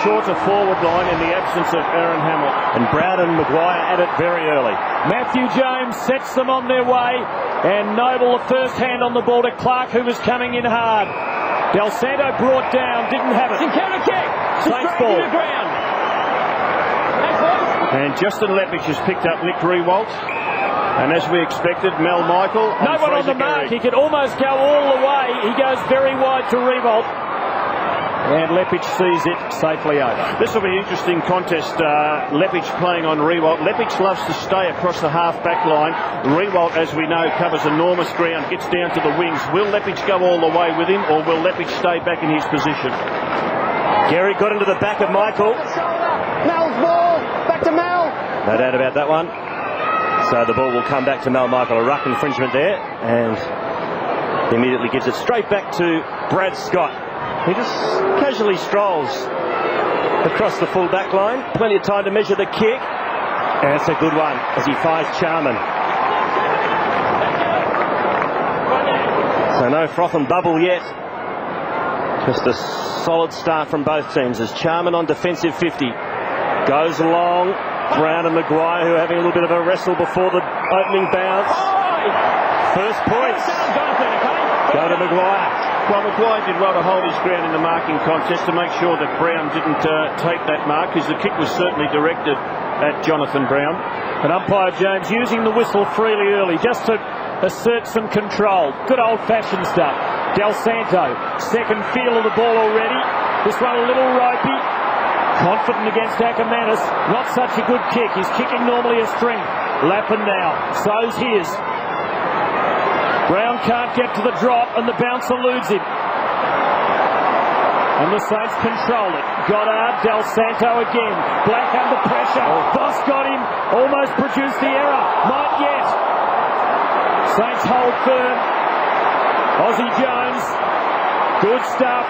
shorter forward line in the absence of Aaron Hamill. And Brown and Maguire at it very early. Matthew James sets them on their way, and Noble the first hand on the ball to Clark, who was coming in hard. Del Santo brought down, didn't have it. Counter kick. Saints ball. To the ground. And Justin Lepich has picked up Nick Riewoldt. And as we expected, Mel Michael. No one on the mark. He could almost go all the way. He goes very wide to Riewoldt. And Lepich sees it safely over. This will be an interesting contest. Lepich playing on Riewoldt. Lepich loves to stay across the half-back line. Riewoldt, as we know, covers enormous ground, gets down to the wings. Will Lepich go all the way with him, or will Lepich stay back in his position? Gary got into the back of Michael. Mel's ball. Back to Mel. No doubt about that one. So the ball will come back to Mel Michael. A ruck infringement there. And he immediately gives it straight back to Brad Scott. He just casually strolls across the full back line. Plenty of time to measure the kick. And it's a good one as he fires Charman. So no froth and bubble yet. Just a solid start from both teams as Charman on defensive 50. Goes along. Brown and Maguire, who are having a little bit of a wrestle before the opening bounce. First points go to Maguire. Well, Maguire did well to hold his ground in the marking contest to make sure that Brown didn't take that mark, because the kick was certainly directed at Jonathan Brown. And umpire James using the whistle freely early just to assert some control. Good old-fashioned stuff. Del Santo, second feel of the ball already. This one a little ropey. Confident against Ackermanis. Not such a good kick. He's kicking normally a string. Lappin now. So's his. Brown can't get to the drop, and the bounce eludes him. And the Saints control it. Goddard, Del Santo again. Black under pressure. Boss got him. Almost produced the error. Not yet. Saints hold firm. Aussie Jones. Good stuff.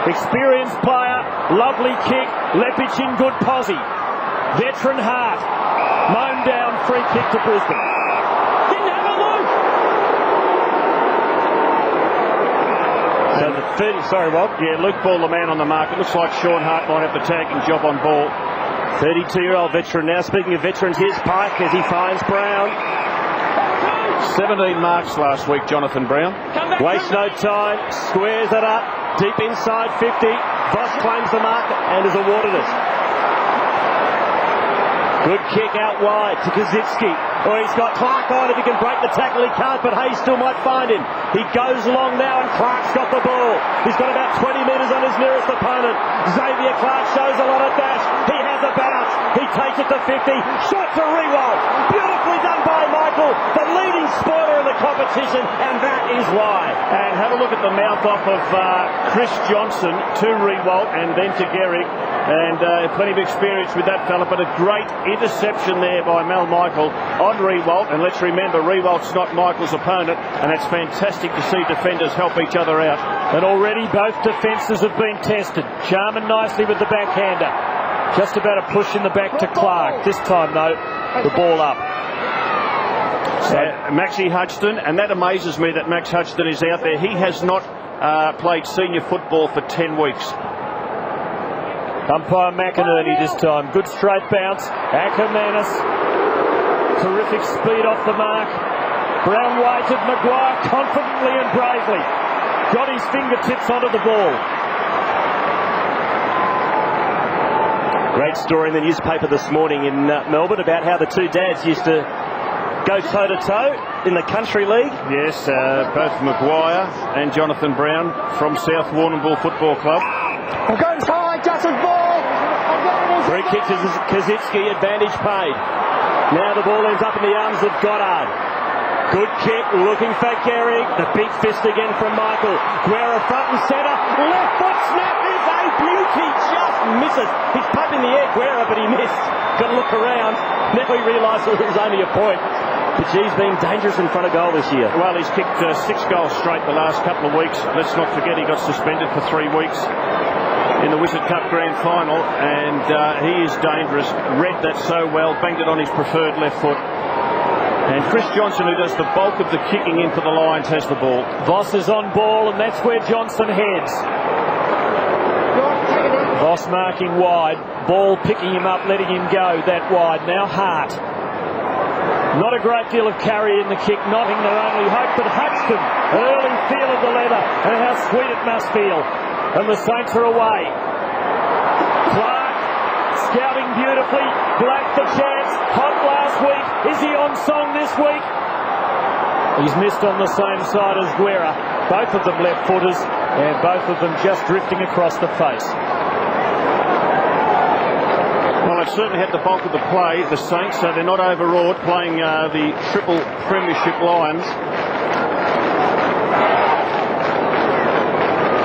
Experienced player. Lovely kick. Lepich in good posse. Veteran Hart. Mown down. Free kick to Brisbane. Didn't have a look. So the 30, sorry Rob. Yeah, Luke Ball, the man on the mark. It looks like Sean Hart might have the tagging job on ball. 32-year-old veteran now. Speaking of veterans, here's Pike as he finds Brown. 17 marks last week, Jonathan Brown. Wastes no time. Squares it up. Deep inside 50. Voss claims the mark and is awarded it. Good kick out wide to Kazitsky. Oh, he's got Clark on. If he can break the tackle, he can't, but Hayes still might find him. He goes along now, and Clark's got the ball. He's got about 20 metres on his nearest opponent. Xavier Clark shows a lot of dash. He has a bounce. He takes it to 50. Shot to Riewoldt. Beautifully done by Michael, the leading spoiler in the competition, and that is why. And have a look at the mouth off of Chris Johnson to Riewoldt and then to Gehrig. And plenty of experience with that fella, but a great interception there by Mel Michael on Riewoldt. And let's remember, Riewoldt's not Michael's opponent, and it's fantastic to see defenders help each other out. And already both defences have been tested. Charman nicely with the backhander. Just about a push in the back to Clark. This time, though, the ball up. So Maxie Hudson, and that amazes me that Max Hudson is out there. He has not played senior football for 10 weeks. Umpire McInerney this time. Good straight bounce. Ackermanis. Terrific speed off the mark. Brown waited. Maguire confidently and bravely got his fingertips onto the ball. Great story in the newspaper this morning in Melbourne about how the two dads used to go toe-to-toe in the country league. Yes, both Maguire and Jonathan Brown from South Warrnambool Football Club. Goes high, Justin's ball. Free kick to Kazitsky, advantage paid. Now the ball ends up in the arms of Goddard. Good kick, looking for Gehrig. The big fist again from Michael. Guerra front and centre. Left foot snap is a beauty. Just misses. He's pumped in the air, Guerra, but he missed. Got to look around. Now he realises it was only a point. But he's been dangerous in front of goal this year. Well, he's kicked 6 goals straight the last couple of weeks. Let's not forget he got suspended for 3 weeks in the Wizard Cup Grand Final, and he is dangerous. Read that so well, banged it on his preferred left foot. And Chris Johnson, who does the bulk of the kicking in for the Lions, has the ball. Voss is on ball, and that's where Johnson heads. Take it in. Voss marking wide. Ball picking him up, letting him go that wide. Now Hart. Not a great deal of carry in the kick, nothing their only hope, but Hudson, early feel of the leather, and how sweet it must feel. And the Saints are away. Clark, scouting beautifully, Black the chance, hot last week. Is he on song this week? He's missed on the same side as Guerra. Both of them left footers, and both of them just drifting across the face. Well, they've certainly had the bulk of the play, the Saints, so they're not overawed, playing the triple premiership Lions.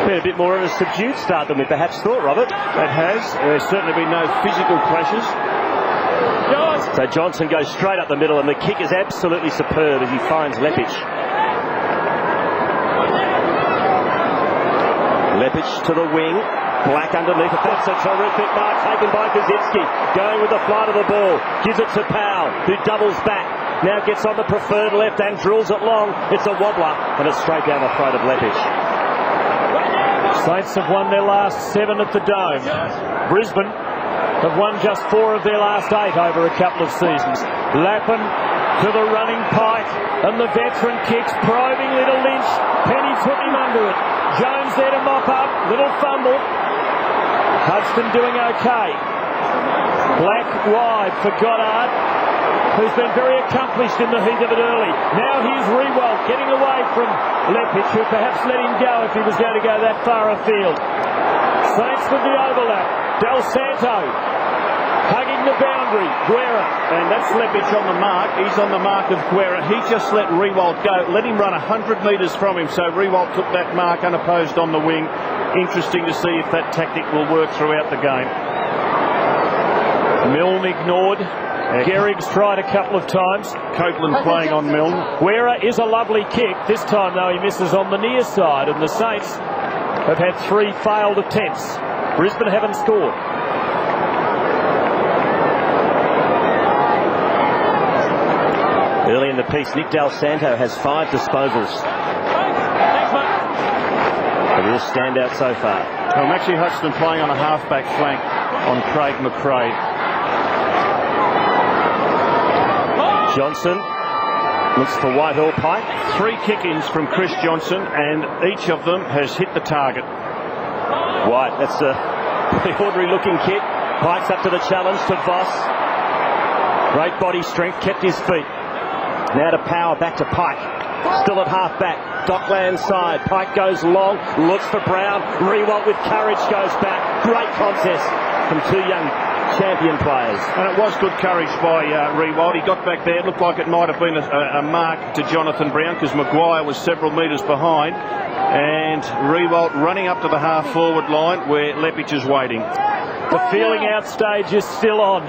Been a bit more of a subdued start than we perhaps thought, Robert. It has. There's certainly been no physical clashes. So Johnson goes straight up the middle, and the kick is absolutely superb as he finds Lepic. Lepic to the wing. Black underneath it. That's a terrific mark taken by Kazitsky. Going with the flight of the ball. Gives it to Powell, who doubles back. Now gets on the preferred left and drills it long. It's a wobbler, and it's straight down the throat of Lepic. Saints have won their last 7 at the Dome. Brisbane have won just 4 of their last 8 over a couple of seasons. Lappin to the running Pike, and the veteran kicks probingly to Lynch. Penny put him under it. Jones there to mop up. Little fumble. Hudson doing okay. Black wide for Goddard, who's been very accomplished in the heat of it early. Now here's Rewalt getting away from Lepic, who perhaps let him go if he was going to go that far afield. Saints with the overlap. Del Santo hugging the boundary. Guerra. And that's Lepic on the mark. He's on the mark of Guerra. He just let Rewalt go. Let him run 100 metres from him. So Rewalt took that mark unopposed on the wing. Interesting to see if that tactic will work throughout the game. Milne ignored. Gehrig's tried a couple of times. Copeland playing on Milne. Guerra is a lovely kick. This time, though, he misses on the near side. And the Saints have had 3 failed attempts. Brisbane haven't scored. Early in the piece, Nick Del Santo has 5 disposals. A real standout so far. Well, Maxie Hudson playing on a half-back flank on Craig McRae. Johnson looks for Whitehall Pike. 3 kick-ins from Chris Johnson, and each of them has hit the target. White, that's a pretty ordinary-looking kick. Pike's up to the challenge to Voss. Great body strength, kept his feet. Now to Power, back to Pike. Still at half-back. Dockland side. Pike goes long, looks for Brown. Rewalt with courage goes back. Great contest from 2 young champion players. And it was good courage by Rewalt. He got back there. It looked like it might have been a mark to Jonathan Brown because Maguire was several metres behind. And Rewalt running up to the half-forward line where Lepic is waiting. The feeling out stage is still on.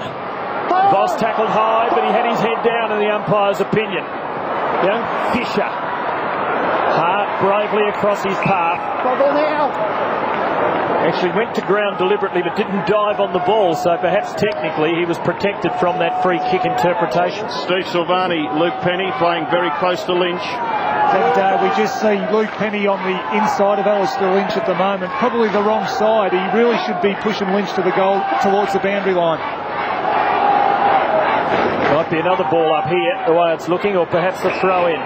Voss tackled high, but he had his head down in the umpire's opinion. Fisher. Hart bravely across his path. Actually went to ground deliberately, but didn't dive on the ball, so perhaps technically he was protected from that free kick interpretation. Steve Silvani, Luke Penny playing very close to Lynch. And we just see Luke Penny on the inside of Alistair Lynch at the moment. Probably the wrong side. He really should be pushing Lynch to the goal, towards the boundary line. Might be another ball up here, the way it's looking, or perhaps a throw in.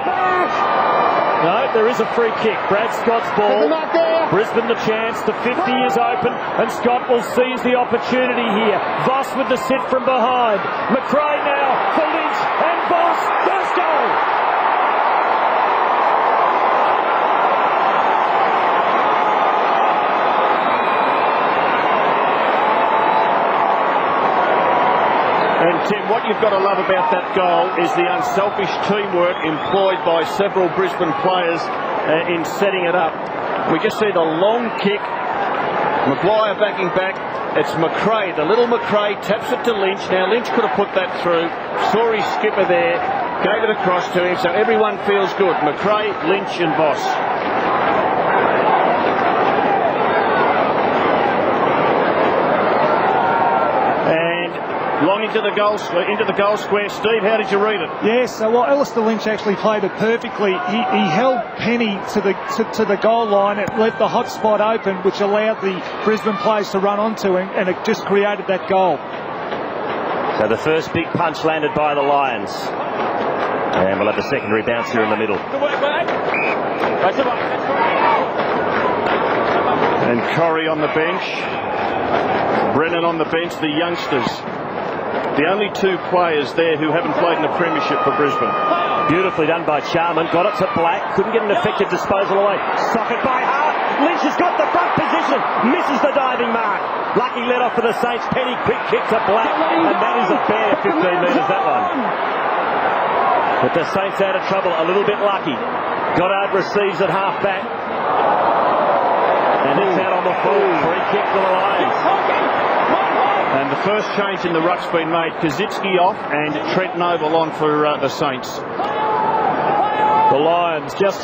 No, there is a free kick. Brad Scott's ball. Brisbane the chance. The 50 is open, and Scott will seize the opportunity here. Voss with the sit from behind. McRae now for Lynch, and Voss. First goal. And Tim, what you've got to love about that goal is the unselfish teamwork employed by several Brisbane players in setting it up. We just see the long kick, Maguire backing back. It's McRae, the little McRae taps it to Lynch. Now Lynch could have put that through, saw his skipper there, gave it across to him, so everyone feels good. McRae, Lynch and Voss. long into the goal square. Steve, how did you read it? Yes, so Alistair Lynch actually played it perfectly. He held Penny to the goal line. It left the hot spot open, which allowed the Brisbane players to run onto him, and it just created that goal. So the first big punch landed by the Lions. And we'll have the secondary bounce here in the middle. And Corrie on the bench. Brennan on the bench, the youngsters. The only two players there who haven't played in the premiership for Brisbane. Beautifully done by Charman. Got it to Black. Couldn't get an effective disposal away. Socket by Hart. Lynch has got the front position. Misses the diving mark. Lucky let off for the Saints. Penny quick kick to Black. And that is a fair 15 metres, that one. But the Saints out of trouble. A little bit lucky. Goddard receives at half back. And it's out on the full. Free kick for the Lions. And the first change in the ruck's been made. Kazitsky off and Trent Noble on for the Saints. The Lions just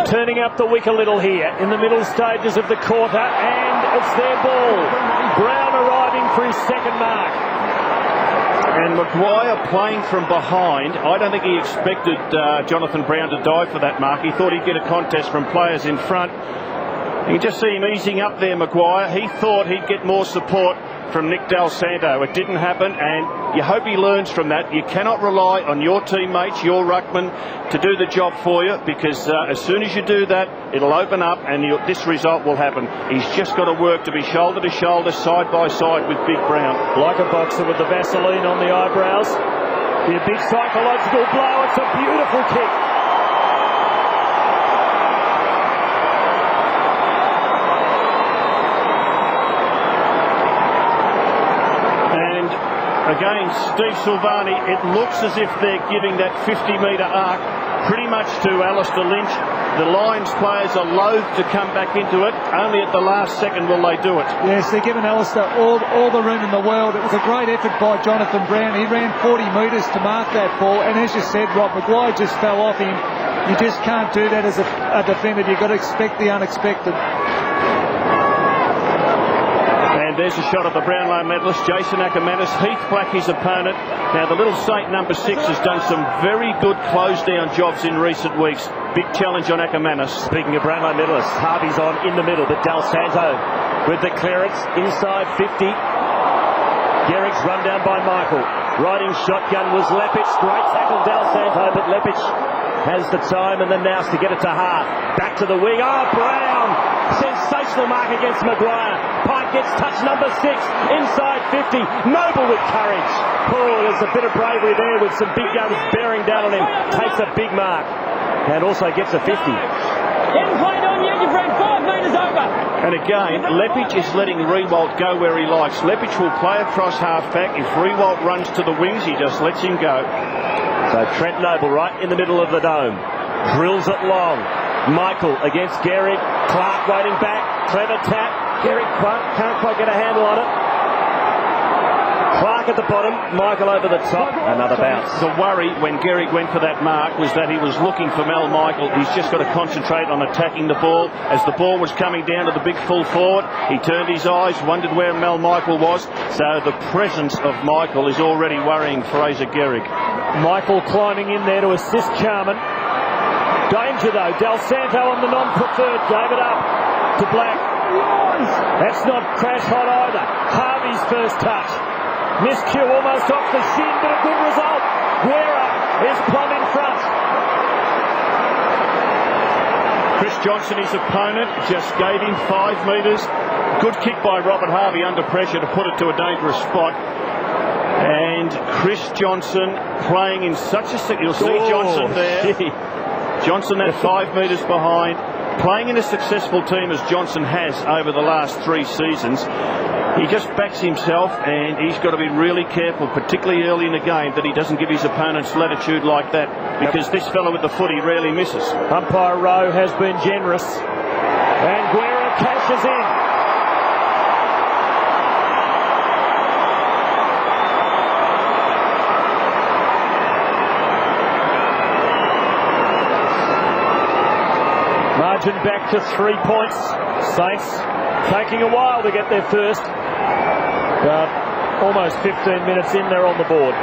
turning up the wick a little here in the middle stages of the quarter, and it's their ball. Brown arriving for his second mark. And Maguire playing from behind. I don't think he expected Jonathan Brown to dive for that mark. He thought he'd get a contest from players in front. You can just see him easing up there, Maguire. He thought he'd get more support from Nick Del Santo. It didn't happen, and you hope he learns from that. You cannot rely on your teammates, your ruckman, to do the job for you, because as soon as you do that, it'll open up and this result will happen. He's just got to work to be shoulder to shoulder, side by side with Big Brown. Like a boxer with the Vaseline on the eyebrows. The big psychological blow. It's a beautiful kick. Again, Steve Silvani, it looks as if they're giving that 50-metre arc pretty much to Alistair Lynch. The Lions players are loath to come back into it. Only at the last second will they do it. Yes, they're giving Alistair all the room in the world. It was a great effort by Jonathan Brown. He ran 40 metres to mark that ball, and as you said, Rob, Maguire just fell off him. You just can't do that as a defender. You've got to expect the unexpected. And there's a shot of the Brownlow medalist, Jason Ackermanis. Heath Black, his opponent. Now, the little Saint number 6 has done some very good close-down jobs in recent weeks. Big challenge on Ackermanis. Speaking of Brownlow medalists, Harvey's on in the middle, but Del Santo with the clearance inside 50. Garrick's run down by Michael. Riding shotgun was Lepic. Great tackle, Del Santo, but Lepic has the time and the nous to get it to Hart. Back to the wing. Oh, Brown! Sensational mark against Maguire. Pike gets touch number 6. Inside 50. Noble with courage. Oh, there's a bit of bravery there with some big guns bearing down on him. Takes a big mark. And also gets a 50. Getting played on you, you've ran 5 metres over. And again, Lepic is letting Riewoldt go where he likes. Lepic will play across half-back. If Riewoldt runs to the wings, he just lets him go. So Trent Noble right in the middle of the dome. Drills it long. Michael against Garrick. Clark waiting back. Clever tap. Garrick can't quite get a handle on it. Clark at the bottom. Michael over the top. Another bounce. The worry when Garrick went for that mark was that he was looking for Mel Michael. He's just got to concentrate on attacking the ball. As the ball was coming down to the big full forward, he turned his eyes, wondered where Mel Michael was. So the presence of Michael is already worrying Fraser Garrick. Michael climbing in there to assist Charman. Danger though. Del Santo on the non-preferred. Gave it up to Black. That's not crash hot either. Harvey's first touch. Miscue almost off the shin, but a good result. Guerra is plumb in front. Chris Johnson, his opponent, just gave him 5 metres. Good kick by Robert Harvey under pressure to put it to a dangerous spot. And Chris Johnson playing in such a... You'll see Johnson there. Johnson at 5 metres behind. Playing in a successful team as Johnson has over the last 3 seasons. He just backs himself, and he's got to be really careful, particularly early in the game, that he doesn't give his opponents latitude like that, because this fellow with the footy rarely misses. Umpire Rowe has been generous, and Guerra cashes in. Margin back to 3 points. Saints taking a while to get their first. But almost 15 minutes in, they're on the board.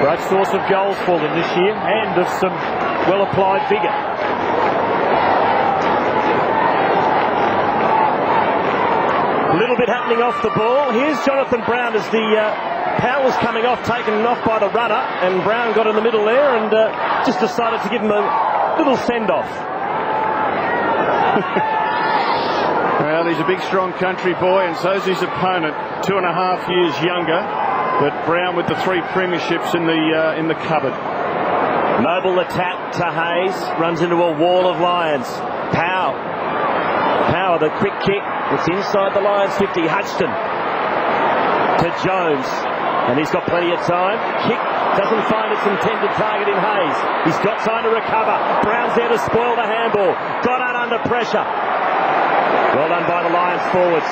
Great source of goals for them this year, and of some well-applied vigour. A little bit happening off the ball. Here's Jonathan Brown as the power's coming off, taken off by the runner, and Brown got in the middle there and just decided to give him a little send-off. Well, he's a big, strong country boy, and so's his opponent, 2.5 years younger. But Brown with the 3 premierships in the cupboard. Noble attack to Hayes, runs into a wall of Lions. Power, the quick kick. It's inside the Lions 50. Hudson to Jones, and he's got plenty of time. Kick doesn't find its intended target in Hayes. He's got time to recover. Brown's there to spoil the handball. Got out under pressure. Well done by the Lions forwards.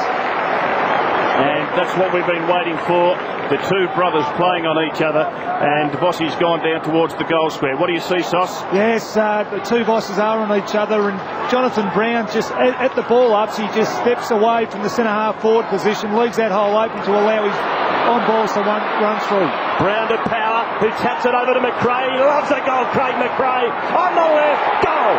And that's what we've been waiting for. The two brothers playing on each other, and Vossi's gone down towards the goal square. What do you see, Sauce? Yes, the two bosses are on each other, and Jonathan Brown just at the ball ups, he just steps away from the centre half forward position, leaves that hole open to allow his on balls to run through. Brown to Power, who taps it over to McRae. He loves a goal. Craig McRae on the left, goal.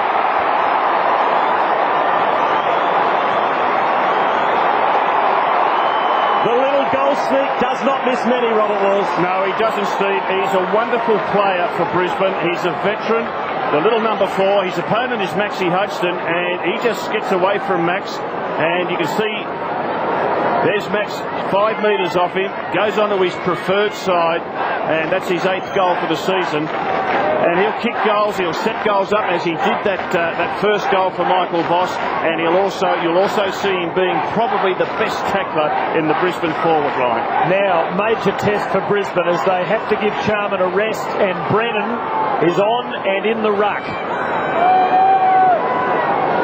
The little goal sneak does not miss many, Robert Walls. No, he doesn't, Steve. He's a wonderful player for Brisbane. He's a veteran. The little number 4, his opponent is Maxie Hodgson, and he just gets away from Max. And you can see there's Max 5 metres off him, goes onto his preferred side, and that's his 8th goal for the season. And he'll kick goals, he'll set goals up as he did that first goal for Michael Voss, and you'll also see him being probably the best tackler in the Brisbane forward line. Now, major test for Brisbane as they have to give Charman a rest, and Brennan is on and in the ruck.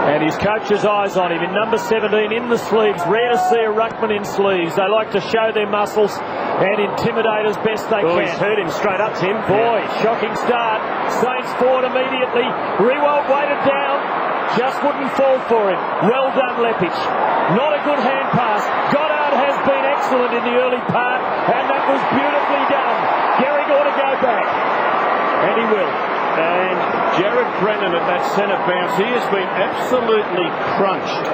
And his coach's eyes on him in number 17 in the sleeves. Rare to see a ruckman in sleeves. They like to show their muscles and intimidate as best they can. He's hurt him straight up, Tim. Boy, shocking start. Saints forward immediately. Riewoldt weighted down. Just wouldn't fall for him. Well done, Leppich. Not a good hand pass. Goddard has been excellent in the early part, and that was beautifully done. Gehrig ought to go back. And he will. And Jared Brennan at that centre bounce, he has been absolutely crunched.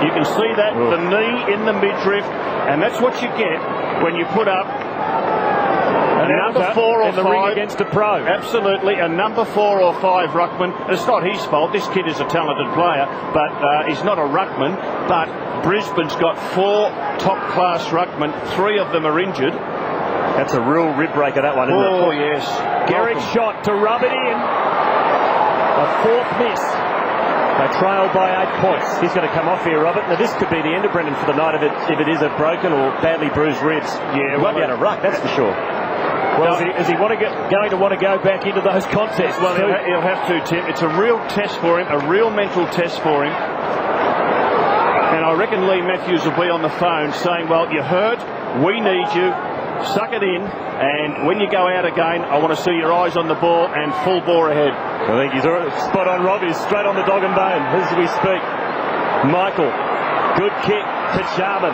You can see that, the knee in the midriff, and that's what you get when you put up a number 4 or 5 in the ring against a pro. Absolutely, a number 4 or 5 ruckman. It's not his fault. This kid is a talented player, but he's not a ruckman. But Brisbane's got 4 top-class ruckmen. 3 of them are injured. That's a real rib breaker, that one, isn't it? Oh, yes. Gehrig shot to rub it in. A 4th miss. They trailed by 8 points. He's going to come off here, Robert. Now, this could be the end of Brendan for the night if it is a broken or badly bruised ribs. Yeah, he won't be able to ruck, that's for sure. Well, is he going to want to go back into those contests? Well, he'll have to, Tim. It's a real test for him, a real mental test for him. And I reckon Lee Matthews will be on the phone saying, well, you heard, we need you. Suck it in, and when you go out again, I want to see your eyes on the ball and full bore ahead. I think he's spot on, Rob. He's straight on the dog and bone as we speak. Michael, good kick to Charman,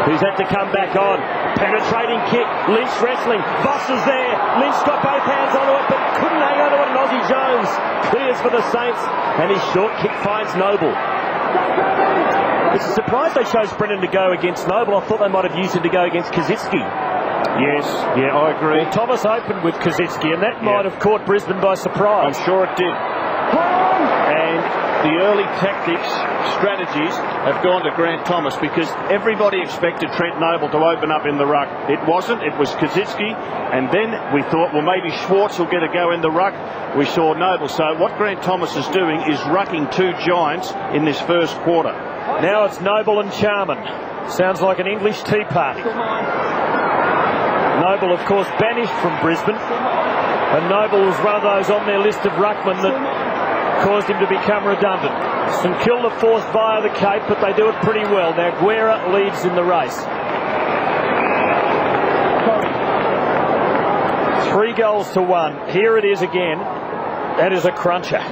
who's had to come back on. Penetrating kick, Lynch wrestling. Voss is there. Lynch got both hands onto it, but couldn't hang on to it. And Aussie Jones clears for the Saints, and his short kick finds Noble. It's a surprise they chose Brennan to go against Noble. I thought they might have used him to go against Kazitsky. Yes, yeah, I agree. Well, Thomas opened with Kazitsky, and that might have caught Brisbane by surprise. I'm sure it did. And the early tactics, strategies have gone to Grant Thomas because everybody expected Trent Noble to open up in the ruck. It wasn't. It was Kazitsky. And then we thought, well, maybe Schwartz will get a go in the ruck. We saw Noble. So what Grant Thomas is doing is rucking 2 giants in this first quarter. Now it's Noble and Charman. Sounds like an English tea party. Noble, of course, banished from Brisbane. And Noble was one of those on their list of ruckmen that caused him to become redundant. St Kilda forced via the Cape, but they do it pretty well. Now Guerra leads in the race. 3 goals to 1. Here it is again. That is a cruncher.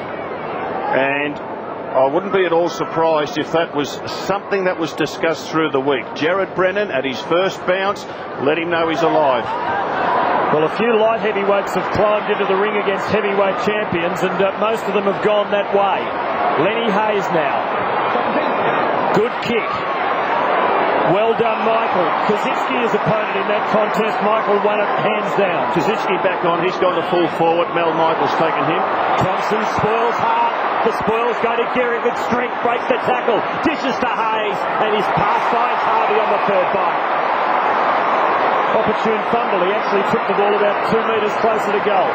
And I wouldn't be at all surprised if that was something that was discussed through the week. Jared Brennan, at his first bounce, let him know he's alive. Well, a few light heavyweights have climbed into the ring against heavyweight champions, and most of them have gone that way. Lenny Hayes now. Good kick. Well done, Michael. Kaczynski, his opponent in that contest. Michael won it hands down. Kaczynski back on. He's gone to full forward. Mel Michael's taken him. Thompson spoils hard. The spoils go to Gehrig with strength. Breaks the tackle. Dishes to Hayes. And his pass finds Harvey on the third bite. Opportune fumble. He actually took the ball about 2 metres closer to goal.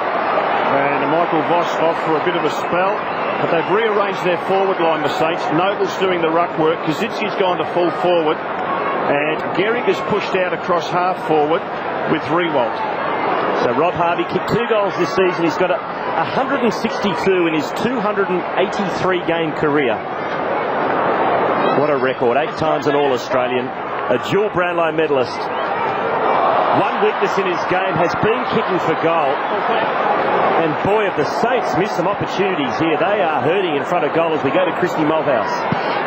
And Michael Voss off for a bit of a spell. But they've rearranged their forward line, the Saints. Noble's doing the ruck work. Kaczynski's gone to full forward. And Gehrig is pushed out across half forward with Riewoldt. So Rob Harvey kicked 2 goals this season. He's got 162 in his 283 game career. What a record. 8 times an All-Australian. A dual Brownlow medalist. One weakness in his game has been kicking for goal. And boy, if the Saints miss some opportunities here, they are hurting in front of goal as we go to Christy Malthouse.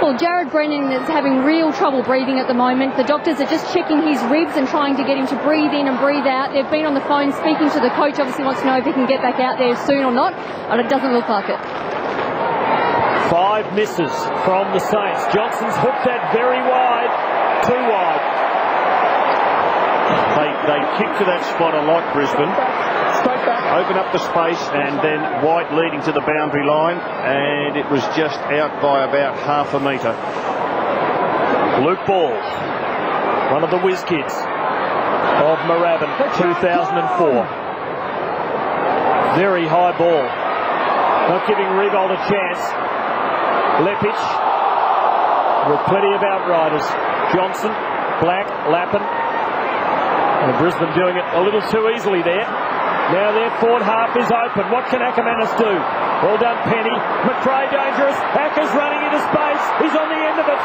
Well, Jared Brennan is having real trouble breathing at the moment. The doctors are just checking his ribs and trying to get him to breathe in and breathe out. They've been on the phone speaking to the coach. Obviously wants to know if he can get back out there soon or not. And it doesn't look like it. 5 misses from the Saints. Johnson's hooked that very wide. Too wide. They kick to that spot a lot, Brisbane. Open up the space and then White leading to the boundary line, and it was just out by about half a metre. Luke Ball, one of the whiz kids of Moorabbin, 2004. Very high ball. Not giving Riewoldt a chance. Lepic with plenty of outriders. Johnson, Black, Lappin. And Brisbane doing it a little too easily there. Now their forward half is open. What can Ackermanis do? Well done, Penny. McRae dangerous. Acker's running into space. He's on the end of it.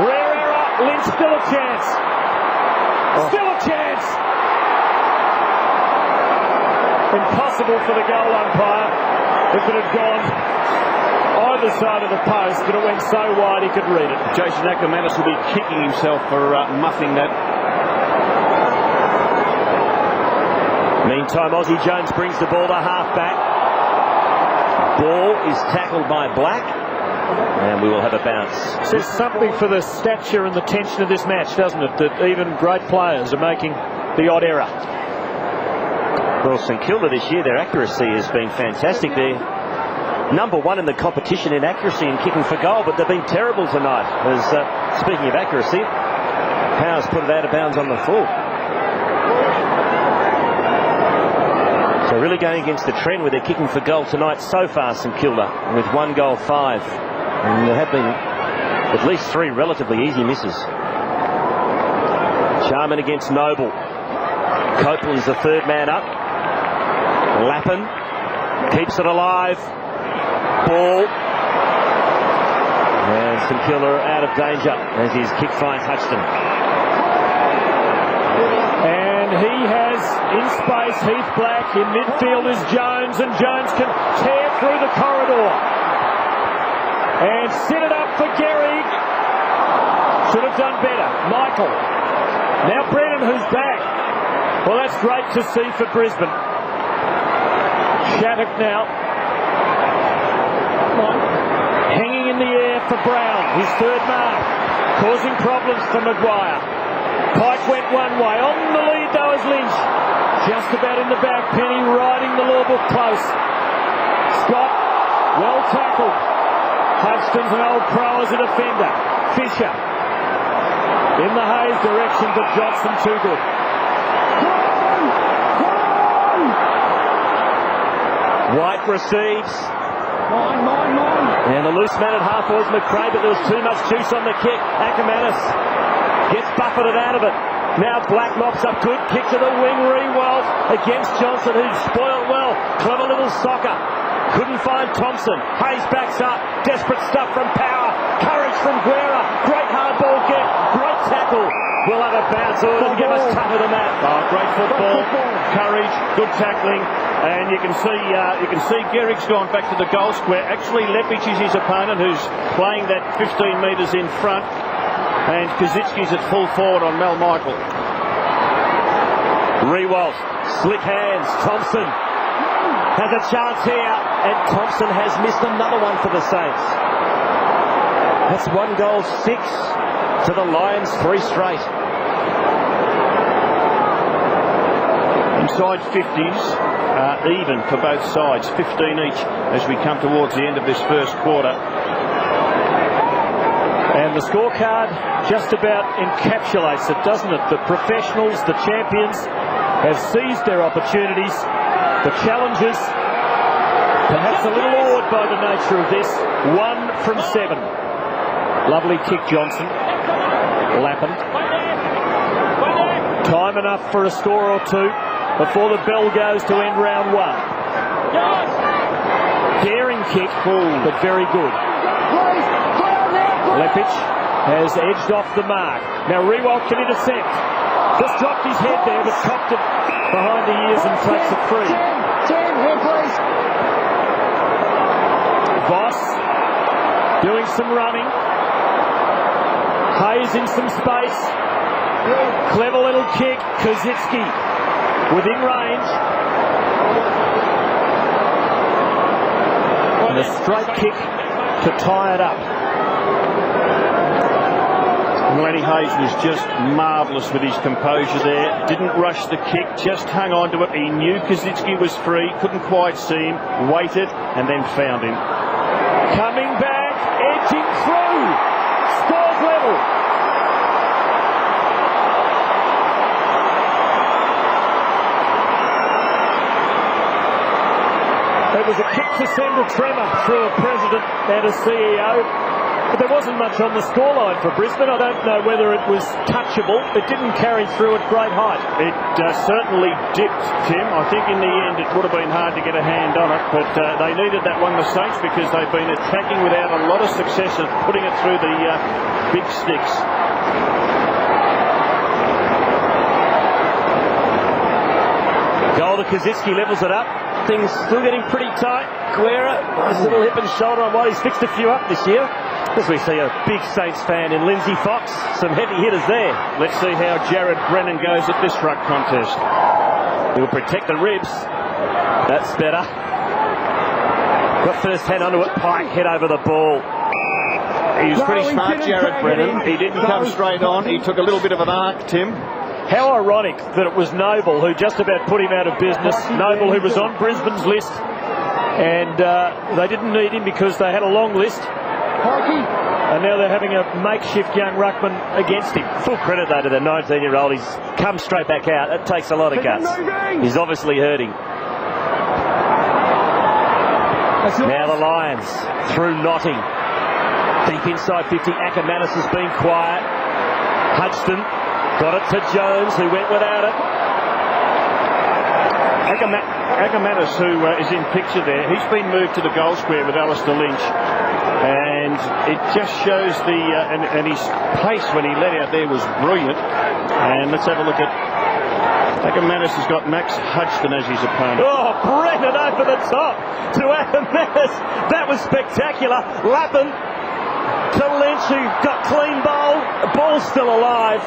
Rare error. Lynch still a chance. Still a chance. Impossible for the goal umpire. If it had gone either side of the post, but it went so wide he could read it. Jason Ackermanis will be kicking himself for muffing that. Meantime, Aussie Jones brings the ball to half-back. Ball is tackled by Black. And we will have a bounce. Says something for the stature and the tension of this match, doesn't it? That even great players are making the odd error. Well, St Kilda this year, their accuracy has been fantastic. They're #1 in the competition in accuracy and kicking for goal, but they've been terrible tonight. As speaking of accuracy, Powers put it out of bounds on the full. So really going against the trend where they're kicking for goal tonight so far, St Kilda, with 1 goal 5. And there have been at least 3 relatively easy misses. Sharman against Noble. Copeland's the third man up. Lappin keeps it alive. Ball. And St Kilda out of danger as his kick finds Hutchton. And he has in space Heath Black. In midfield is Jones, and Jones can tear through the corridor and set it up for Gehrig. Should have done better. Michael. Now Brennan, who's back. Well, that's great to see for Brisbane. Shattuck now. Hanging in the air for Brown. His third mark. Causing problems for Maguire. Pike went one way. On the lead though is Lynch. Just about in the back. Penny riding the law book close. Scott, well tackled. Hudgston's an old pro as a defender. Fisher in the Hayes direction, but Johnson too good. White receives. And the loose man at half was McRae, but there was too much juice on the kick. Ackermanis gets buffeted out of it. Now Black mops up. Good kick to the wing. Riewoldt against Johnson, who's spoiled well. Clever little soccer. Couldn't find Thompson. Hayes backs up. Desperate stuff from Power. Courage from Guerra. Great hard ball get. Great tackle. will have a bounce. Oh, it doesn't get much tougher than that. Great football, courage, good tackling, and you can see Gehrig's gone back to the goal square. Actually, Lepic is his opponent, who's playing that 15 metres in front, and Kazitsky's at full forward on Mel Michael. Rewalt, slick hands. Thompson has a chance here, and Thompson has missed another one for the Saints. That's 1 goal, 6 to the Lions, 3 straight. Inside 50s, even for both sides, 15 each as we come towards the end of this first quarter. And the scorecard just about encapsulates it, doesn't it? The professionals, the champions, have seized their opportunities. The challengers, perhaps a little awed by the nature of this. 1 from 7. Lovely kick, Johnson. Lappin. Time enough for a score or 2 before the bell goes to end round 1. Daring kick, but very good. Lepic has edged off the mark. Now Rewalt can intercept. Just dropped his head there, but cocked it behind the ears and takes it free. Voss doing some running. Hayes in some space. Clever little kick. Kazitsky within range. And a straight kick to tie it up. Lenny Hayes was just marvellous with his composure there. Didn't rush the kick, just hung on to it. He knew Kazitsky was free, couldn't quite see him, waited, and then found him. Coming back, edging through. Scores level. It was a kick to send a tremor through a president and a CEO. But there wasn't much on the scoreline for Brisbane. I don't know whether it was touchable. It didn't carry through at great height. It certainly dipped, Tim. I think in the end it would have been hard to get a hand on it, but they needed that one, the Saints, because they've been attacking without a lot of success of putting it through the big sticks. Goal to Kazitsky, levels it up. Things still getting pretty tight. Guerra, nice little hip and shoulder on what he's fixed a few up this year. As we see a big Saints fan in Lindsay Fox, some heavy hitters there. Let's see how Jared Brennan goes at this ruck contest. He'll protect the ribs. That's better. Got first hand onto it. Pike hit over the ball. He was pretty smart, Jared Brennan. He didn't come straight on. He took a little bit of an arc, Tim. How ironic that it was Noble who just about put him out of business. Noble, who was on Brisbane's list, and they didn't need him because they had a long list. And now they're having a makeshift young ruckman against him. Full credit though to the 19-year-old. He's come straight back out. That takes a lot of guts. He's obviously hurting. Now the Lions through Notting. Deep inside 50. Ackermanis has been quiet. Hudson got it to Jones, who went without it. Ackermanis, who is in picture there, he's been moved to the goal square with Alistair Lynch. And it just shows and his pace when he let out there was brilliant. And let's have a look at Ackermanis. Has got Max Hudson as his opponent. Oh, Brennan over the top to Ackermanis. That was spectacular. Lappin to Lynch, who got clean bowl. The ball's still alive.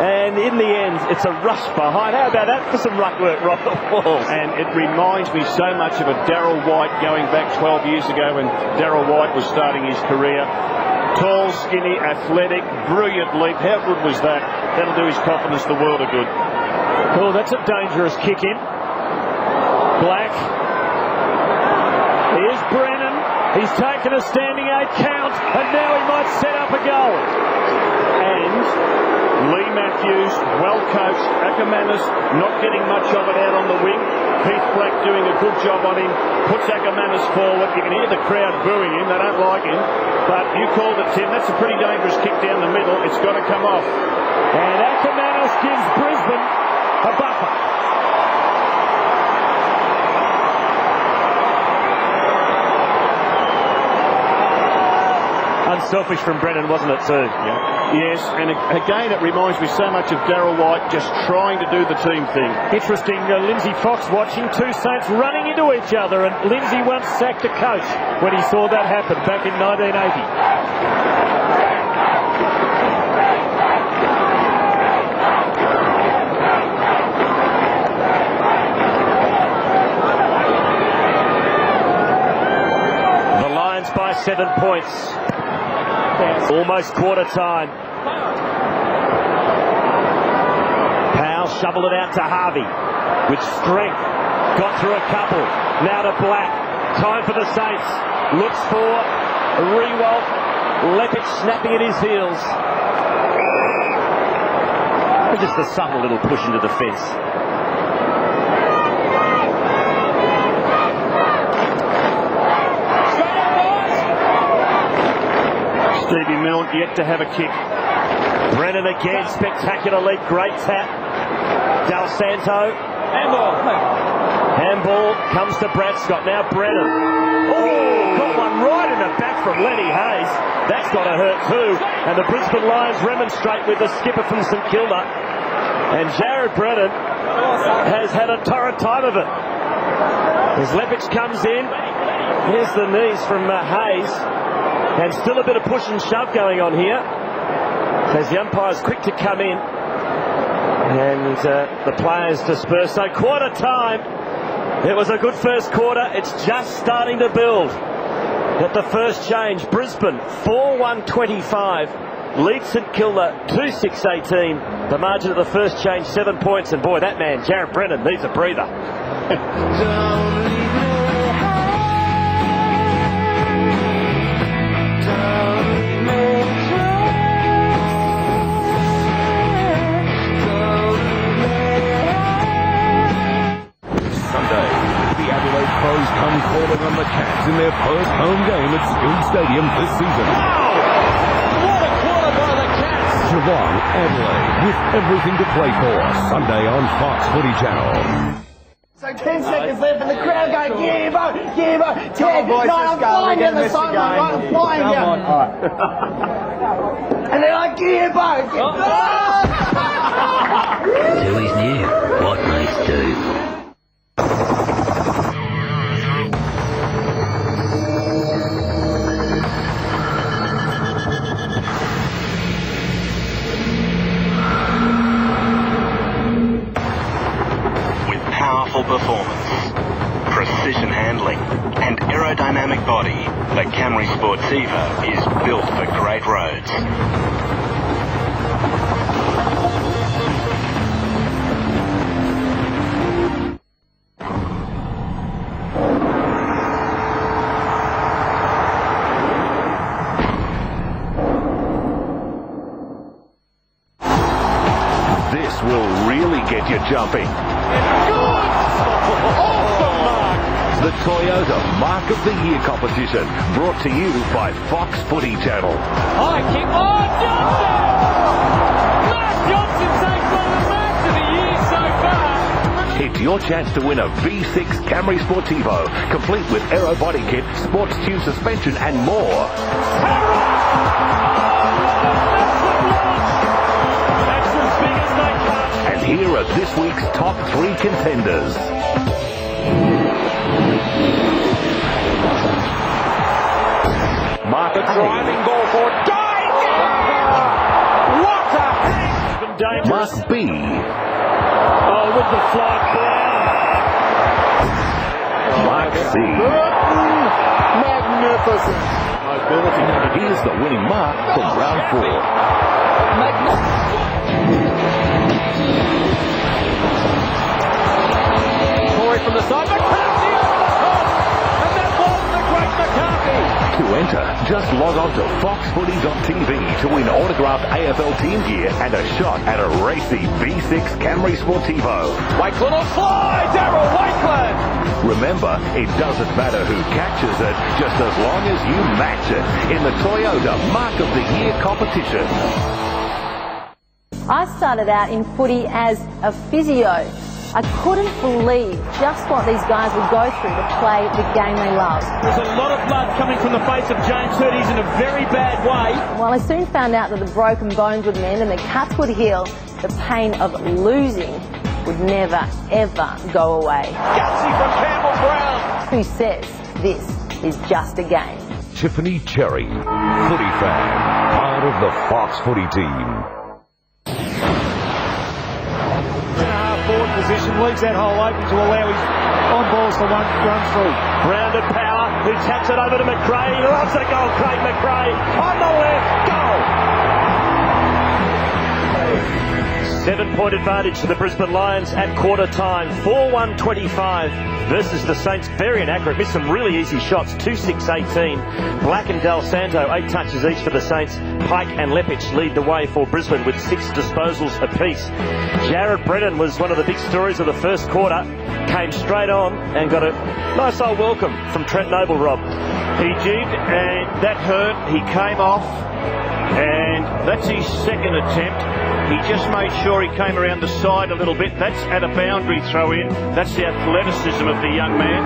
And in the end, it's a rush behind. How about that for some ruck work right off balls? And it reminds me so much of a Darryl White going back 12 years ago when Darryl White was starting his career. Tall, skinny, athletic, brilliant leap. How good was that? That'll do his confidence the world of good. Oh, that's a dangerous kick in. Black. Here's Brennan. He's taken a standing 8 count, and now he might set up a goal. And Lee Matthews, well coached. Ackermanis not getting much of it out on the wing. Heath Black doing a good job on him. Puts Ackermanis forward. You can hear the crowd booing him. They don't like him. But you called it, Tim. That's a pretty dangerous kick down the middle. It's got to come off. And Ackermanis gives Brisbane a buffer. unselfish from Brennan, wasn't it, too? Yeah. Yes, and again, it reminds me so much of Darryl White just trying to do the team thing. Interesting, Lindsay Fox watching two Saints running into each other, and Lindsay once sacked a coach when he saw that happen back in 1980. By 7 points. Almost quarter time. Powell shoveled it out to Harvey with strength. Got through a couple. Now to Black. Time for the Saints. Looks for Rewalt. Lepic snapping at his heels. Just a subtle little push into the fence. Stevie Milne yet to have a kick. Brennan again, spectacular leap, great tap. Del Santo. Handball comes to Brad Scott. Now Brennan. Oh, got one right in the back from Lenny Hayes. That's got to hurt too. And the Brisbane Lions remonstrate with the skipper from St Kilda. And Jared Brennan has had a torrid time of it. As Lepic comes in, here's the knees from Hayes. And still a bit of push and shove going on here. As the umpire's quick to come in. And the players disperse. So quarter time. It was a good first quarter. It's just starting to build. At the first change, Brisbane 4-1-25. Lead St Kilda 2-6-18. The margin of the first change 7 points. And boy, that man, Jared Brennan, needs a breather. Crows come calling on the Cats in their first home game at Skilled Stadium this season. Wow! What a quarter by the Cats! Geelong, Adelaide, with everything to play for. Sunday on Fox Footy Channel. So 10 seconds left and the crowd going, Gibbo, Gibbo, 10, boys, no, let's I'm go. flying We're down the getting sideline, this right, I'm flying Come down. on. All right. And they're like, Gibbo, Gibbo. Tooheys knew what mates do. Powerful performance, precision handling, and aerodynamic body, the Camry Sportiva is built for great roads. This will really get you jumping. The Toyota Mark of the Year competition, brought to you by Fox Footy Channel. High kick. Oh, Johnson! Mark Johnson takes one of the marks of the year so far. It's your chance to win a V6 Camry Sportivo, complete with aero body kit, sports tune suspension, and more. That's as big as they come. And here are this week's top 3 contenders. Mark The driving ball forward. Going What a hit! Dangerous. Mark B. Oh, with the flight down. Mark C. Magnificent. Here's the winning mark from round 4. Corey from the side. McCarthy over the top. And that was the great McCarthy. To enter, just log on to foxfooty.tv to win autographed AFL team gear and a shot at a racy V6 Camry Sportivo. Wakeland will fly. Darryl Wakeland. Remember, it doesn't matter who catches it, just as long as you match it in the Toyota Mark of the Year competition. I started out in footy as a physio. I couldn't believe just what these guys would go through to play the game they love. There's a lot of blood coming from the face of James Hurd. He's in a very bad way. Well, I soon found out that the broken bones would mend and the cuts would heal. The pain of losing would never, ever go away. Gutsy from Campbell Brown. Who says this is just a game? Tiffany Cherry, footy fan, part of the Fox Footy team. Forward position, leaves that hole open to allow his on balls to run through. Rounded Power, who taps it over to McRae. He loves a goal, Craig McRae. On the left, goal! 7-point advantage to the Brisbane Lions at quarter time. 4-1-25 versus the Saints. Very inaccurate. Missed some really easy shots. 2-6-18. Black and Del Santo, 8 touches each for the Saints. Pike and Lepich lead the way for Brisbane with 6 disposals apiece. Jared Brennan was one of the big stories of the first quarter. Came straight on and got a nice old welcome from Trent Noble, Rob. He did, and that hurt. He came off, and that's his second attempt. He just made sure he came around the side a little bit. That's at a boundary throw in. That's the athleticism of the young man.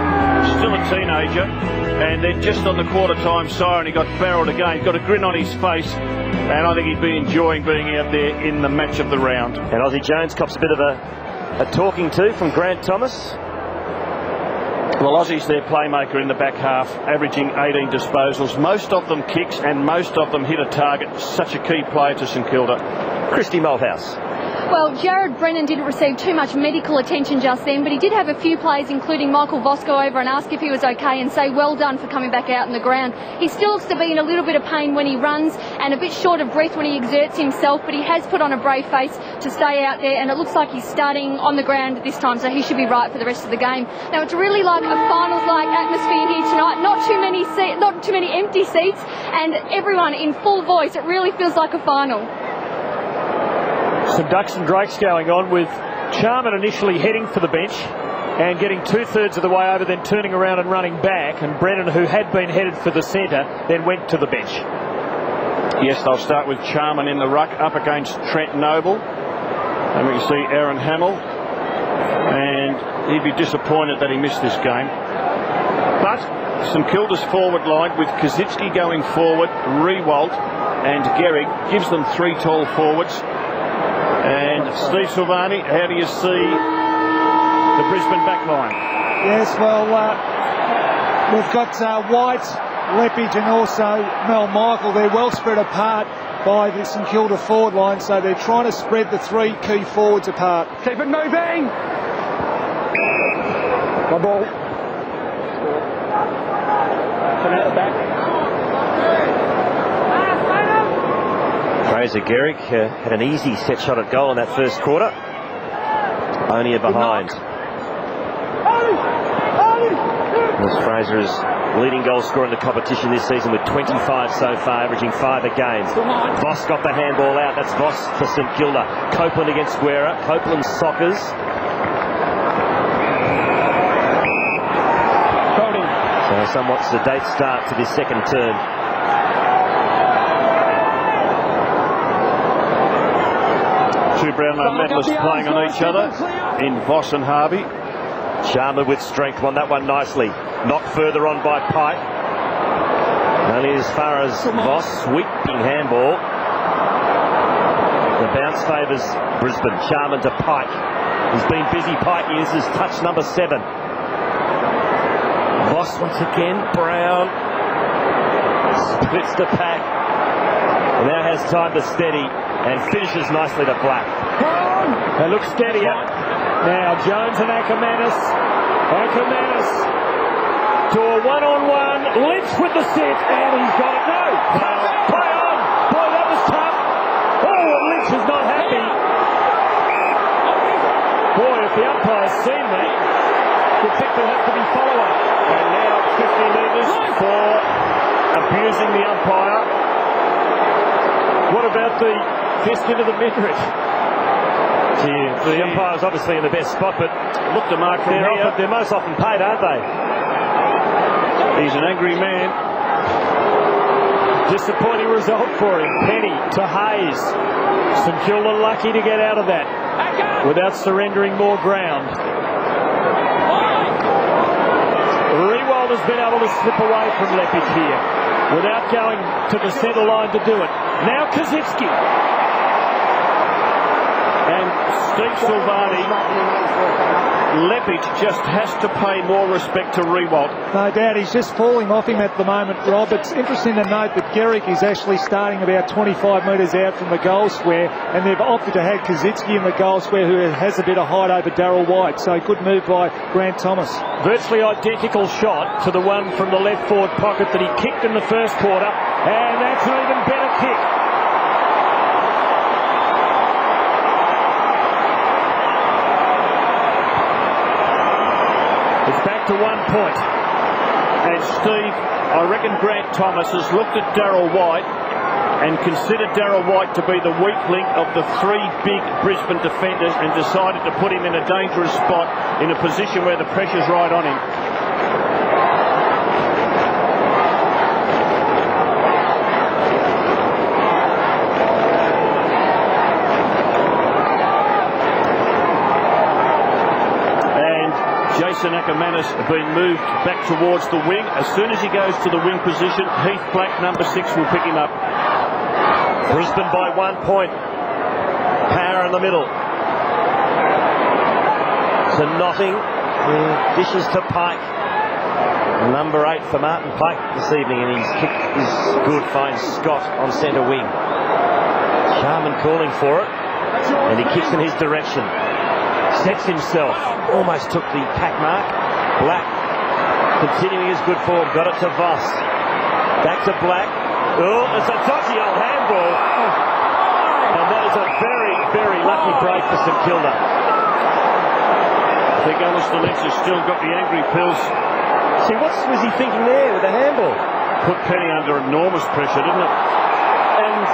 Still a teenager. And then just on the quarter time siren, he got barreled again. Got a grin on his face. And I think he'd be enjoying being out there in the match of the round. And Aussie Jones cops a bit of a talking to from Grant Thomas. Well, Aussie's their playmaker in the back half, averaging 18 disposals. Most of them kicks and most of them hit a target. Such a key player to St Kilda. Christy Malthouse. Well, Jared Brennan didn't receive too much medical attention just then, but he did have a few players, including Michael Voss, go over and ask if he was okay and say well done for coming back out on the ground. He still looks to be in a little bit of pain when he runs and a bit short of breath when he exerts himself, but he has put on a brave face to stay out there, and it looks like he's starting on the ground this time, so he should be right for the rest of the game. Now, it's really like a finals-like atmosphere here tonight. Not too many empty seats, and everyone in full voice. It really feels like a final. Some ducks and drakes going on, with Charman initially heading for the bench and getting 2/3 of the way over, then turning around and running back, and Brennan, who had been headed for the centre, then went to the bench. Yes, they'll start with Charman in the ruck up against Trent Noble, and we can see Aaron Hamill, and he'd be disappointed that he missed this game. But St Kilda's forward line, with Kazitsky going forward, Rewalt and Gehrig, gives them 3 tall forwards. And Steve Silvani, how do you see the Brisbane back line? Yes, well, we've got White, Lepage and also Mel Michael. They're well spread apart by the St Kilda forward line, so they're trying to spread the 3 key forwards apart. Keep it moving! My ball. Come out the back. Fraser Gehrig had an easy set shot at goal in that first quarter. Only a behind. As Fraser is leading goal scorer in the competition this season with 25 so far, averaging 5 a game. Voss got the handball out. That's Voss for St Kilda. Copeland against Guerra. Copeland soccers. So a somewhat sedate start to this second term. Two Brownlow medalists playing on each other in Voss and Harvey. Charman with strength, won that one nicely. Knocked further on by Pike. Only as far as Voss, sweeping handball. The bounce favours Brisbane. Charman to Pike. He's been busy. Pike uses touch number 7. Voss once again. Brown splits the pack. Now has time to steady and finishes nicely to Black. They look steadier. Now Jones and Ackermanis. Ackermanis to a one-on-one. Lynch with the set, and he's got it. No! Play on! Boy, that was tough. Oh, Lynch is not happy. Boy, if the umpire's seen that, you'd think there'll have to be follow-up. And now 50 metres for abusing the umpire. What about the fist into the midriff? The umpire's obviously in the best spot, but look to Mark from here. They're most often paid, aren't they? He's an angry man. Disappointing result for him. Penny to Hayes. St Kilda lucky to get out of that. without surrendering more ground. Rewald has been able to slip away from Leppich here without going to the centre line to do it. Now Kazitsky. And Steve Silvani, Leppich just has to pay more respect to Rewald. No doubt, he's just falling off him at the moment, Rob. It's interesting to note that Garrick is actually starting about 25 metres out from the goal square, and they've opted to have Kazitsky in the goal square, who has a bit of height over Darryl White. So good move by Grant Thomas. Virtually identical shot to the one from the left forward pocket that he kicked in the first quarter, and that's an even better kick. It's back to 1 point. And Steve, I reckon Grant Thomas has looked at Darryl White and considered Darryl White to be the weak link of the three big Brisbane defenders and decided to put him in a dangerous spot in a position where the pressure's right on him. Jason Ackermanis being moved back towards the wing. As soon as he goes to the wing position, Heath Black, number 6, will pick him up. Brisbane by 1 point. Power in the middle. To Notting. Dishes to Pike. Number 8 for Martin Pike this evening, and his kick is good. Finds Scott on centre wing. Sharman calling for it, and he kicks in his direction. Sets himself, almost took the pack mark. Black continuing his good form, got it to Voss. Back to Black. Oh, it's a dodgy old handball. And that is a very, very lucky break for St Kilda. I think Alistair Lynch has still got the angry pills. See, what was he thinking there with the handball? Put Penny under enormous pressure, didn't it? And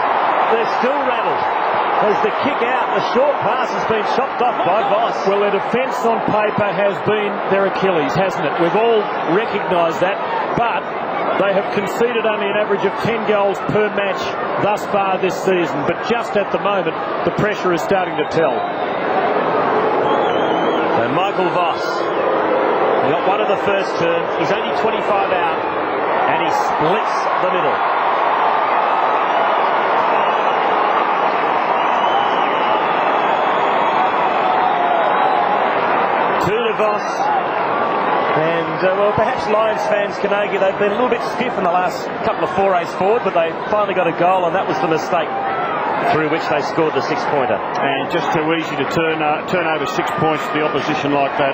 they're still rattled. As the kick out, the short pass has been chopped off by Voss. Well, their defence on paper has been their Achilles, hasn't it? We've all recognised that, but they have conceded only an average of 10 goals per match thus far this season. But just at the moment, the pressure is starting to tell. So Michael Voss, he got one of the first term. He's only 25 out, and he splits the middle. Voss. And, well, perhaps Lions fans can argue they've been a little bit stiff in the last couple of forays forward, but they finally got a goal, and that was the mistake through which they scored the 6-pointer. And just too easy to turn over 6 points to the opposition like that.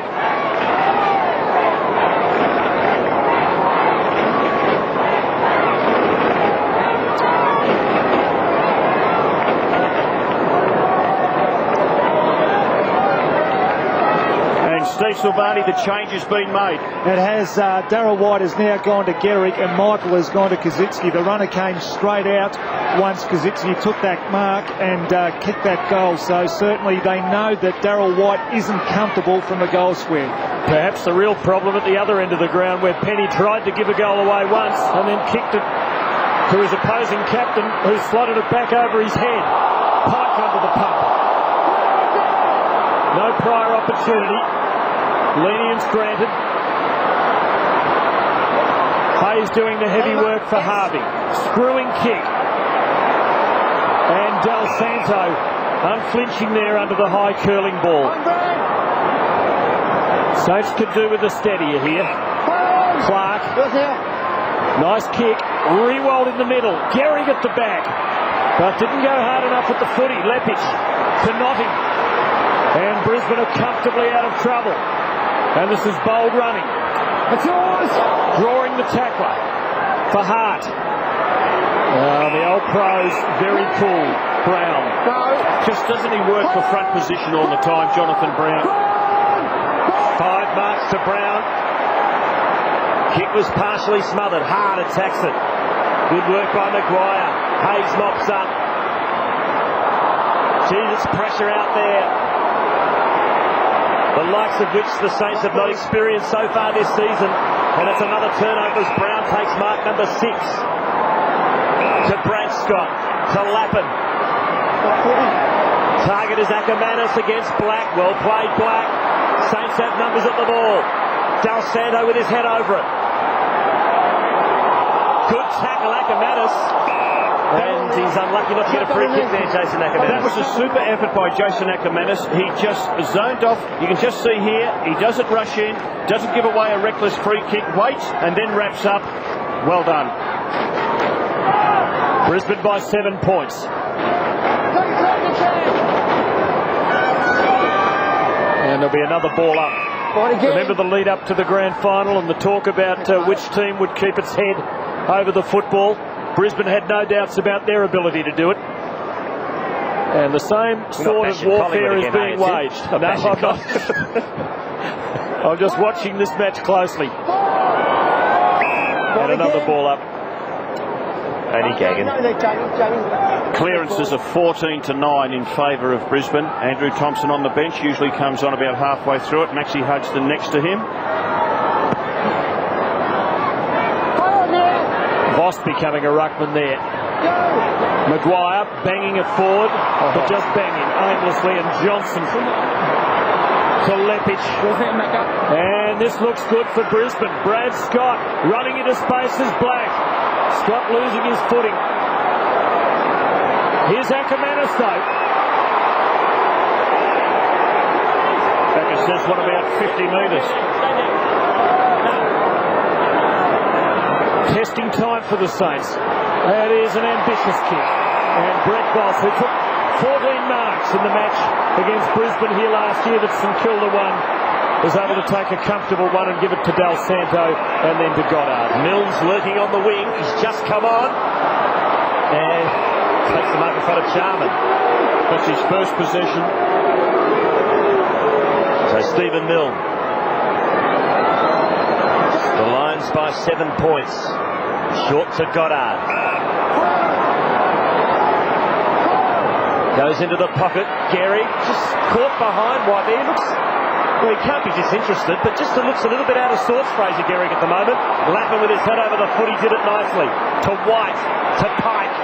Steve Silvani, the change has been made. It has. Darryl White has now gone to Garrick and Michael has gone to Kazitsky. The runner came straight out once Kazitsky took that mark and kicked that goal. So certainly they know that Darryl White isn't comfortable from the goal square. Perhaps the real problem at the other end of the ground, where Penny tried to give a goal away once and then kicked it to his opposing captain, who slotted it back over his head. Pike under the pump. No prior opportunity. Lenience granted. Hayes doing the heavy work for Harvey. Screwing kick. And Del Santo unflinching there under the high curling ball. Saints could do with a steadier here. Clark. Nice kick. Rewald in the middle. Gehrig at the back. But didn't go hard enough with the footy. Leppich to Notting. And Brisbane are comfortably out of trouble. And this is bold running. It's yours. Drawing the tackler for Hart. The old pro's very cool. Brown. No. Just doesn't he work for front position all the time, Jonathan Brown? 5 marks to Brown. Kick was partially smothered. Hart attacks it. Good work by Maguire. Hayes mops up. Jesus, pressure out there. The likes of which the Saints have not experienced so far this season. And it's another turnover as Brown takes mark number 6. To Brad Scott. To Lappin. Target is Ackermanis against Black. Well played, Black. Saints have numbers at the ball. Del Santo with his head over it. Good tackle, Ackermanis. And he's unlucky not to get a free kick there, Jason Ackermanis. That was a super effort by Jason Ackermanis. He just zoned off. You can just see here, he doesn't rush in, doesn't give away a reckless free kick, waits and then wraps up. Well done. Brisbane by 7 points. And there'll be another ball up. Remember the lead up to the grand final and the talk about which team would keep its head over the football. Brisbane had no doubts about their ability to do it. And the same sort of warfare is being waged. No, I'm not. I'm just watching this match closely. And another ball up. Only gagging. Clearances of 14-9 in favour of Brisbane. Andrew Thompson on the bench, usually comes on about halfway through it. Maxie Hudson next to him. Voss becoming a ruckman there. Maguire banging it forward, but just banging aimlessly, and Johnson to Leppich. And this looks good for Brisbane. Brad Scott running into spaces. Black. Scott losing his footing. Here's Ackermanis though. Becker says what about 50 metres? Testing time for the Saints. That is an ambitious kick. And Brett Voss, who took 14 marks in the match against Brisbane here last year that St Kilda won, was able to take a comfortable one and give it to Del Santo and then to Goddard. Mills lurking on the wing. He's just come on. And takes them up in front of Charman. That's his first possession. So Stephen Milne. The Lions by 7 points. Short to Goddard. Goes into the pocket. Gary just caught behind White. He looks, well, he can't be disinterested, but just looks a little bit out of sorts, Fraser Gehrig at the moment. Lappin with his head over the foot. He did it nicely. To White. To Pike.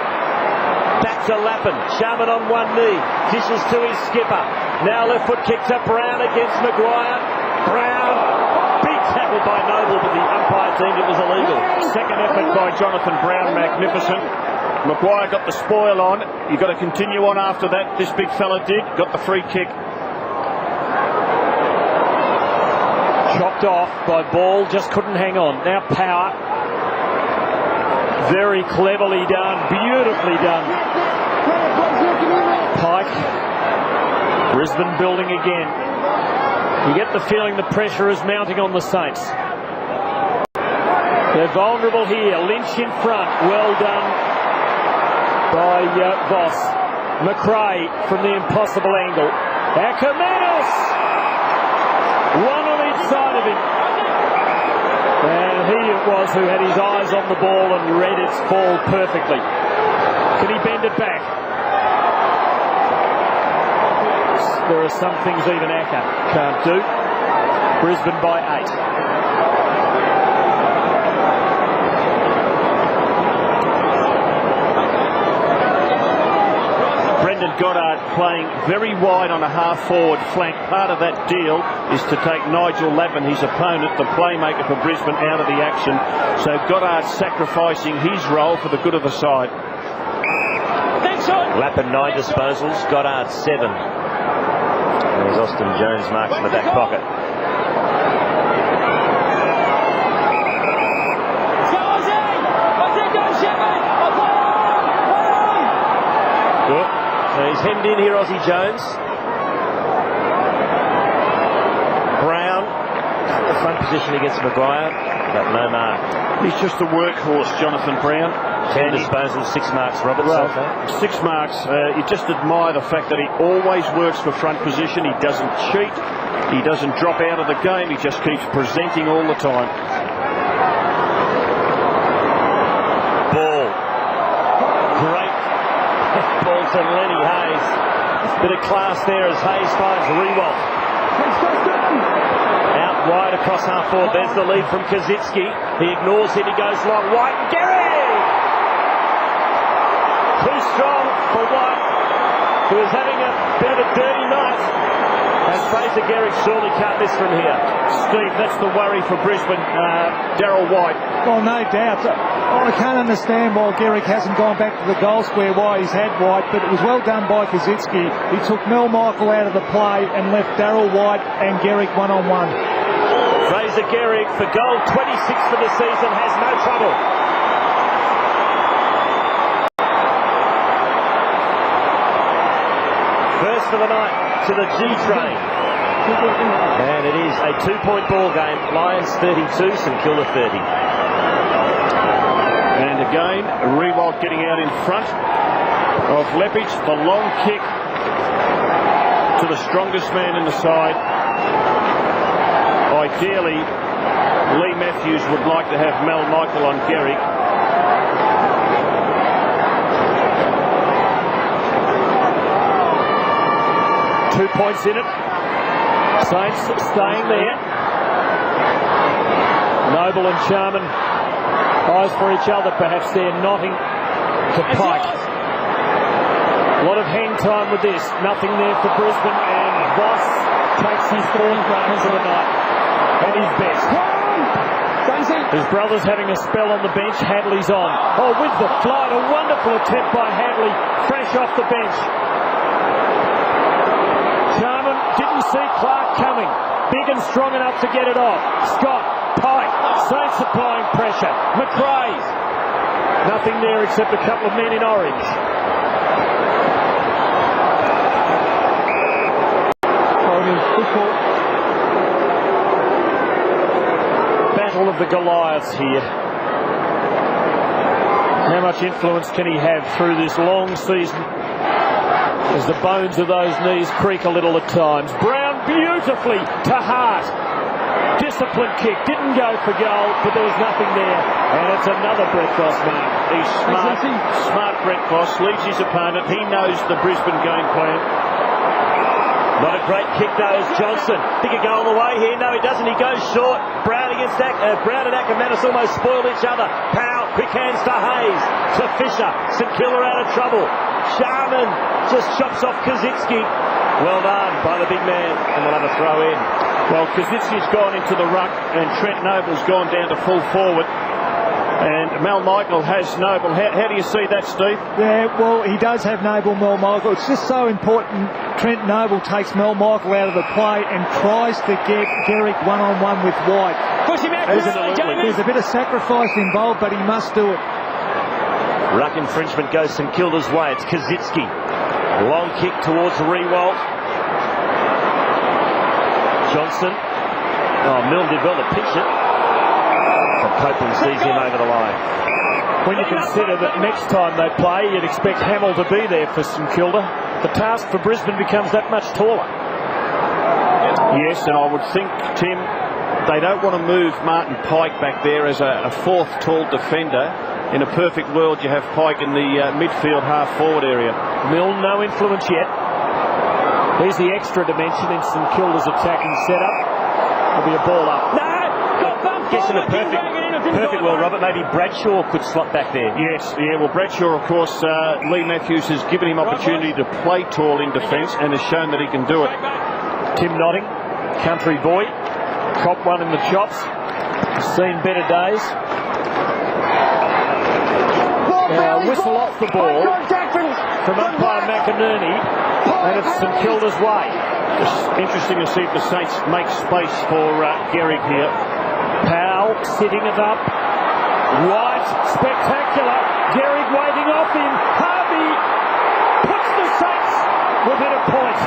Back to Lappin. Sharman on one knee. Dishes to his skipper. Now left foot kick to Brown against Maguire. Brown. Big tackle by Noble, but the umpire deemed it was illegal. Second effort by Jonathan Brown, magnificent. Maguire got the spoil on. You've got to continue on after that. This big fella did. Got the free kick. Chopped off by Ball, just couldn't hang on. Now Power. Very cleverly done, beautifully done. Pike. Brisbane building again. You get the feeling the pressure is mounting on the Saints. They're vulnerable here. Lynch in front. Well done by Voss. McRae from the impossible angle. Ackermanis! One on each side of him. And he it was who had his eyes on the ball and read its fall perfectly. Can he bend it back? There are some things even Acker can't do. Brisbane by 8. Brendan Goddard playing very wide on a half-forward flank. Part of that deal is to take Nigel Lappin, his opponent, the playmaker for Brisbane, out of the action. So Goddard sacrificing his role for the good of the side. Lappin 9 disposals, Goddard 7. There's Austin Jones marks in the back pocket. Good. So he's hemmed in here, Aussie Jones. Brown, the front position against Maguire, but no mark. He's just a workhorse, Jonathan Brown. 10 disposals, 6 marks, Robert. Well, 6 marks. You just admire the fact that he always works for front position. He doesn't cheat. He doesn't drop out of the game. He just keeps presenting all the time. Ball. Great ball to Lenny Hayes. Bit of class there as Hayes finds Rewalt. Out wide across half forward. There's the lead from Kazitsky. He ignores him. He goes long. White. Gary! Too strong for White. who is having a bit of a dirty night. And Fraser Gehrig surely can't miss from here. Steve, that's the worry for Brisbane. Darryl White. Well, no doubt. I can't understand why Gehrig hasn't gone back to the goal square, why he's had White, but it was well done by Kazitsky. He took Mel Michael out of the play and left Darryl White and Gehrig one-on-one. Fraser Gehrig for goal 26 for the season has no trouble. First for the night to the G train. And it is a 2-point ball game. Lions 32, St Kilda 30. And again, Riewoldt getting out in front of Lepage. The long kick to the strongest man in the side. Ideally, Lee Matthews would like to have Mel Michael on Gehrig. Two points in it. Saints staying there. Noble and Sharman eyes for each other. Perhaps they're nodding to Pike. A lot of hang time with this. Nothing there for Brisbane, and Voss takes his fourth run for the night and his best. His brother's having a spell on the bench. Hadley's on. Oh, with the flight, a wonderful attempt by Hadley, fresh off the bench. Sharman didn't see Clark coming. Big and strong enough to get it off. Scott, Pike, Saints applying pressure. McRae's. Nothing there except a couple of men in orange. Battle of the Goliaths here. How much influence can he have through this long season as the bones of those knees creak a little at times? Brown beautifully to Hart. Disciplined kick, didn't go for goal, but there was nothing there. And it's another Brett Voss mark. He's smart Brett Voss, leads his opponent. He knows the Brisbane game plan. Not a great kick though as Johnson. He could go all the way here. No, he doesn't. He goes short. Brown against Brown and Ackermanis almost spoiled each other. Powell, quick hands to Hayes. To Fisher. St Kilda out of trouble. Sharman just chops off Kazitsky. Well done by the big man. And we'll have a throw in. Well, Kazitsky's gone into the ruck and Trent Noble's gone down to full forward. And Mel Michael has Noble. How do you see that, Steve? Yeah, well, he does have Noble, Mel Michael. It's just so important. Trent Noble takes Mel Michael out of the play and tries to get Gehrig one-on-one with White. Push him out. There's a bit of sacrifice involved, but he must do it. Ruck infringement goes St Kilda's way. It's Kazitsky. Long kick towards Riewoldt. Johnson. Oh, Milne did well to pitch it. But Copeland sees him over the line. When you consider that next time they play, you'd expect Hamill to be there for St Kilda. The task for Brisbane becomes that much taller. Yes, and I would think, Tim, they don't want to move Martin Pike back there as a fourth tall defender. In a perfect world, you have Pike in the midfield half-forward area. Milne, no influence yet. Here's the extra dimension in St Kilda's attacking setup. There'll be a ball up. No! Gets in a perfect world, Robert. Maybe Bradshaw could slot back there. Yes, yeah, well, Bradshaw, of course, Lee Matthews has given him opportunity to play tall in defence and has shown that he can do it. Tim Notting, country boy, cop one in the chops. Seen better days. Now, whistle off the ball from umpire McInerney, and it's St Kilda's way. It's interesting to see if the Saints make space for Gehrig here. Powell sitting it up. White, spectacular. Gehrig waiting off him. Harvey puts the Saints within a point.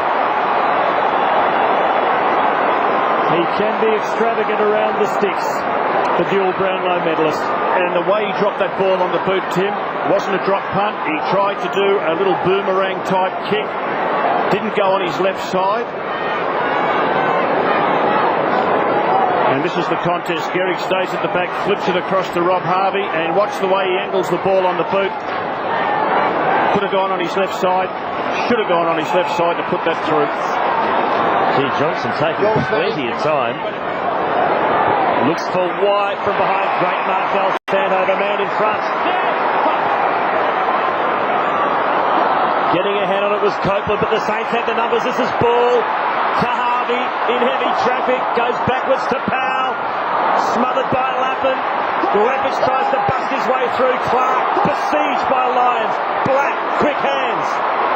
He can be extravagant around the sticks, the dual Brownlow medalist. And the way he dropped that ball on the boot, Tim, wasn't a drop punt. He tried to do a little boomerang type kick. Didn't go on his left side. And this is the contest. Gehrig stays at the back, flips it across to Rob Harvey, and watch the way he angles the ball on the boot. Could have gone on his left side. Should have gone on his left side to put that through. Gee, Johnson taking plenty of time. Looks for White from behind. Great mark, Del Santo, the man in front. Getting a hand on it was Copeland, but the Saints had the numbers. This is ball to Harvey in heavy traffic. Goes backwards to Powell. Smothered by Lappin. Leppich tries to bust his way through. Clark besieged by Lions. Black, quick hands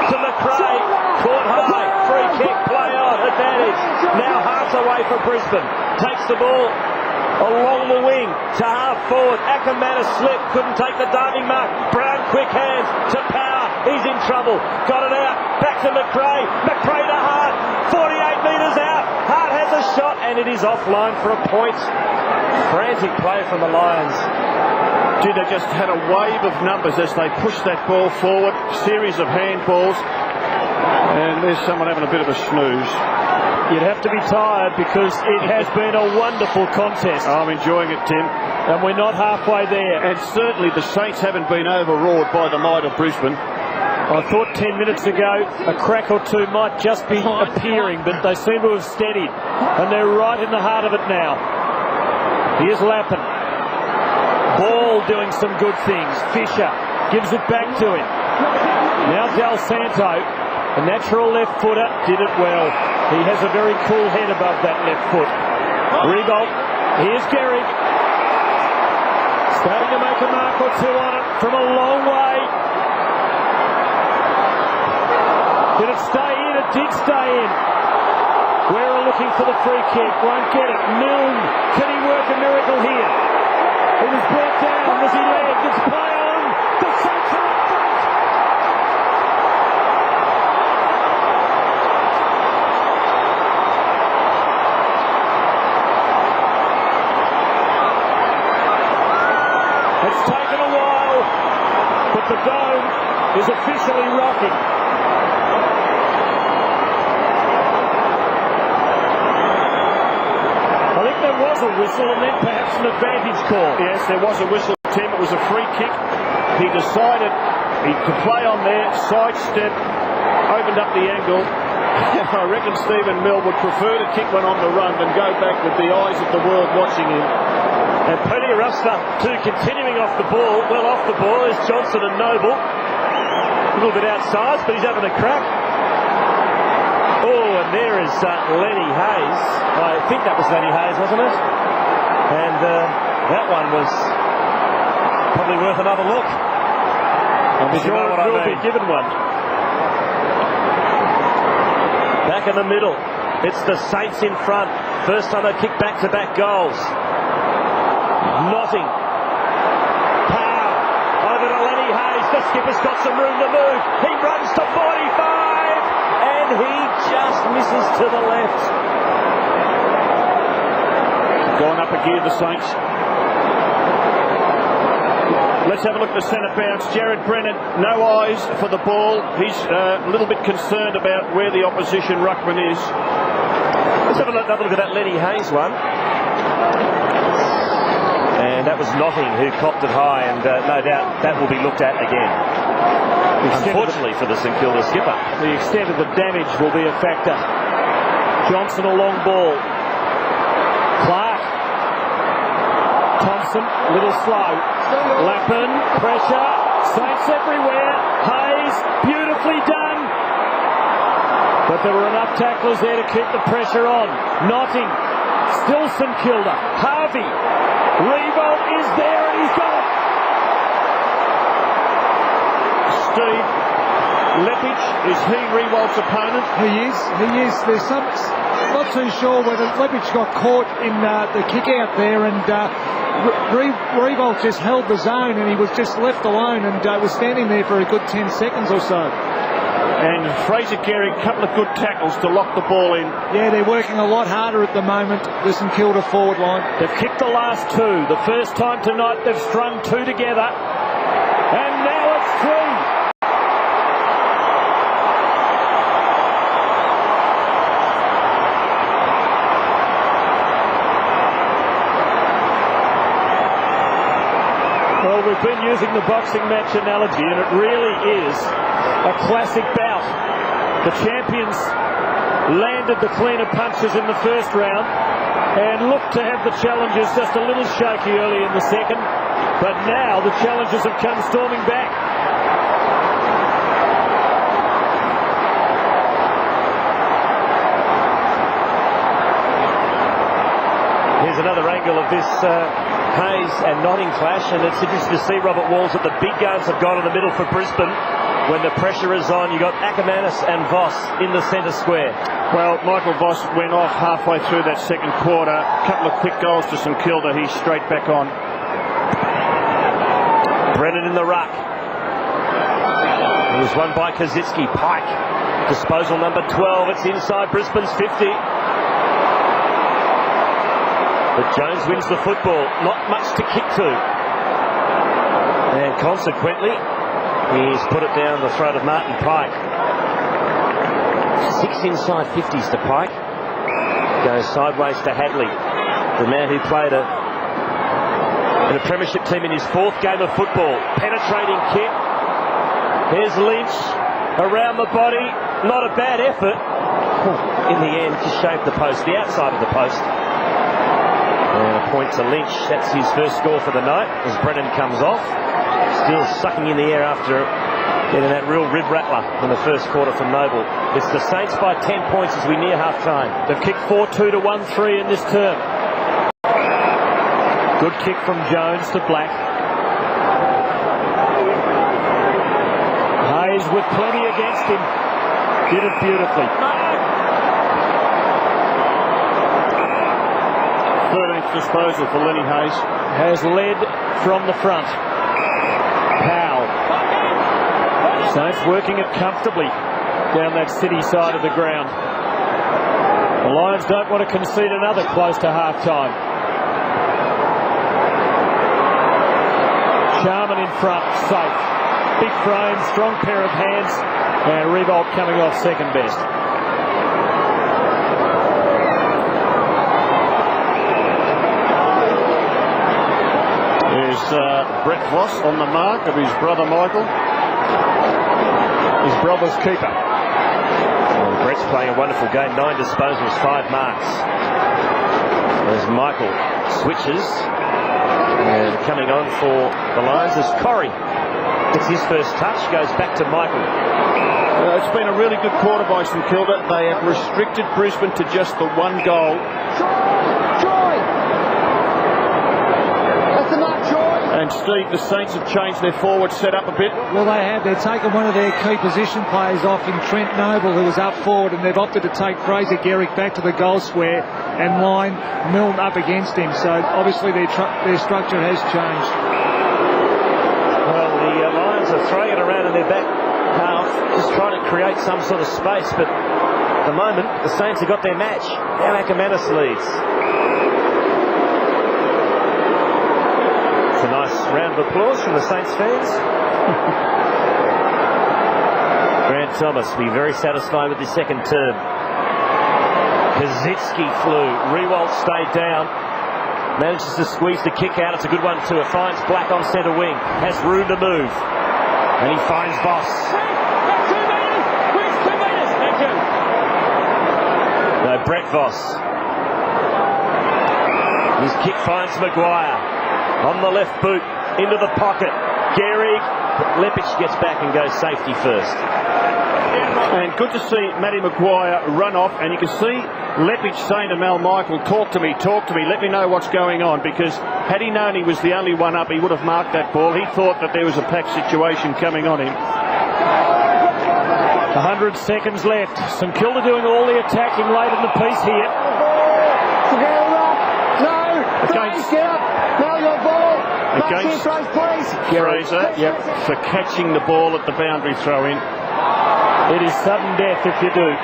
to McRae. Caught high. Free kick, play on. Advantage. Now Hart's away for Brisbane. Takes the ball along the wing to half forward. Akamana slipped. Couldn't take the diving mark. Brown, quick hands to Power. He's in trouble. Got it out. Back to McRae. McRae to Hart. 48 metres out. Hart has a shot and it is offline for a point. Frantic play from the Lions. Gee, they just had a wave of numbers as they pushed that ball forward. Series of handballs. And there's someone having a bit of a snooze. You'd have to be tired because it has been a wonderful contest. I'm enjoying it, Tim. And we're not halfway there. And certainly the Saints haven't been overawed by the might of Brisbane. I thought 10 minutes ago a crack or two might just be appearing, but they seem to have steadied. And they're right in the heart of it now. Here's Lappin. Ball doing some good things. Fisher gives it back to him. Now Del Santo, a natural left footer, did it well. He has a very cool head above that left foot. Rebolt. Here's Gehrig. Starting to make a mark or two on it from a long way. Did it stay in? It did stay in. Guerra looking for the free kick. Won't get it. Milne. Can he work a miracle here? It was brought down. Was he led? It's play on. The Saints are up front. It's taken a while, but the dome is officially rocking. I think there was a whistle and then perhaps an advantage call. Yes, there was a whistle, Tim. It was a free kick. He decided to play on there, sidestep, opened up the angle. I reckon Stephen Mill would prefer to kick one on the run than go back with the eyes of the world watching him. And plenty of rough stuff too, continuing off the ball. Well, off the ball is Johnson and Noble. A little bit outside, but he's having a crack. Oh, and there is Lenny Hayes. I think that was Lenny Hayes, wasn't it? And that one was probably worth another look. I'm sure it will be given one. Back in the middle. It's the Saints in front. First time they've kicked back-to-back goals. Notting. Power. Over to Lenny Hayes. The skipper's got some room to move. He runs to 45. And he just misses to the left. Going up a gear, the Saints. Let's have a look at the centre bounce. Jared Brennan, no eyes for the ball. He's a little bit concerned about where the opposition ruckman is. Let's have another look at that Lenny Hayes one. And that was Notting who copped it high, and no doubt that will be looked at again. Unfortunately for the St Kilda skipper. The extent of the damage will be a factor. Johnson a long ball. Clark. Thompson, little slow. Lappin, pressure. Saints everywhere. Hayes, beautifully done. But there were enough tacklers there to keep the pressure on. Notting. Still St Kilda. Harvey. Revolt is there and he's got it. Steve, Leppich, is he Rewalt's opponent? He is. There's some, not too sure whether Leppich got caught in the kick out there, and Revolt just held the zone and he was just left alone and was standing there for a good 10 seconds or so. And Fraser Gehrig, a couple of good tackles to lock the ball in. Yeah, they're working a lot harder at the moment, the St Kilda forward line. They've kicked the last two. The first time tonight they've strung two together. And now it's three. Well, we've been using the boxing match analogy, and it really is a classic bout. The champions landed the cleaner punches in the first round and looked to have the challengers just a little shaky early in the second, but now the challengers have come storming back. Here's another angle of this Hayes and Notting clash, and it's interesting to see, Robert Walls, that the big guns have gone in the middle for Brisbane. When the pressure is on, you've got Ackermanis and Voss in the centre square. Well, Michael Voss went off halfway through that second quarter. A couple of quick goals to St Kilda. He's straight back on. Brennan in the ruck. He was won by Kazitsky. Pike. Disposal number 12. It's inside Brisbane's 50. But Jones wins the football. Not much to kick to. And consequently, he's put it down the throat of Martin Pike. 6 inside 50s to Pike. Goes sideways to Hadley, the man who played in a premiership team in his 4th game of football. Penetrating kick. Here's Lynch around the body. Not a bad effort. In the end, just shaved the post, the outside of the post. And a point to Lynch. That's his first score for the night as Brennan comes off. Still sucking in the air after getting that real rib rattler in the first quarter from Noble. It's the Saints by 10 points as we near half-time. They've kicked 4-2 to 1-3 in this term. Good kick from Jones to Black. Hayes with plenty against him. Did it beautifully. 13th disposal for Lenny Hayes. Has led from the front. Powell. Saints working it comfortably down that City side of the ground. The Lions don't want to concede another close to half-time. Sharman in front, safe. Big frame, strong pair of hands, and Riewoldt coming off second best. There's Brett Voss on the mark of his brother Michael. His brother's keeper. Well, Brett's playing a wonderful game. 9 disposals, 5 marks. As Michael switches. And coming on for the Lions is Corrie. It's his first touch. Goes back to Michael. It's been a really good quarter by St Kilda. They have restricted Brisbane to just the 1 goal. And Steve, the Saints have changed their forward setup a bit. Well, they have. They've taken one of their key position players off in Trent Noble, who was up forward, and they've opted to take Fraser Garrick back to the goal square and line Milne up against him. So obviously their structure has changed. Well, the Lions are throwing it around in their back half, just trying to create some sort of space, but at the moment the Saints have got their match. Now Ackermanis leads. It's a nice round of applause from the Saints fans. Grant Thomas will be very satisfied with his second term. Kazitsky flew. Riewoldt stayed down. Manages to squeeze the kick out. It's a good one too. It finds Black on centre wing. Has room to move. And he finds Voss. 2 metres! Quick, 2 metres! Thank you. No, Brett Voss. His kick finds Maguire. On the left boot, into the pocket. Gehrig, Lepic gets back and goes safety first. And good to see Matty Maguire run off, and you can see Lepic saying to Mal Michael, talk to me, let me know what's going on, because had he known he was the only one up, he would have marked that ball. He thought that there was a pack situation coming on him. 100 seconds left. St Kilda doing all the attacking late in the piece here. Get up! Now your ball! Against Fraser, for catching the ball at the boundary throw-in. It is sudden death if you do.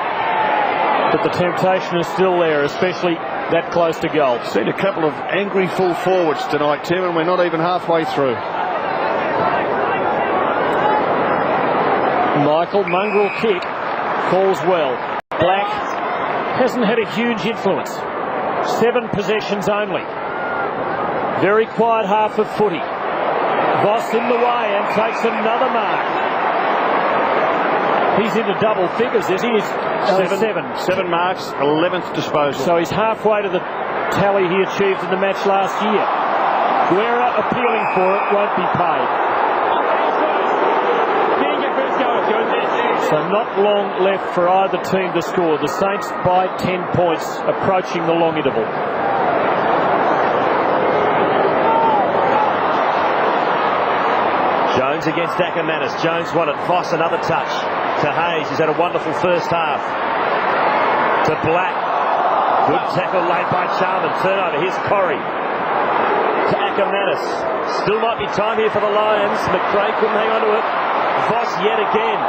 But the temptation is still there, especially that close to goal. Seen a couple of angry full forwards tonight, Tim, and we're not even halfway through. Michael, mongrel kick, falls well. Black hasn't had a huge influence. 7 possessions only. Very quiet half of footy. Voss in the way and takes another mark. He's into double figures, is he? He's 7 marks, 11th disposal. So he's halfway to the tally he achieved in the match last year. Guerra appealing for it, won't be paid. So not long left for either team to score. The Saints by 10 points, approaching the long interval. Jones against Ackermanis. Jones won it. Voss another touch to Hayes. He's had a wonderful first half. To Black. Good tackle laid by Charman. Turnover. Here's Corrie. To Ackermanis. Still might be time here for the Lions. McRae couldn't hang on to it. Voss yet again.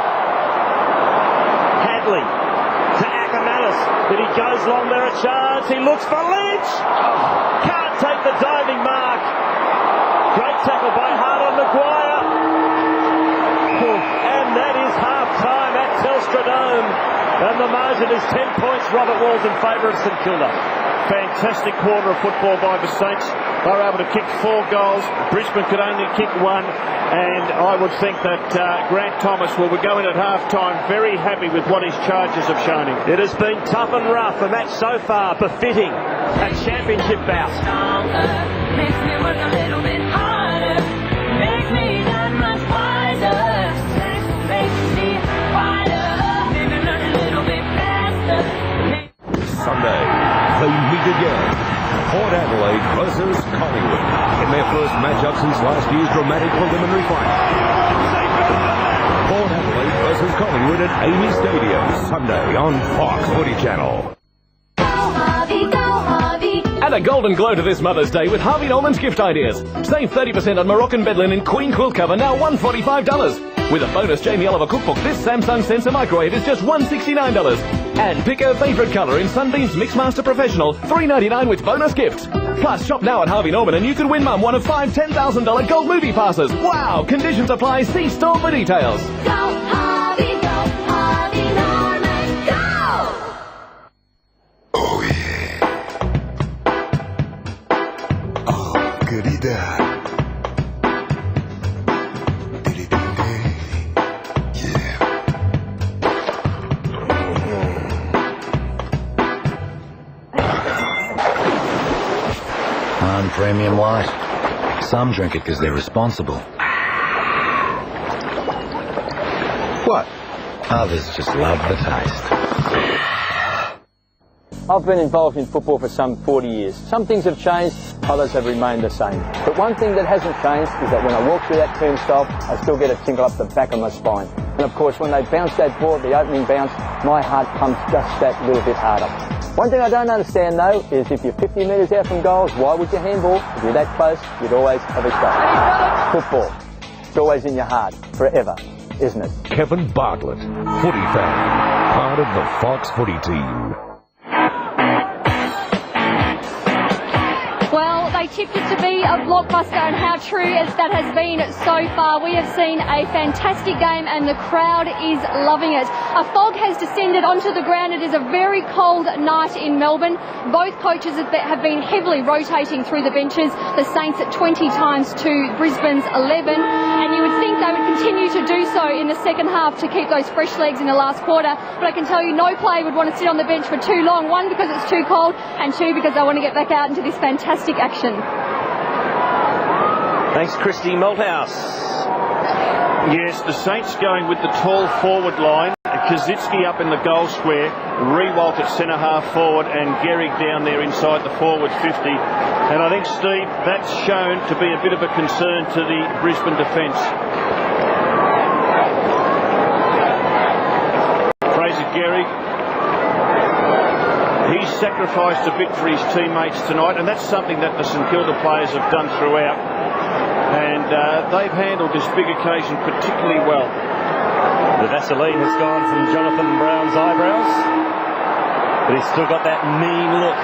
Hadley. To Ackermanis. But he goes long there a chance. He looks for Lynch. Can't take the diving mark. Great tackle by Hart on Maguire. And that is half-time at Telstra Dome. And the margin is 10 points. Robert Wall's in favour of St Kilda. Fantastic quarter of football by the Saints. They were able to kick 4 goals. Brisbane could only kick 1. And I would think that Grant Thomas will be going at half-time very happy with what his charges have shown him. It has been tough and rough. A match so far befitting a championship bout. Makes me work a little bit harder. Makes me that much wiser. Makes me wider. Maybe learn a little bit faster. Sunday, they meet again. Port Adelaide versus Collingwood in their first matchup since last year's dramatic preliminary final. Port Adelaide versus Collingwood at Amy Stadium, Sunday on Fox Footy Channel. Add a golden glow to this Mother's Day with Harvey Norman's gift ideas. Save 30% on Moroccan bed linen queen quilt cover, now $145. With a bonus Jamie Oliver cookbook, this Samsung sensor microwave is just $169. And pick her favourite colour in Sunbeam's Mixmaster Professional, $3.99 with bonus gifts. Plus, shop now at Harvey Norman and you can win Mum one of 5 $10,000 gold movie passes. Wow! Conditions apply. See store for details. Go Harvey Norman, go! Oh yeah. Oh, goody dad. Premium light. Some drink it because they're responsible. What? Others just love the taste. I've been involved in football for some 40 years. Some things have changed, others have remained the same. But one thing that hasn't changed is that when I walk through that turnstile, I still get a tingle up the back of my spine. And of course, when they bounce that ball at the opening bounce, my heart pumps just that little bit harder. One thing I don't understand, though, is if you're 50 metres out from goals, why would you handball? If you're that close, you'd always have a shot. Football. It's always in your heart. Forever. Isn't it? Kevin Bartlett, footy fan, part of the Fox Footy team. Well, they tipped it to be a blockbuster, and how true as that has been so far. We have seen a fantastic game and the crowd is loving it. A fog has descended onto the ground. It is a very cold night in Melbourne. Both coaches have been heavily rotating through the benches. The Saints at 20 times to Brisbane's 11, and you would think they would continue to do so in the second half to keep those fresh legs in the last quarter. But I can tell you no player would want to sit on the bench for too long. One, because it's too cold, and two, because they want to get back out into this fantastic action. Thanks, Christy Malthouse. Yes, the Saints going with the tall forward line. Kazitsky up in the goal square, Rewalt at centre half forward, and Gehrig down there inside the forward 50. And I think, Steve, that's shown to be a bit of a concern to the Brisbane defence. Fraser Gehrig, he's sacrificed a bit for his teammates tonight, and that's something that the St Kilda players have done throughout. And they've handled this big occasion particularly well. The Vaseline has gone from Jonathan Brown's eyebrows, but he's still got that mean look.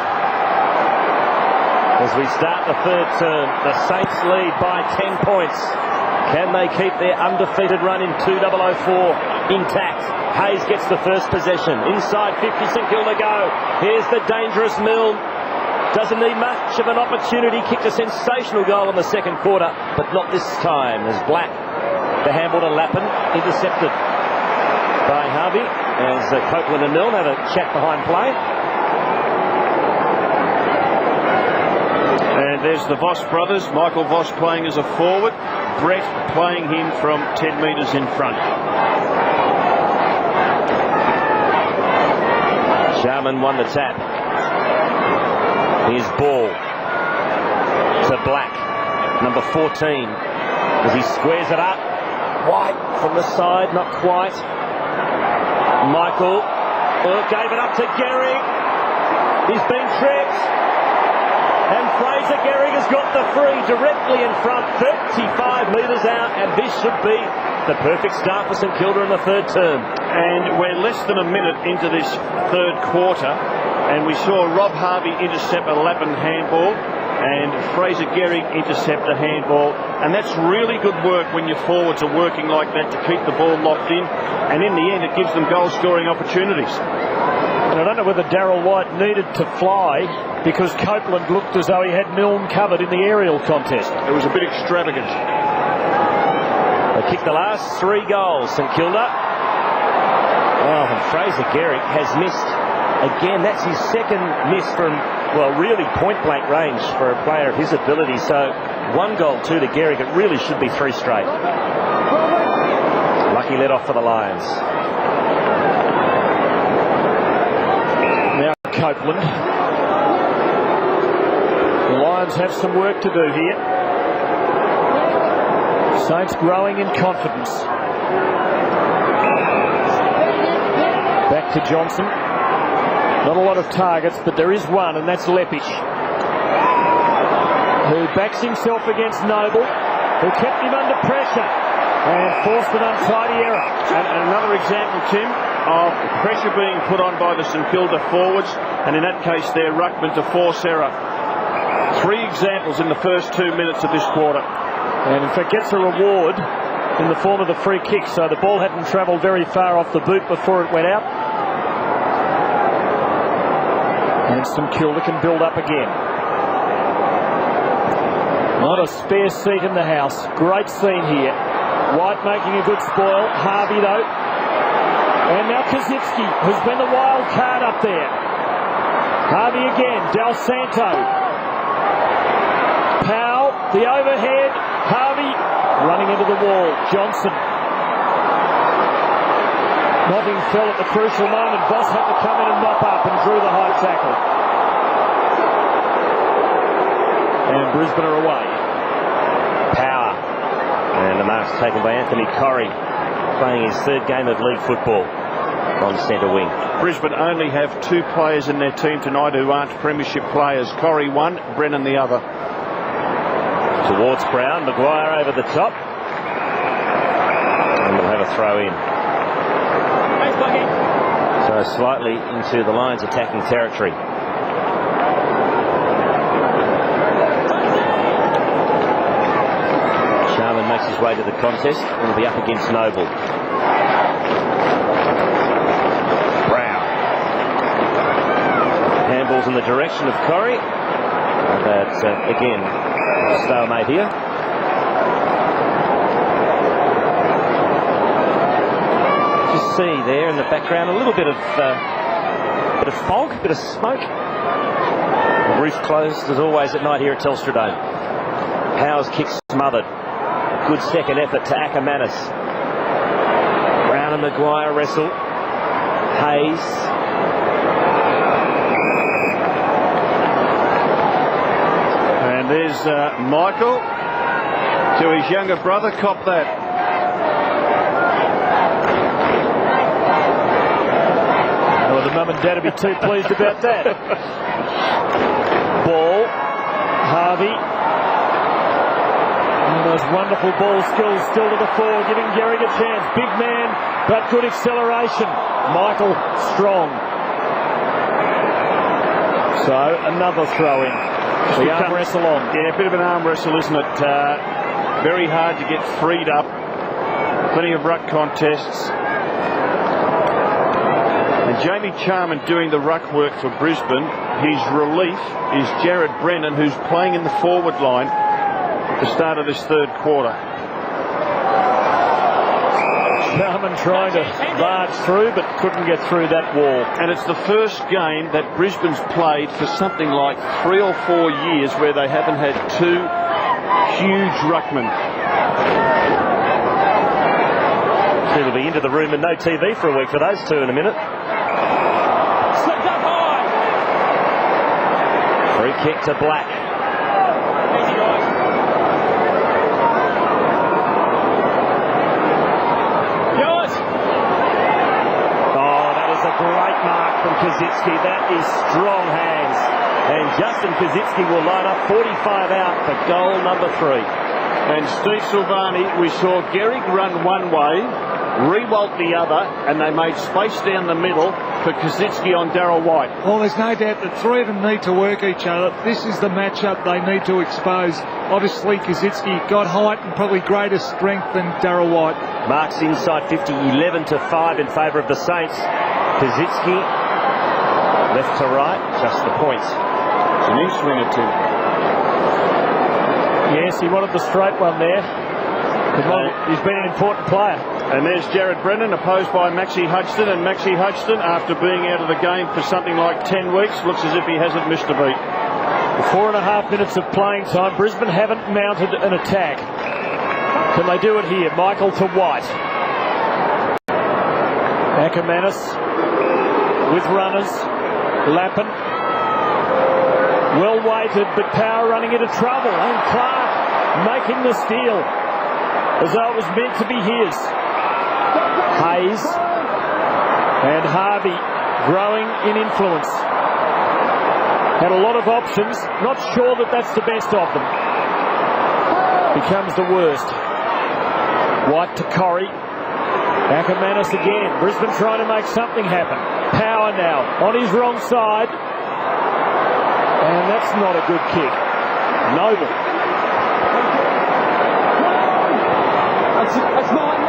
As we start the third term, the Saints lead by 10 points. Can they keep their undefeated run in 2004 intact? Hayes gets the first possession. Inside 50, St Kilda go. Here's the dangerous Milne. Doesn't need much of an opportunity. Kicked a sensational goal in the second quarter, but not this time. As Black, the handball to Lappin, intercepted by Harvey, as Copeland and Milne have a chat behind play. And there's the Voss brothers. Michael Voss playing as a forward. Brett playing him from 10 metres in front. Sharman won the tap. Here's ball to Black, number 14. as he squares it up. White from the side, not quite. Michael gave it up to Gehrig. He's been tricked. And Fraser Gehrig has got the free directly in front, 35 metres out, and this should be the perfect start for St Kilda in the third term. And we're less than a minute into this third quarter, and we saw Rob Harvey intercept a Lappin handball and Fraser Gehrig intercept a handball, and that's really good work when your forwards are working like that to keep the ball locked in, and in the end it gives them goal scoring opportunities. And I don't know whether Darryl White needed to fly because Copeland looked as though he had Milne covered in the aerial contest. It was a bit extravagant. They kicked the last 3 goals, St Kilda. Oh, and Fraser Gehrig has missed again. That's his second miss from, well, really point-blank range for a player of his ability. So 1 goal, 2 to Gehrig. It really should be 3 straight. Lucky let off for the Lions. Now Copeland. The Lions have some work to do here. Saints growing in confidence. Back to Johnson. Not a lot of targets, but there is one, and that's Lepic, who backs himself against Noble, who kept him under pressure and forced an untidy error. And another example, Tim, of pressure being put on by the St Kilda forwards, and in that case their ruckman to force error. 3 examples in the first 2 minutes of this quarter. And in fact gets a reward in the form of the free kick, so the ball hadn't travelled very far off the boot before it went out. And St Kilda can build up again. Not a spare seat in the house. Great scene here. White making a good spoil. Harvey though. And now Kazitsky, who's been the wild card up there. Harvey again. Del Santo. Powell, the overhead. Harvey running into the wall. Johnson. Nothing fell at the crucial moment. Voss had to come in and mop up and drew the high tackle. And Brisbane are away. Power. And the mark's taken by Anthony Corrie, playing his 3rd game of league football on centre wing. Brisbane only have 2 players in their team tonight who aren't premiership players. Corrie one, Brennan the other. Towards Brown, Maguire over the top. And we'll have a throw in. So slightly into the Lions attacking territory. Sharman makes his way to the contest and will be up against Noble. Brown. Handballs in the direction of Corrie. But again, stalemate here. See there in the background a little bit of fog, a bit of smoke. The roof closed as always at night here at Telstra Dome. Powers kick smothered. Good second effort to Ackermanis. Brown and Maguire wrestle. Hayes. And there's Michael to his younger brother. Cop that. The mum and dad would be too pleased about that. Ball. Harvey. And those wonderful ball skills still to the fore, giving Gehrig a chance. Big man, but good acceleration. Michael strong. So another throw in. The arm wrestle on. Yeah, a bit of an arm wrestle, isn't it? Very hard to get freed up. Plenty of ruck contests. And Jamie Charman doing the ruck work for Brisbane. His relief is Jared Brennan, who's playing in the forward line at the start of this third quarter. Charman trying to barge through, but couldn't get through that wall. And it's the first game that Brisbane's played for something like 3 or 4 years where they haven't had 2 huge ruckmen. It'll be into the room and no TV for a week for those 2 in a minute. Slipped up high. Free kick to Black. Easy, guys. Kosicki. That is strong hands. And Justin Kosicki will line up 45 out for goal number 3. And Steve Silvani, we saw Gehrig run one way, Rewalt the other, and they made space down the middle for Kosicki on Darryl White. Well, there's no doubt the three of them need to work each other. This is the matchup they need to expose. Obviously, Kosicki got height and probably greater strength than Darryl White. Marks inside 50, 11-5 in favour of the Saints. Kosicki left to right, just the points. It's an in-swinger too. Yes, he wanted the straight one there. He's been an important player. And there's Jared Brennan, opposed by Maxie Hudson. And Maxie Hudson, after being out of the game for something like 10 weeks, looks as if he hasn't missed a beat. 4.5 minutes of playing time. Brisbane haven't mounted an attack. Can they do it here? Michael to White. Ackermanis with runners. Lappin. Well weighted, but Power running into trouble. And Clark making the steal as though it was meant to be his. Hayes and Harvey growing in influence. Had a lot of options. Not sure that that's the best of them. Becomes the worst. White to Corrie. Ackermanis again. Brisbane trying to make something happen. Power now on his wrong side. And that's not a good kick. Noble. That's mine.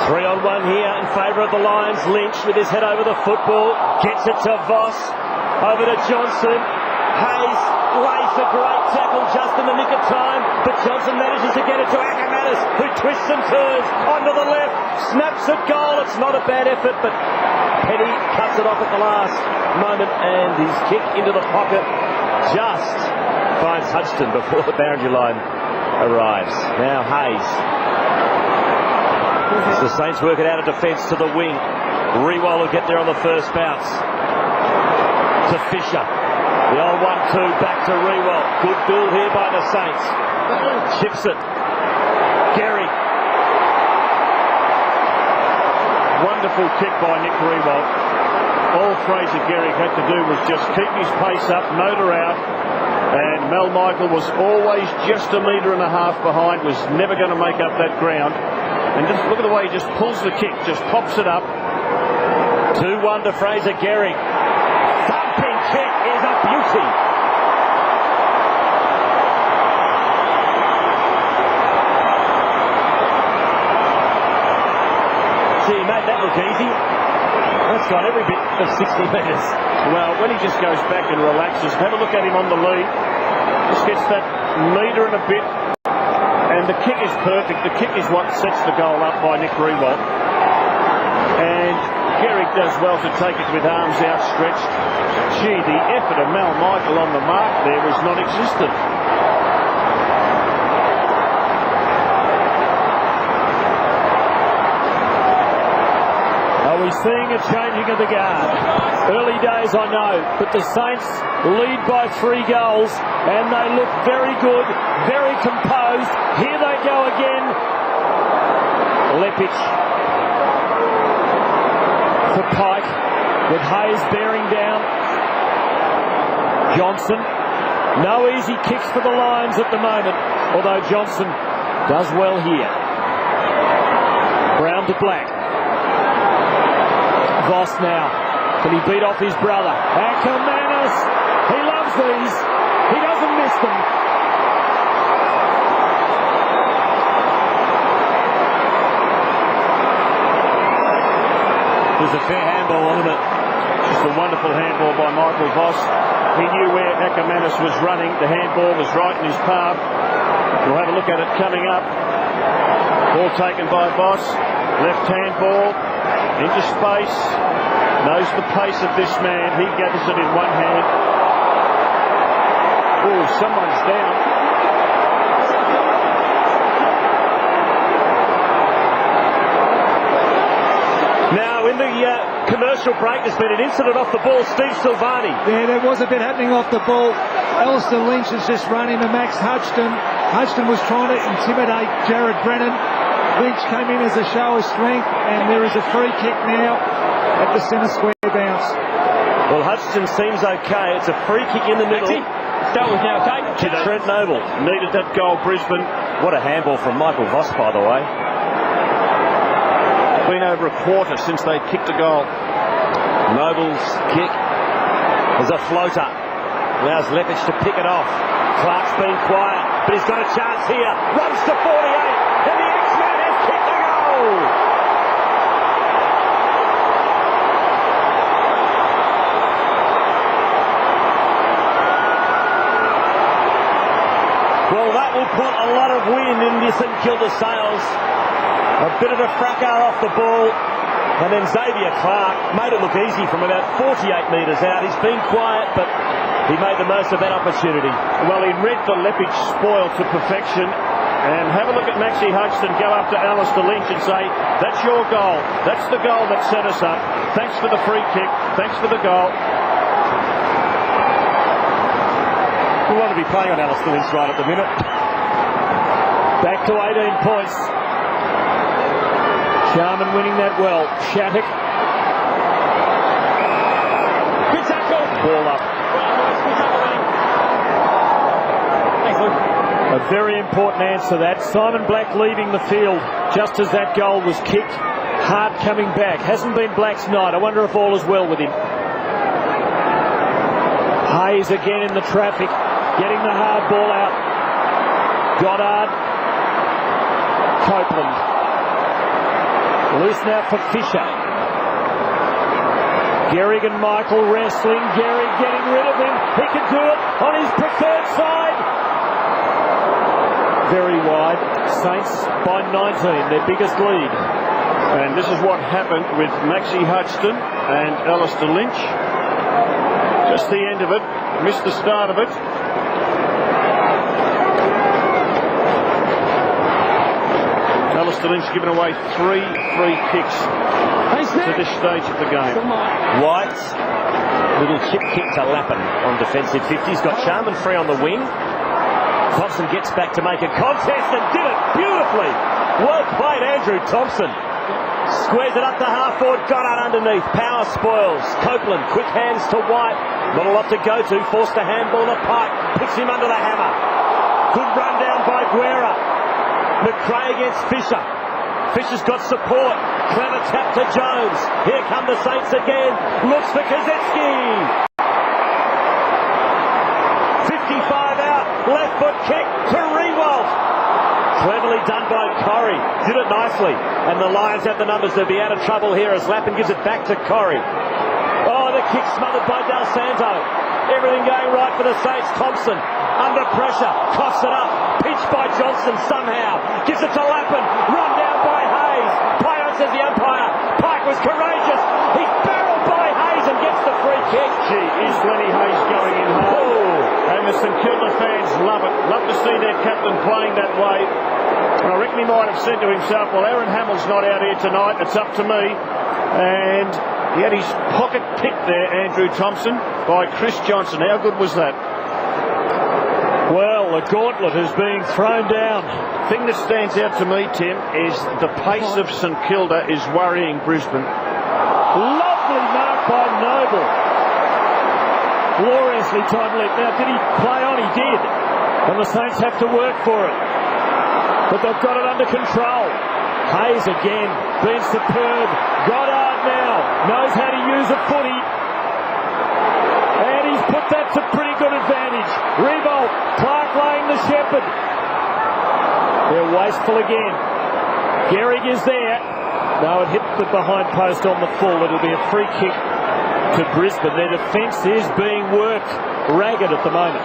3-on-1 here in favour of the Lions. Lynch with his head over the football. Gets it to Voss. Over to Johnson. Hayes lays a great tackle just in the nick of time. But Johnson manages to get it to Ackermanis, who twists and turns onto the left. Snaps at goal. It's not a bad effort, but Petty cuts it off at the last moment. And his kick into the pocket just finds Hudson before the boundary line arrives. Now Hayes. As the Saints work it out of defence to the wing. Rewald will get there on the first bounce. To Fisher. The old 1-2 back to Rewald. Good build here by the Saints. Chips it. Gehrig. Wonderful kick by Nick Rewald. All Fraser Gehrig had to do was just keep his pace up, motor out. And Mel Michael was always just 1.5 meters behind, was never going to make up that ground. And just look at the way he just pulls the kick, just pops it up. 2-1 to Fraser Gehrig. Thumping kick is a beauty. See, he made that look easy. That's got every bit of 60 metres. Well, when he just goes back and relaxes, have a look at him on the lead. Just gets that metre and a bit. And the kick is perfect. The kick is what sets the goal up by Nick Rewald. And Gehrig does well to take it with arms outstretched. Gee, the effort of Mal Michael on the mark there was non-existent. Are we seeing a changing of the guard? Early days, I know, but the Saints lead by 3 goals and they look very good, very composed. Here they go again. Lepic for Pike with Hayes bearing down. Johnson. No easy kicks for the Lions at the moment, although Johnson does well here. Brown to Black. Voss now. Can he beat off his brother? Ackermanis. He loves these. He doesn't miss them. There's a fair handball, wasn't it? Just a wonderful handball by Michael Voss. He knew where Ackermanis was running. The handball was right in his path. We'll have a look at it coming up. Ball taken by Voss. Left handball into space. Knows the pace of this man. He gathers it in one hand. Oh, someone's down. Now, in the commercial break, there's been an incident off the ball. Steve Silvani. Yeah, there was a bit happening off the ball. Alistair Lynch has just run into Max Hudson. Hudson was trying to intimidate Jared Brennan. Lynch came in as a show of strength, and there is a free kick now at the centre square bounce. Well, Hutchinson seems okay. It's a free kick in the middle. That was now taken. To Trent Noble. Needed that goal, Brisbane. What a handball from Michael Voss, by the way. Been over a quarter since they kicked a goal. Noble's kick is a floater. Allows Lepic to pick it off. Clark's been quiet, but he's got a chance here. Runs to 48, and the X-Man has kicked a goal. Well, that will put a lot of wind into St Kilda sails. A bit of a fracas off the ball. And then Xavier Clark made it look easy from about 48 metres out. He's been quiet, but he made the most of that opportunity. Well, he read the Lepic spoil to perfection. And have a look at Maxie Hutchinson go up to Alistair Lynch and say, that's your goal. That's the goal that set us up. Thanks for the free kick. Thanks for the goal. We want to be playing on Alistair Lynch right at the minute. Back to 18 points. Sharman winning that well. Shattuck. Good tackle. Ball up. Thanks, Luke. A very important answer that. Simon Black leaving the field just as that goal was kicked. Hart coming back. Hasn't been Black's night. I wonder if all is well with him. Hayes again in the traffic. Getting the hard ball out. Goddard. Copeland. Loose now for Fisher. Gehrig and Michael wrestling. Gehrig getting rid of him. He can do it on his preferred side. Very wide. Saints by 19, their biggest lead. And this is what happened with Maxie Hutchinson and Alistair Lynch. Just the end of it. Missed the start of it. Alistair Lynch giving away 3 free kicks to this stage of the game. White, little chip kick to Lappin on defensive 50. He's got Sharman free on the wing. Thompson gets back to make a contest and did it beautifully. Well played, Andrew Thompson. Squares it up to half forward, Goddard underneath. Power spoils. Copeland, quick hands to White. Not a lot to go to. Forced a handball to Pike. Puts him under the hammer. Good run down by Guerra. McRae against Fisher. Fisher's got support. Clever tap to Jones. Here come the Saints again. Looks for Kazetsky. 55 out. Left foot kick to Rewalt. Cleverly done by Corrie. Did it nicely. And the Lions have the numbers. They'll be out of trouble here as Lappin gives it back to Corrie. Oh, the kick smothered by Del Santo. Everything going right for the Saints. Thompson under pressure. Coughs it up. Pinched by Johnson somehow. Gives it to Lappin. Run down by Hayes. Pyon says the umpire. Pike was courageous. He's barreled by Hayes and gets the free kick. Gee, is Lenny Hayes going in hard. Oh. And the St Kilda fans love it. Love to see their captain playing that way. And I reckon he might have said to himself, well, Aaron Hamill's not out here tonight. It's up to me. And he had his pocket picked there, Andrew Thompson, by Chris Johnson. How good was that? Well, the gauntlet is being thrown down. The thing that stands out to me, Tim, is the pace of St Kilda is worrying Brisbane. Lovely mark by Noble. Gloriously timed leap. Now, did he play on? He did. And the Saints have to work for it. But they've got it under control. Hayes again, been superb. Goddard now knows how to use a footy. And he's put that to pretty good advantage. Revolt, Clark laying the shepherd. They're wasteful again. Gehrig is there. No, it hit the behind post on the full. It'll be a free kick to Brisbane. Their defence is being worked ragged at the moment.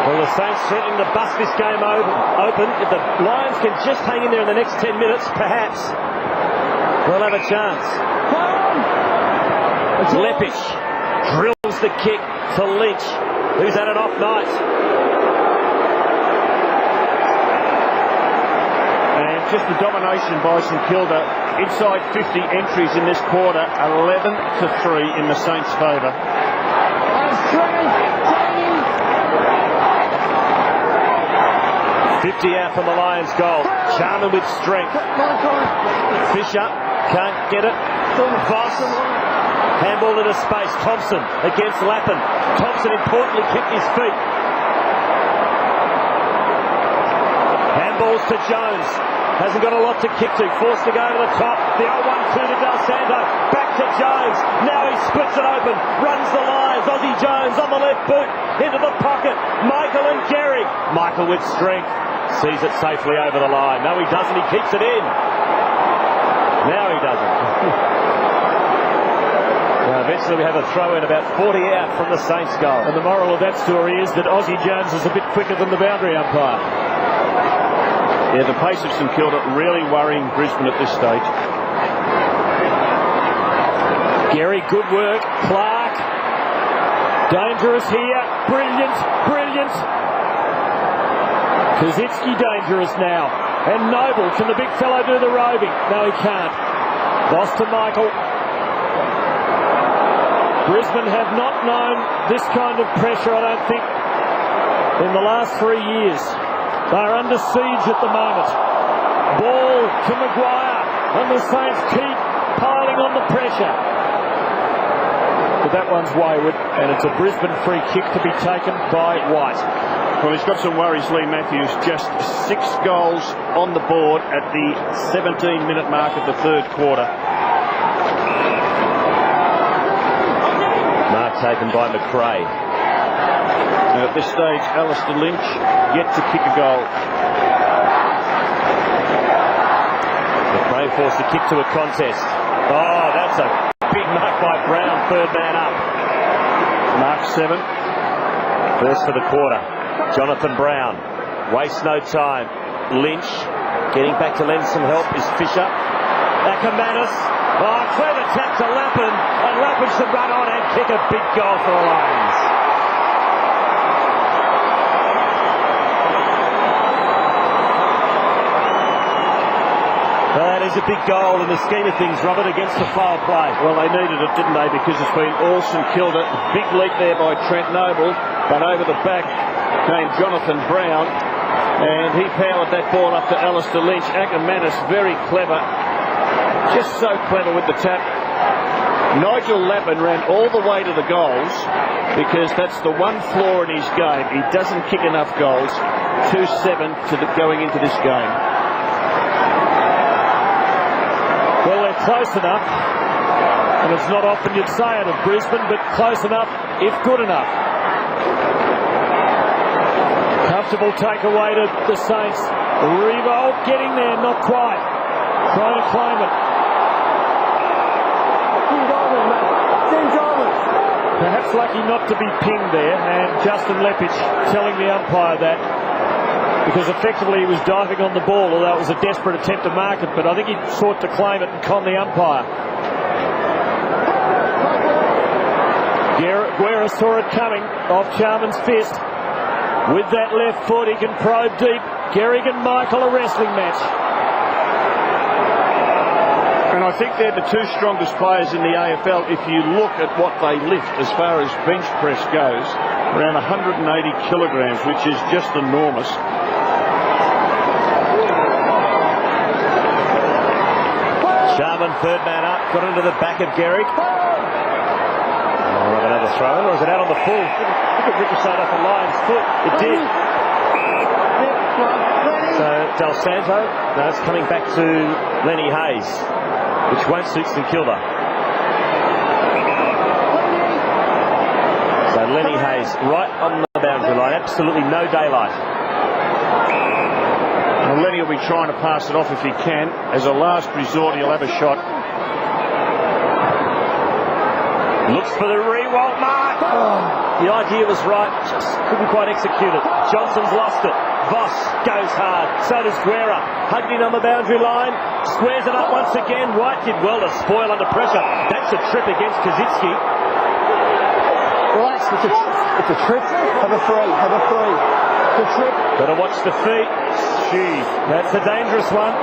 Well, the Saints threatening to bust this game open. If the Lions can just hang in there in the next 10 minutes, perhaps they'll have a chance. Lepic drills the kick to Lynch, who's had an off night. And just the domination by St Kilda. Inside 50 entries in this quarter, 11-3 in the Saints' favour. 50 out from the Lions' goal. Charman with strength. Fisher can't get it. Voss. Handball into space. Thompson against Lappin. Thompson importantly kept his feet. Handballs to Jones. Hasn't got a lot to kick to. Forced to go to the top. The 0-1-2 to Del Santo. Back to Jones. Now he splits it open. Runs the lines. Aussie Jones on the left boot. Into the pocket. Michael and Gehrig. Michael with strength. Sees it safely over the line. No, he doesn't. He keeps it in. Now he doesn't. Now eventually we have a throw in about 40 out from the Saints goal. And the moral of that story is that Aussie Jones is a bit quicker than the boundary umpire. Yeah, the pace of St Kilda really worrying Brisbane at this stage. Gehrig, good work. Clark. Dangerous here. Brilliant. Brilliant. Kazitsky dangerous now. And Noble. Can the big fellow do the roving? No, he can't. Lost to Michael. Brisbane have not known this kind of pressure, I don't think, in the last 3 years. They're under siege at the moment. Ball to Maguire, and the Saints keep piling on the pressure. But that one's wayward, and it's a Brisbane free kick to be taken by White. Well, he's got some worries, Lee Matthews. Just 6 goals on the board at the 17-minute mark of the third quarter. Mark taken by McRae. Now at this stage, Alistair Lynch yet to kick a goal. McRae forced the kick to a contest. Oh, that's a big mark by Brown, third man up. Mark 7. First for the quarter. Jonathan Brown. Wastes no time. Lynch getting back to lend some help is Fisher. Ackermanis. Oh, clever tap to Lappin. And Lappin should run on and kick a big goal for the Lions. That is a big goal in the scheme of things, Robert, against the foul play. Well, they needed it, didn't they? Because it's been all St Kilda. Big leap there by Trent Noble, but over the back came Jonathan Brown, and he powered that ball up to Alistair Lynch. Ackermanis, very clever, just so clever with the tap. Nigel Lappin ran all the way to the goals because that's the one flaw in his game. He doesn't kick enough goals. 2-7 going into this game. Well, they're close enough, and it's not often you'd say it of Brisbane, but close enough if good enough. Comfortable takeaway to the Saints. Revolt getting there, not quite. Trying to claim it. Perhaps lucky not to be pinged there, and Justin Lepich telling the umpire that, because effectively he was diving on the ball, although it was a desperate attempt to mark it, but I think he sought to claim it and con the umpire. Guerra saw it coming off Charman's fist. With that left foot he can probe deep. Gehrig and Michael, a wrestling match. And I think they're the 2 strongest players in the AFL. If you look at what they lift as far as bench press goes, around 180 kilograms, which is just enormous. Charman, third man up, got into the back of Gehrig. Oh, another throw in, or is it out on the full? I think it ricocheted off the Lions' foot. It did. So Del Santo, no, it's coming back to Lenny Hayes, which won't suit St Kilda. So Lenny Hayes right on the boundary line, absolutely no daylight. Well, Lenny will be trying to pass it off if he can. As a last resort, he'll have a shot. Looks for the Rewalt mark. The idea was right, just couldn't quite execute it. Johnson's lost it. Voss goes hard. So does Guerra. Hugged in on the boundary line. Squares it up once again. White did well to spoil under pressure. That's a trip against Kazitsky. Relax, it's a trip. Have a free. It's a trip. Better watch the feet. Gee, that's a dangerous one.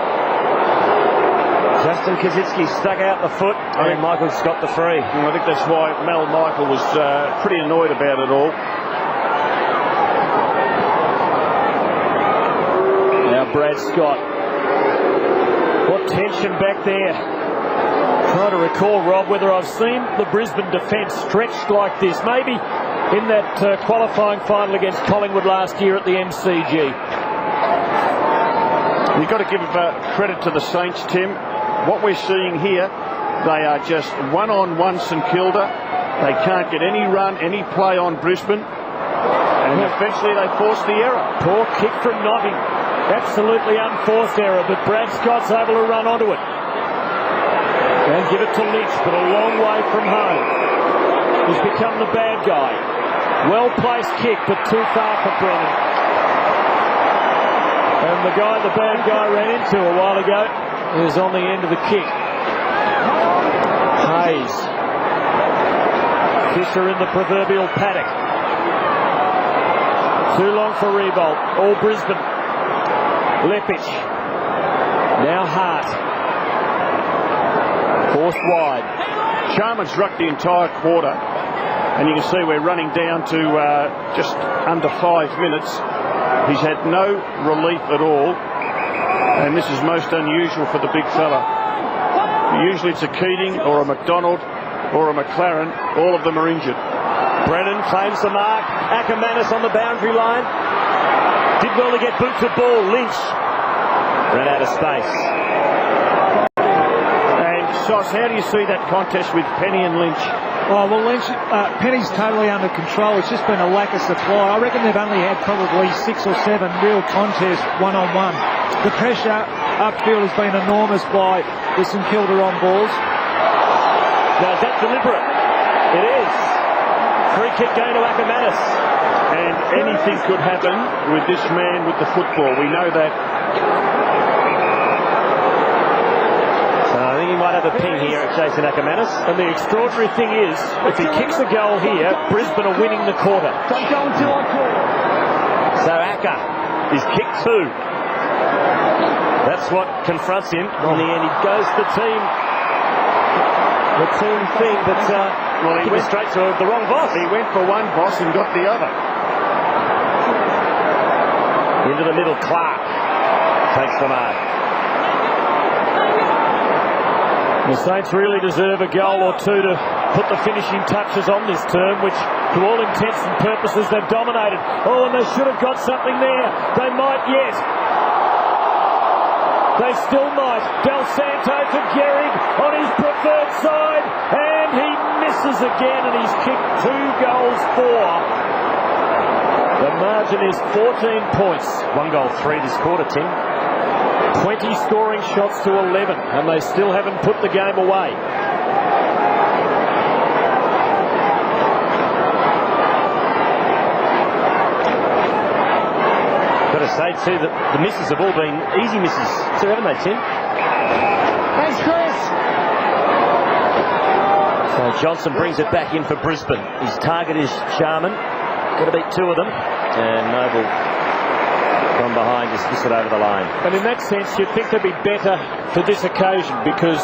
Justin Kazitsky stuck out the foot, and Michael's got the free. I think that's why Mal Michael was pretty annoyed about it all. from Brad Scott. What tension back there. Trying to recall, Rob, whether I've seen the Brisbane defence stretched like this. Maybe in that qualifying final against Collingwood last year at the MCG. You've got to give credit to the Saints, Tim. What we're seeing here, they are just one-on-one St Kilda. They can't get any run, any play on Brisbane. And eventually they force the error. Poor kick from Notting. Absolutely unforced error, but Brad Scott's able to run onto it. And give it to Lynch, but a long way from home. He's become the bad guy. Well-placed kick, but too far for Brennan. And the guy the bad guy ran into a while ago is on the end of the kick. Hayes. Fisher in the proverbial paddock. Too long for Riewoldt. All Brisbane. Leppich. Now Hart. Forced wide. Sharman's rucked the entire quarter. And you can see we're running down to just under 5 minutes. He's had no relief at all. And this is most unusual for the big fella. Usually it's a Keating or a McDonald or a McLaren. All of them are injured. Brennan claims the mark. Ackermanis on the boundary line. Did well to get boot to ball. Lynch ran out of space. And Sauce, how do you see that contest with Penny and Lynch? Oh, well, Lynch, Penny's totally under control. It's just been a lack of supply. I reckon they've only had probably 6 or 7 real contests one-on-one. The pressure upfield has been enormous by the St Kilda on balls. Now, is that deliberate? It is. Free kick going to Ackermanis. And anything could happen with this man with the football. We know that. So I think he might have a ping here at Jason Ackermanis. And the extraordinary thing is, if he kicks a goal here, Brisbane are winning the quarter. So Acker is kicked 2. That's what confronts him. In the end, he goes to the team thing, but he went straight to the wrong boss. He went for one boss and got the other. Into the middle, Clark takes the mark. The Saints really deserve a goal or two to put the finishing touches on this term, which to all intents and purposes they've dominated. Oh, and they should have got something there. They might yet. They still might. Del Santo to Gehrig on his preferred side, and he misses again, and he's kicked 2 goals for. The margin is 14 points. 1 goal, 3 this quarter, Tim. 20 scoring shots to 11, and they still haven't put the game away. Got to say, too, that the misses have all been easy misses, too, haven't they, Tim? Thanks, Chris. So Johnson brings it back in for Brisbane. His target is Sharman. Got to beat 2 of them. And Noble from behind just miss it over the line. And in that sense, you'd think they'd be better for this occasion because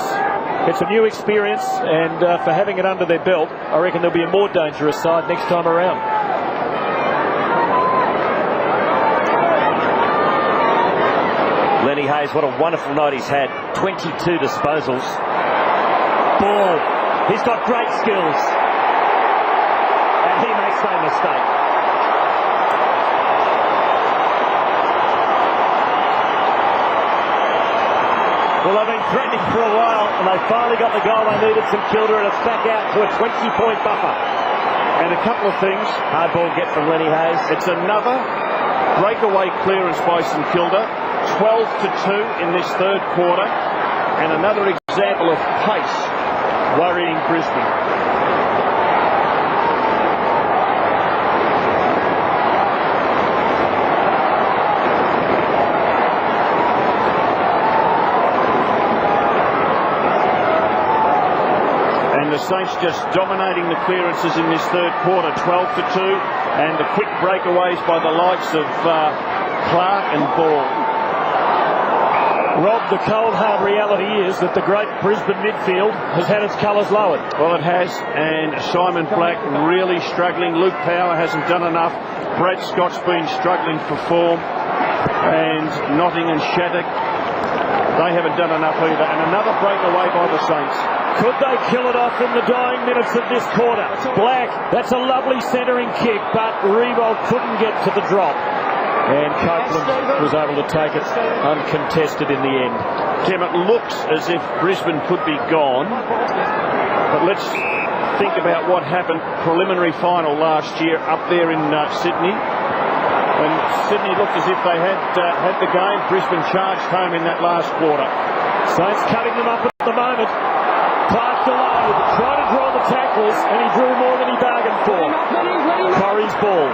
it's a new experience, and for having it under their belt, I reckon they'll be a more dangerous side next time around. Lenny Hayes, what a wonderful night he's had. 22 disposals. Ball. He's got great skills. And he makes no mistake. Well, they've been threatening for a while, and they finally got the goal they needed, St Kilda, and it's back out to a 20-point buffer. And a couple of things. Hard ball get from Lenny Hayes. It's another breakaway clearance by St Kilda. 12-2 in this third quarter. And another example of pace worrying Brisbane. The Saints just dominating the clearances in this third quarter, 12-2, and the quick breakaways by the likes of Clark and Ball. Rob, the cold hard reality is that the great Brisbane midfield has had its colours lowered. Well, it has, and Simon Black really struggling. Luke Power hasn't done enough. Brad Scott's been struggling for form, and Notting and Shattuck, they haven't done enough either. And another breakaway by the Saints. Could they kill it off in the dying minutes of this quarter? Black, that's a lovely centering kick, but Riewoldt couldn't get to the drop. And Copeland was able to take it uncontested in the end. Tim, it looks as if Brisbane could be gone, but let's think about what happened preliminary final last year up there in Sydney. And Sydney looked as if they had the game. Brisbane charged home in that last quarter. Saints cutting them up at the moment. Clark delayed, tried to draw the tackles, and he drew more than he bargained for. Corrie's ball.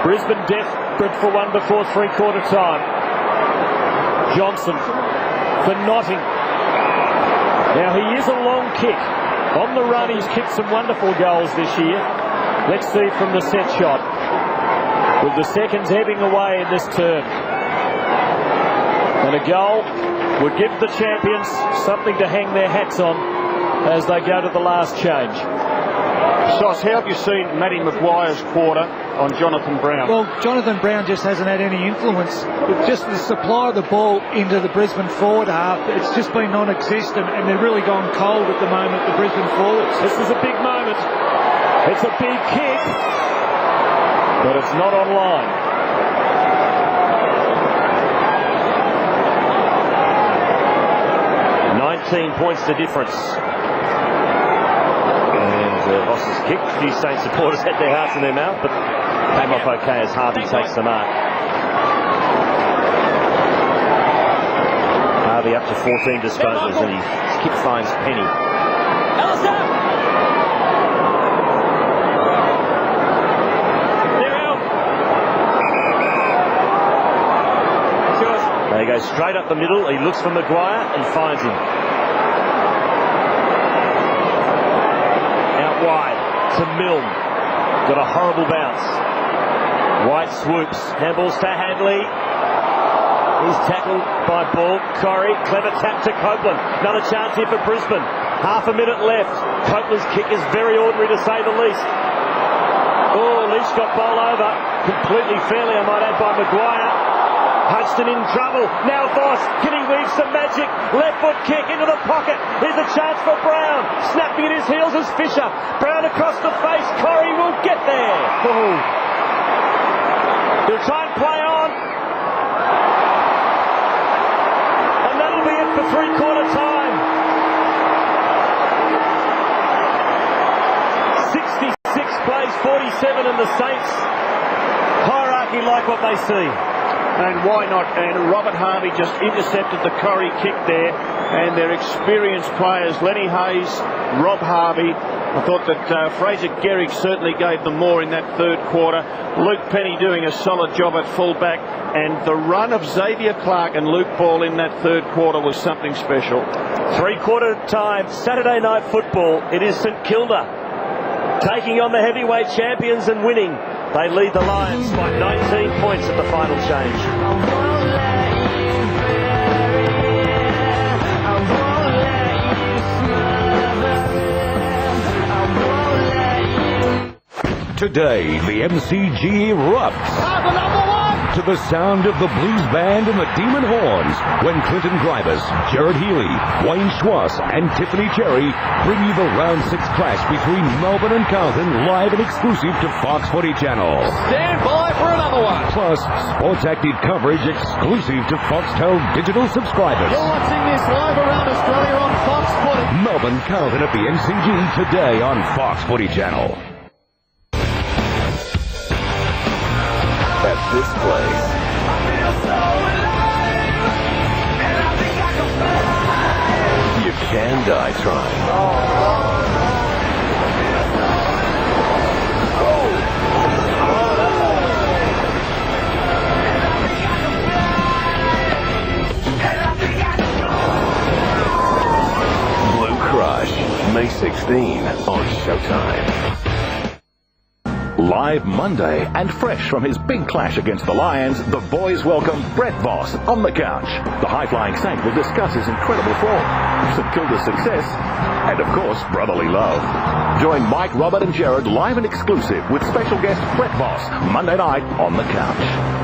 Brisbane desperate for one before three-quarter time. Johnson for Notting. Now he is a long kick. On the run, he's kicked some wonderful goals this year. Let's see from the set shot. With the seconds ebbing away in this term. And a goal would give the champions something to hang their hats on as they go to the last change. Sauce, how have you seen Matty Maguire's quarter on Jonathan Brown? Well, Jonathan Brown just hasn't had any influence. Just the supply of the ball into the Brisbane forward half, it's just been non-existent, and they're really gone cold at the moment, the Brisbane forwards. This is a big moment. It's a big kick, but it's not online. Points the difference. And Ross's kick. A few Saints supporters had their hearts in their mouth, but came off okay as Harvey takes the mark. Harvey up to 14 disposals, and his kick finds Penny. They go straight up the middle. He looks for Maguire and finds him. Out wide to Milne. Got a horrible bounce. White swoops. Handballs to Hadley. He's tackled by Ball. Corrie. Clever tap to Copeland. Another chance here for Brisbane. Half a minute left. Copeland's kick is very ordinary to say the least. Oh, Leach got bowled over. Completely fairly, I might add, by Maguire. Hudson in trouble. Now Voss. Can he weave some magic? Left foot kick into the pocket. Here's a chance for Brown. Snapping at his heels is Fisher. Brown across the face. Corrie will get there. Oh. He'll try and play on. And that'll be it for three-quarter time. 66 plays 47, and the Saints hierarchy like what they see. And why not? And Robert Harvey just intercepted the Corrie kick there. And their experienced players, Lenny Hayes, Rob Harvey. I thought that Fraser Gehrig certainly gave them more in that third quarter. Luke Penny doing a solid job at fullback. And the run of Xavier Clark and Luke Ball in that third quarter was something special. Three-quarter time, Saturday night football. It is St Kilda taking on the heavyweight champions and winning. They lead the Lions by 19 points at the final change. Today, the MCG erupts to the sound of the blues band and the demon horns when Clinton Gribus, Jared Healy, Wayne Schwass and Tiffany Cherry bring you the round 6 clash between Melbourne and Carlton live and exclusive to Fox Footy Channel. Stand by for another one. Plus, sports active coverage exclusive to Foxtel digital subscribers. You're watching this live around Australia on Fox Footy. Melbourne Carlton at the MCG today on Fox Footy Channel. At this place, you can die trying. Blue Crush, May 16 on Showtime. Live Live Monday, and fresh from his big clash against the Lions, the boys welcome Brett Voss on the couch. The high-flying Saint will discuss his incredible form, St Kilda's success, and of course, brotherly love. Join Mike, Robert and Jared live and exclusive with special guest Brett Voss, Monday night on the couch.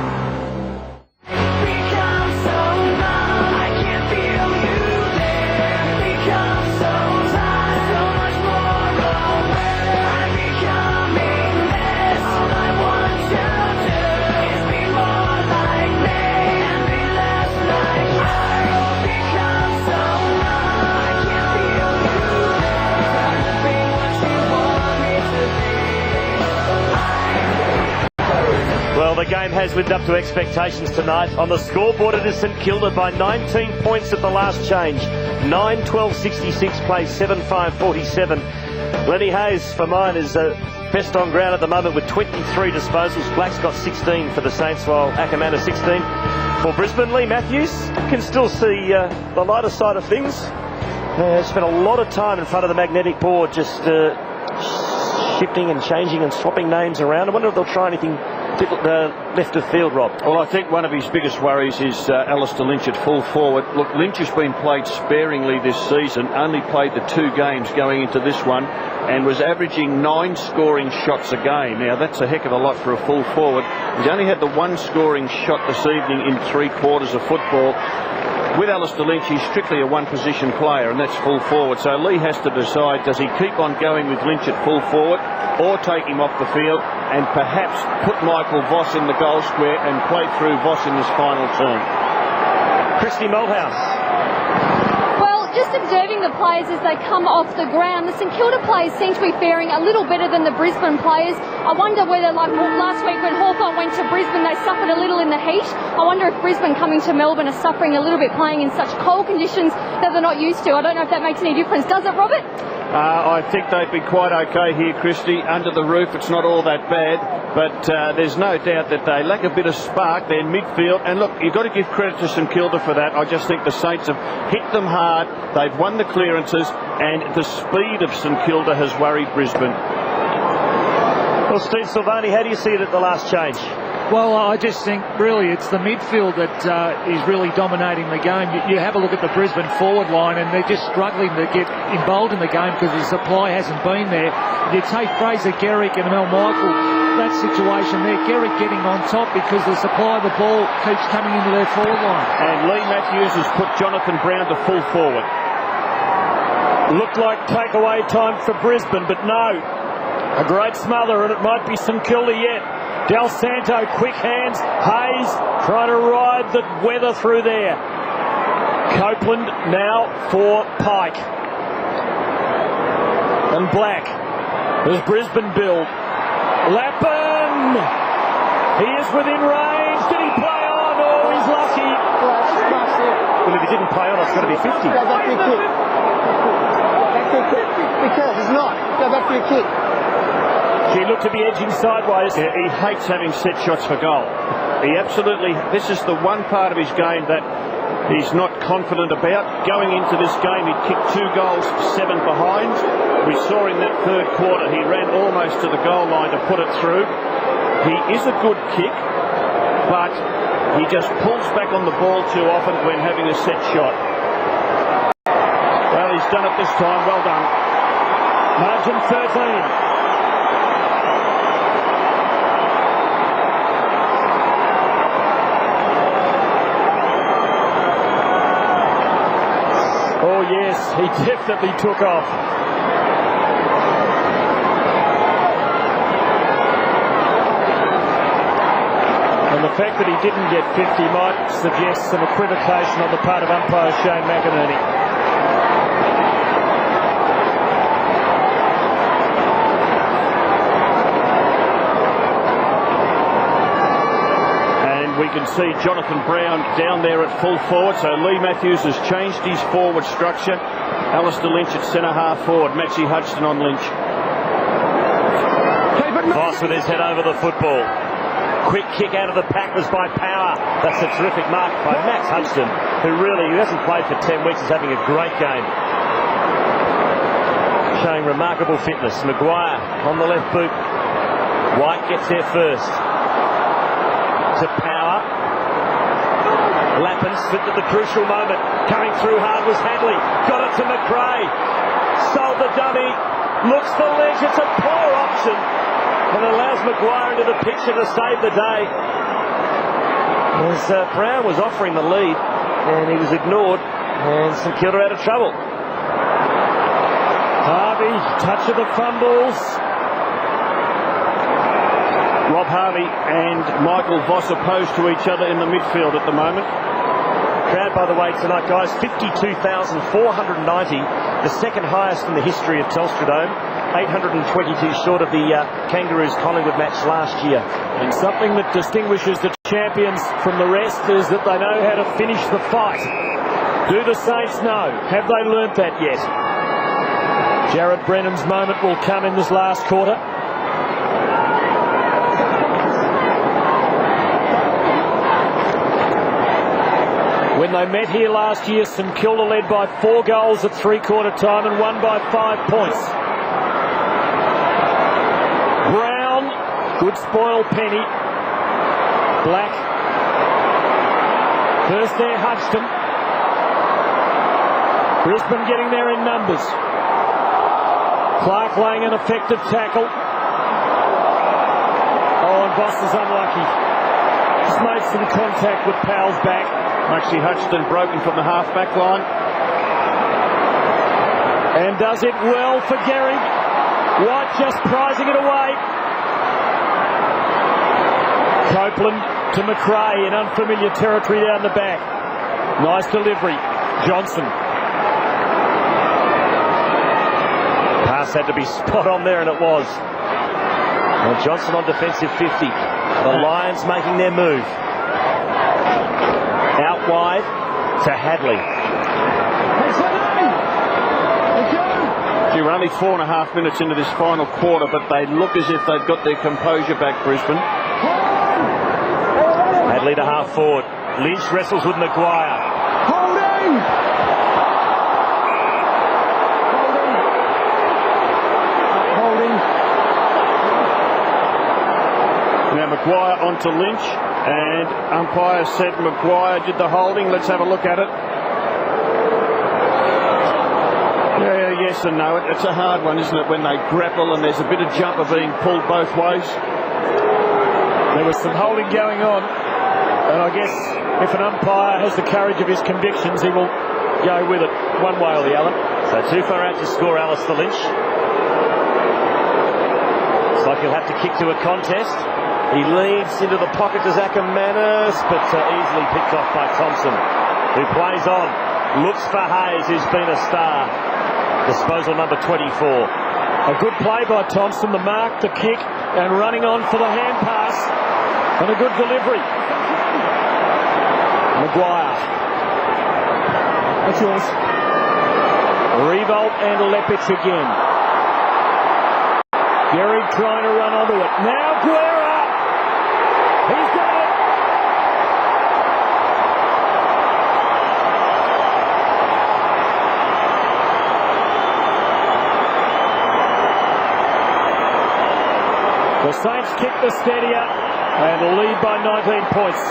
Well, the game has lived up to expectations tonight. On the scoreboard, it is St Kilda by 19 points at the last change. 9-12-66 plays 7-5-47. Lenny Hayes for mine is best on ground at the moment with 23 disposals. Black's got 16 for the Saints, while Ackermann 16 for Brisbane. Lee Matthews can still see the lighter side of things. Spent a lot of time in front of the magnetic board just shifting and changing and swapping names around. I wonder if they'll try anything left of field, Rob. Well, I think one of his biggest worries is Alistair Lynch at full forward. Look, Lynch has been played sparingly this season, only played the 2 games going into this one, and was averaging 9 scoring shots a game. Now, that's a heck of a lot for a full forward. He's only had the 1 scoring shot this evening in 3 quarters of football. With Alistair Lynch, he's strictly a one-position player, and that's full forward. So Lee has to decide, does he keep on going with Lynch at full forward, or take him off the field, and perhaps put Michael Voss in the goal square and play through Voss in his final turn. Christy Malthouse. Well, just observing the players as they come off the ground, the St Kilda players seem to be faring a little better than the Brisbane players. I wonder whether, like last week when Hawthorn went to Brisbane, they suffered a little in the heat. I wonder if Brisbane coming to Melbourne are suffering a little bit playing in such cold conditions that they're not used to. I don't know if that makes any difference. Does it, Robert? I think they'd be quite okay here, Christy. Under the roof, it's not all that bad, but there's no doubt that they lack a bit of spark. They're midfield, and look, you've got to give credit to St Kilda for that. I just think the Saints have hit them hard. They've won the clearances, and the speed of St Kilda has worried Brisbane. Well, Steve Silvani, how do you see it at the last change? Well, I just think really it's the midfield that is really dominating the game. You have a look at the Brisbane forward line and they're just struggling to get involved in the game because the supply hasn't been there. You take Fraser Garrick and Mel Michael, that situation there, Garrick getting on top because the supply of the ball keeps coming into their forward line. And Lee Matthews has put Jonathan Brown to full forward. Looked like takeaway time for Brisbane, but no. A great smother, and it might be St Kilda yet. Del Santo, quick hands. Hayes trying to ride the weather through there. Copeland now for Pike. And Black. As Brisbane build. Lappin! He is within range. Did he play on? Oh, he's lucky. Well, if he didn't play on, it's got to be 50. Go back for your kick. Back for your kick. Because it's not. Go back for your kick. She looked to be edging sideways. Yeah, he hates having set shots for goal. He absolutely, this is the one part of his game that he's not confident about. Going into this game, he'd kicked 2 goals, 7 behind. We saw in that 3rd quarter, he ran almost to the goal line to put it through. He is a good kick, but he just pulls back on the ball too often when having a set shot. Well, he's done it this time. Well done. Margin 13. Oh yes, he definitely took off. And the fact that he didn't get 50 might suggest some equivocation on the part of umpire Shane McInerney. We can see Jonathan Brown down there at full forward, so Lee Matthews has changed his forward structure. Alistair Lynch at centre half forward, Maxie Hudson on Lynch. Voss with his head over the football. Quick kick out of the pack was by Power. That's a terrific mark by Max Hudson, who hasn't played for 10 weeks, is having a great game. Showing remarkable fitness. Maguire on the left boot. White gets there first. To Power. Lappin slipped at the crucial moment. Coming through hard was Hadley. Got it to McRae. Sold the dummy. Looks for ledge. It's a poor option. And allows Maguire into the picture to save the day. As Brown was offering the lead. And he was ignored. And St Kilda out of trouble. Harvey, touch of the fumbles. Rob Harvey and Michael Voss opposed to each other in the midfield at the moment. Crowd, by the way, tonight, guys, 52,490, the second highest in the history of Telstra Dome, 822 short of the Kangaroos Collingwood match last year. And something that distinguishes the champions from the rest is that they know how to finish the fight. Do the Saints know? Have they learnt that yet? Jared Brennan's moment will come in this last quarter. When they met here last year, St Kilda led by 4 goals at three-quarter time and won by 5 points. Brown, good spoil penny. Black. First there, Hudson. Brisbane getting there in numbers. Clark laying an effective tackle. Oh, and Voss is unlucky. Just made some contact with Powell's back. Maxie Hutchinson broken from the half-back line. And does it well for Gehrig. White just prizing it away. Copeland to McRae in unfamiliar territory down the back. Nice delivery. Johnson. Pass had to be spot on there, and it was. Well, Johnson on defensive 50. The Lions making their move. Out wide to Hadley. We're only 4.5 minutes into this final quarter, but they look as if they've got their composure back, Brisbane. Hadley to half forward. Lynch wrestles with Maguire. Holding! Now Maguire onto Lynch, and umpire said Maguire did the holding. Let's have a look at it. Yeah, yes and no. It's a hard one, isn't it, when they grapple and there's a bit of jumper being pulled both ways. There was some holding going on, and I guess if an umpire has the courage of his convictions, he will go with it one way or the other. So too far out to score Alistair Lynch. Looks like he'll have to kick to a contest. He leads into the pocket to Zackermanis, but easily picked off by Thompson, who plays on. Looks for Hayes, who's been a star. Disposal number 24. A good play by Thompson, the mark, the kick, and running on for the hand pass. And a good delivery. Maguire. That's yours. Revolt and Lepic again. Gehrig trying to run onto it. Now Guerra. He's got it. The Saints kick the steadier and lead by 19 points.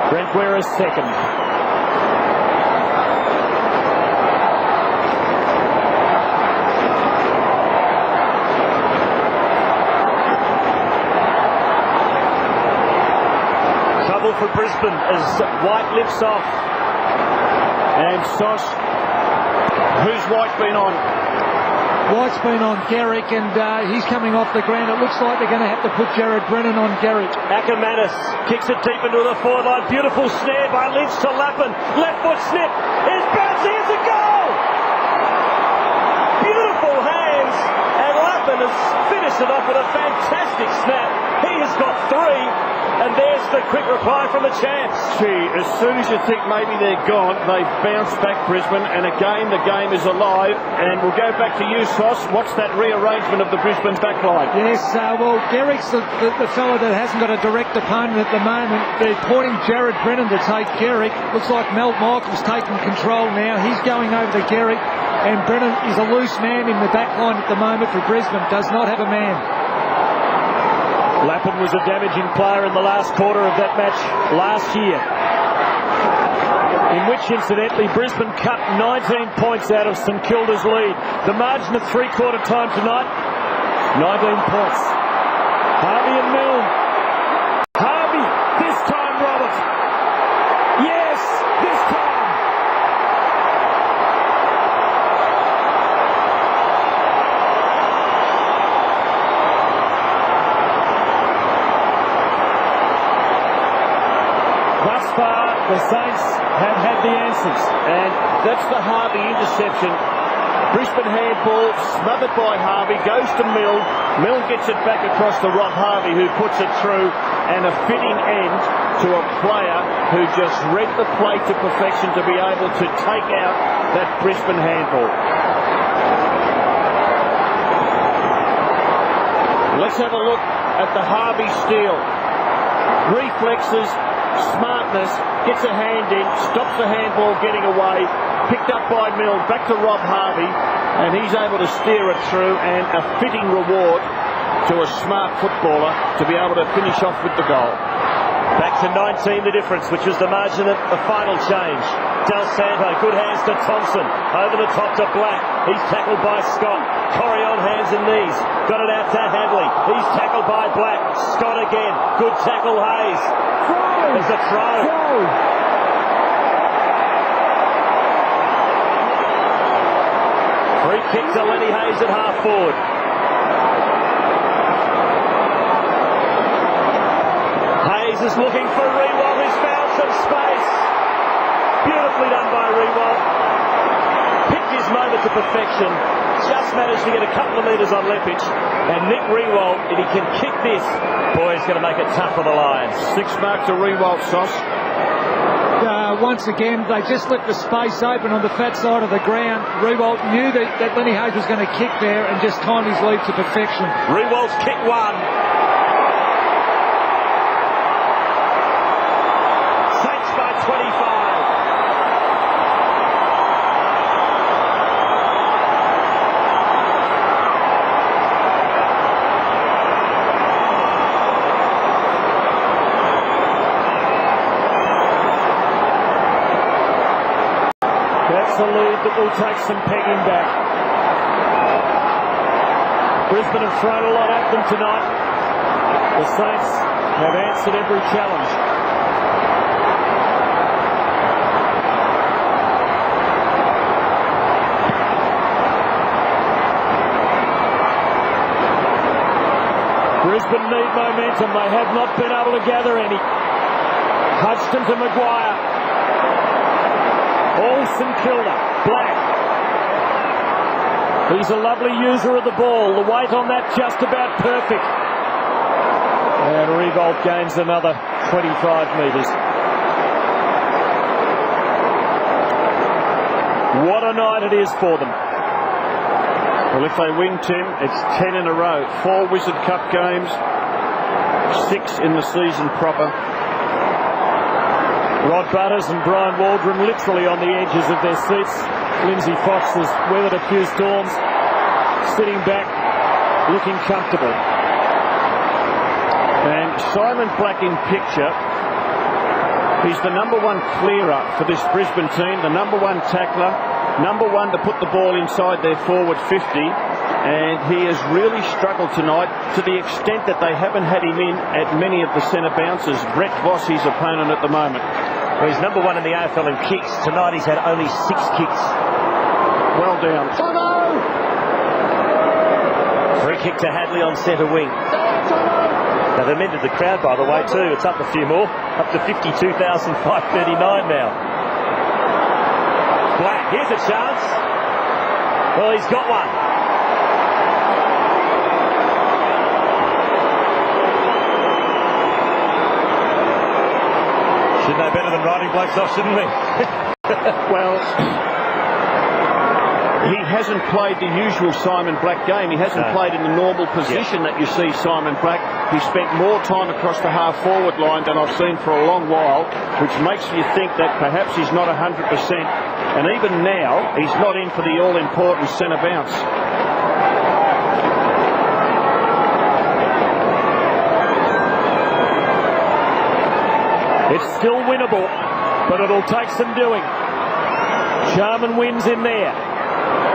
Brent Ware is second. Trouble for Brisbane as White lifts off. And Sos, who's White been on? White's been on Gehrig, and he's coming off the ground. It looks like they're going to have to put Jared Brennan on Gehrig. Ackermanis kicks it deep into the forward line. Beautiful snare by Lynch to Lappin. Left foot snip. Here's bouncing. Here's a goal. Beautiful hands. And Lappin has finished it off with a fantastic snap. He has got 3. And there's the quick reply from the champs. Gee, as soon as you think maybe they're gone, they've bounced back, Brisbane, and again the game is alive. And we'll go back to you, Sauce. What's that rearrangement of the Brisbane backline? Yes, well, Garrick's the fellow that hasn't got a direct opponent at the moment. They're pointing Jared Brennan to take Garrick. Looks like Mel Michael's taking control now. He's going over to Garrick, and Brennan is a loose man in the backline at the moment for Brisbane. Does not have a man. Lappin was a damaging player in the last quarter of that match last year, in which, incidentally, Brisbane cut 19 points out of St Kilda's lead. The margin at three-quarter time tonight, 19 points. Harvey and Milne. Harvey, this time, Robert. Yes, this time. Thus far, the Saints have had the answers. And that's the Harvey interception. Brisbane handball, smothered by Harvey, goes to Milne. Milne gets it back across to Rob Harvey, who puts it through, and a fitting end to a player who just read the play to perfection to be able to take out that Brisbane handball. Let's have a look at the Harvey steal. Reflexes, smartness, gets a hand in, stops the handball getting away, picked up by Milne, back to Rob Harvey, and he's able to steer it through, and a fitting reward to a smart footballer to be able to finish off with the goal. Back to 19 the difference, which was the margin of the final change. Del Santo, good hands to Thompson, over the top to Black. He's tackled by Scott. Corey on hands and knees, got it out to Hadley. He's tackled by Black. Scott again, good tackle Hayes. There's a throw. Free kick to Lenny Hayes at half forward. Hayes is looking for Rewalt, who's found some space. Beautifully done by Rewalt. Picked his moment to perfection. Just managed to get a couple of metres on Leppich. And Nick Rewalt, if he can kick this, boy, he's going to make it tough for the Lions. 6 mark to Rewalt, Sauce. Once again, they just left the space open on the fat side of the ground. Rewalt knew that Lenny Hayes was going to kick there and just timed his lead to perfection. Rewalt's kick one. Saints by 25. That's a lead that will take some pegging back. Brisbane have thrown a lot at them tonight. The Saints have answered every challenge. Brisbane need momentum. They have not been able to gather any. Hudson to Maguire. All St Kilda. Black. He's a lovely user of the ball. The weight on that just about perfect. And Rewalt gains another 25 metres. What a night it is for them. Well, if they win, Tim, it's 10 in a row. 4 Wizard Cup games, 6 in the season proper. Rod Butters and Brian Waldron literally on the edges of their seats. Lindsay Fox has weathered a few storms, sitting back, looking comfortable. And Simon Black in picture. He's the number 1 clearer for this Brisbane team, the number 1 tackler, number 1 to put the ball inside their forward 50. And he has really struggled tonight to the extent that they haven't had him in at many of the centre bounces. Brett Voss, his opponent at the moment. Well, he's number 1 in the AFL in kicks. Tonight he's had only 6 kicks. Well down. Free kick to Hadley on centre wing. Now they've amended the crowd, by the way, too. It's up a few more. Up to 52,539 now. Black, here's a chance. Well, he's got one. should know better than writing blokes off, shouldn't we? Well, he hasn't played the usual Simon Black game. He hasn't played in the normal position that you see Simon Black. He spent more time across the half-forward line than I've seen for a long while, which makes you think that perhaps he's not 100%. And even now, he's not in for the all-important centre bounce. It's still winnable, but it'll take some doing. Sharman wins in there.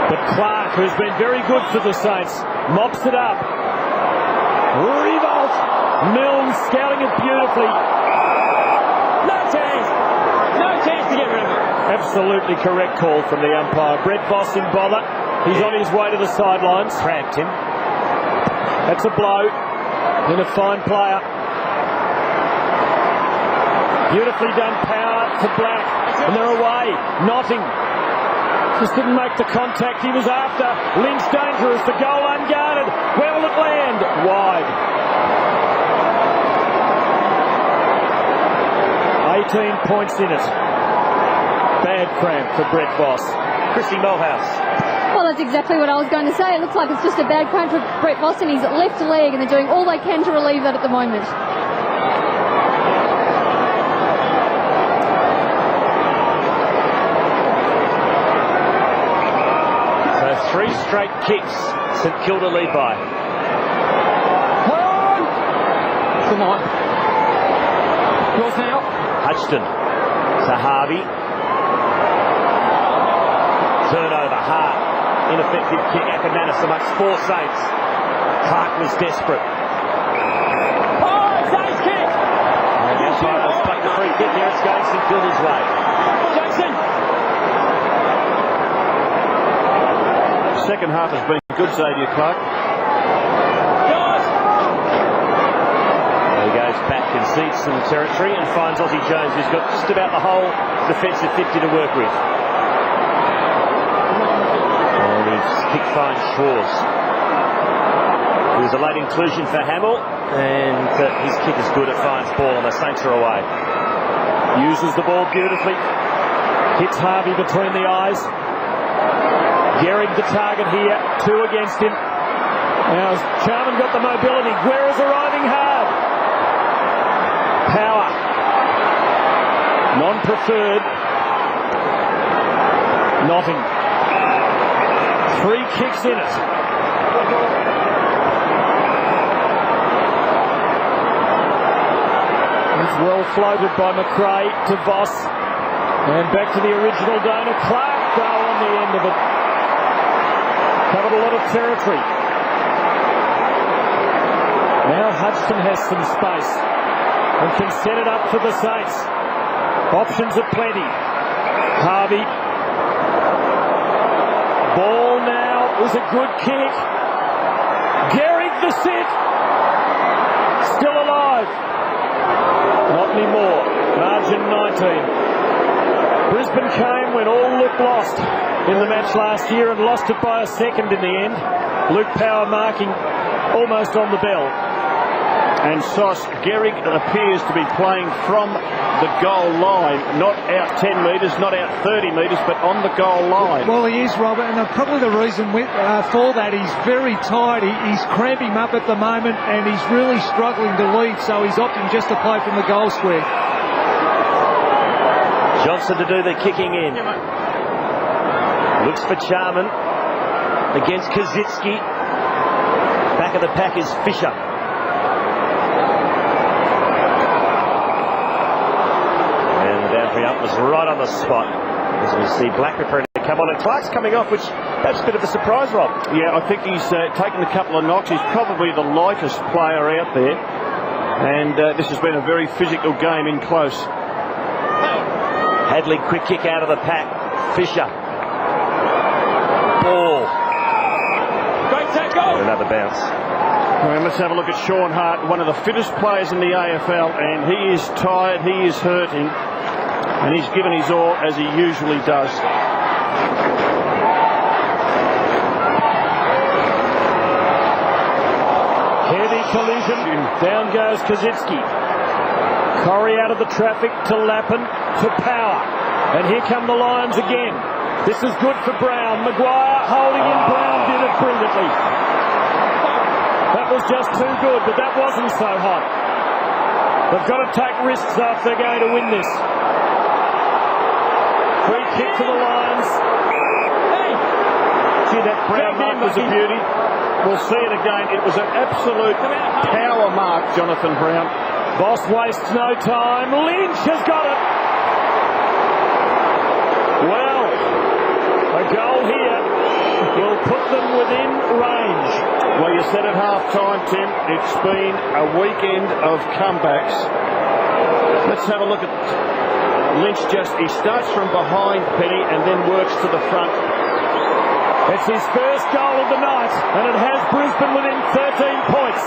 But Clark, who's been very good for the Saints, mops it up. Revolt. Milne scouting it beautifully. No chance. No chance to get rid of it. Absolutely correct call from the umpire. Brett Voss in bother. He's on his way to the sidelines. Cramped him. That's a blow. In a fine player. Beautifully done power to Black. And they're away. Notting. Just didn't make the contact he was after. Lynch dangerous. The goal unguarded. Where will it land? Wide. 18 points in it. Bad cramp for Brett Voss. Chrissy Mulhouse. Well, that's exactly what I was going to say. It looks like it's just a bad cramp for Brett Voss in his left leg, and they're doing all they can to relieve that at the moment. So 3 straight kicks. St Kilda lead by. Come on. Yours now. Hudson to Harvey. Turnover, hard. Ineffective kick. Ackermanis amongst 4 Saints. Clark was desperate. Oh, Saints kick! And the umpire has plucked the free kick. Here it's going St Kilda's way. Jackson! Second half has been good, Xavier Clark. He goes back, concedes some territory and finds Aussie Jones, who's got just about the whole defensive 50 to work with. And he's kicked fine Shaw's. He was a late inclusion for Hamill, and his kick is good at Fine's ball, and the Saints are away. Uses the ball beautifully. Hits Harvey between the eyes. Gehrig the target here. 2 against him. Now Sharman got the mobility. Guerra's arriving hard. Power. Non-preferred. Notting. 3 kicks in it. It's well floated by McRae to Voss. And back to the original donor. Clark go on the end of it. Covered a lot of territory. Now Hudson has some space and can set it up for the Saints. Options are plenty. Harvey. Ball now is a good kick. Gehrig the sit. Still alive. Not anymore. Margin 19. Brisbane came when all looked lost in the match last year and lost it by a second in the end. Luke Power marking almost on the bell. And Sauce, Gehrig appears to be playing from the goal line, not out 10 metres, not out 30 metres, but on the goal line. Well, he is, Robert, and probably the reason for that, he's very tired. He's cramping up at the moment, and he's really struggling to lead, so he's opting just to play from the goal square. Johnson to do the kicking in. Looks for Charman against Kazitsky. Back of the pack is Fisher. And the boundary up was right on the spot. As we see Black preparing to come on, and Clark's coming off, which that's a bit of a surprise, Rob. Yeah, I think he's taken a couple of knocks. He's probably the lightest player out there. And this has been a very physical game in close. Hadley, quick kick out of the pack. Fisher. Ball. Great tackle. Another bounce. Well, let's have a look at Sean Hart, one of the fittest players in the AFL, and he is tired, he is hurting, and he's given his all as he usually does. Heavy collision. Down goes Kazitsky. Corrie out of the traffic to Lappin to Power. And here come the Lions again. This is good for Brown. Maguire holding in. Brown did it brilliantly. That was just too good, but that wasn't so hot. They've got to take risks if they're going to win this. Free kick to the Lions. Gee, that Brown mark was a beauty. We'll see it again. It was an absolute power mark, Jonathan Brown. Boss wastes no time. Lynch has got it. Well, a goal here will put them within range. Well, you said at half-time, Tim, it's been a weekend of comebacks. Let's have a look at Lynch. He starts from behind Penny and then works to the front. It's his first goal of the night, and it has Brisbane within 13 points.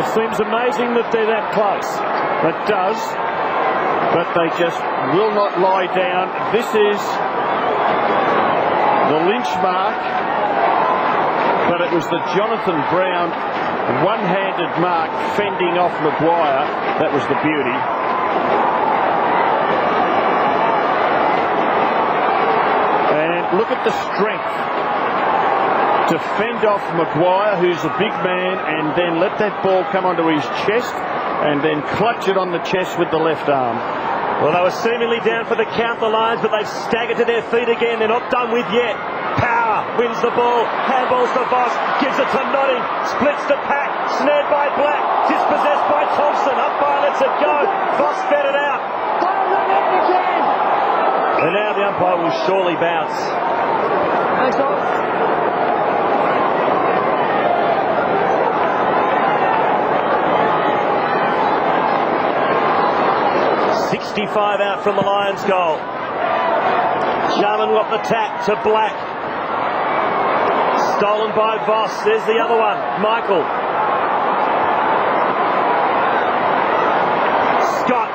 It seems amazing that they're that close. It does, but they just will not lie down. This is the Lynch mark, but it was the Jonathan Brown one-handed mark fending off Maguire. That was the beauty. And look at the strength to fend off Maguire, who's a big man, and then let that ball come onto his chest and then clutch it on the chest with the left arm. Well, they were seemingly down for the count, the Lions, but they've staggered to their feet again. They're not done with yet. Power wins the ball, handballs to Voss, gives it to Notting, splits the pack, snared by Black, dispossessed by Thompson, umpire lets it go, Voss fed it out. And now the umpire will surely bounce. 65 out from the Lions goal. Jarman got the tap to Black. Stolen by Voss. There's the other one, Michael. Scott.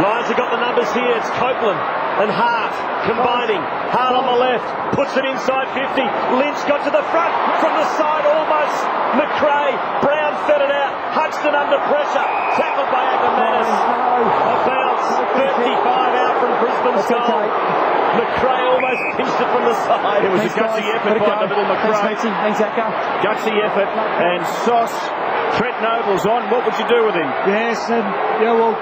Lions have got the numbers here. It's Copeland and Hart combining. Hart on the left, puts it inside 50. Lynch got to the front, from the side almost. McRae, Brown fed it out. Hudson under pressure, tackled by Ackermanis. A bounce, 35 out from Brisbane's goal. McRae almost pinched it from the side. It was a gutsy effort by the little McRae. Gutsy effort, and Sauce, Trent Noble's on. What would you do with him? Yes, and well,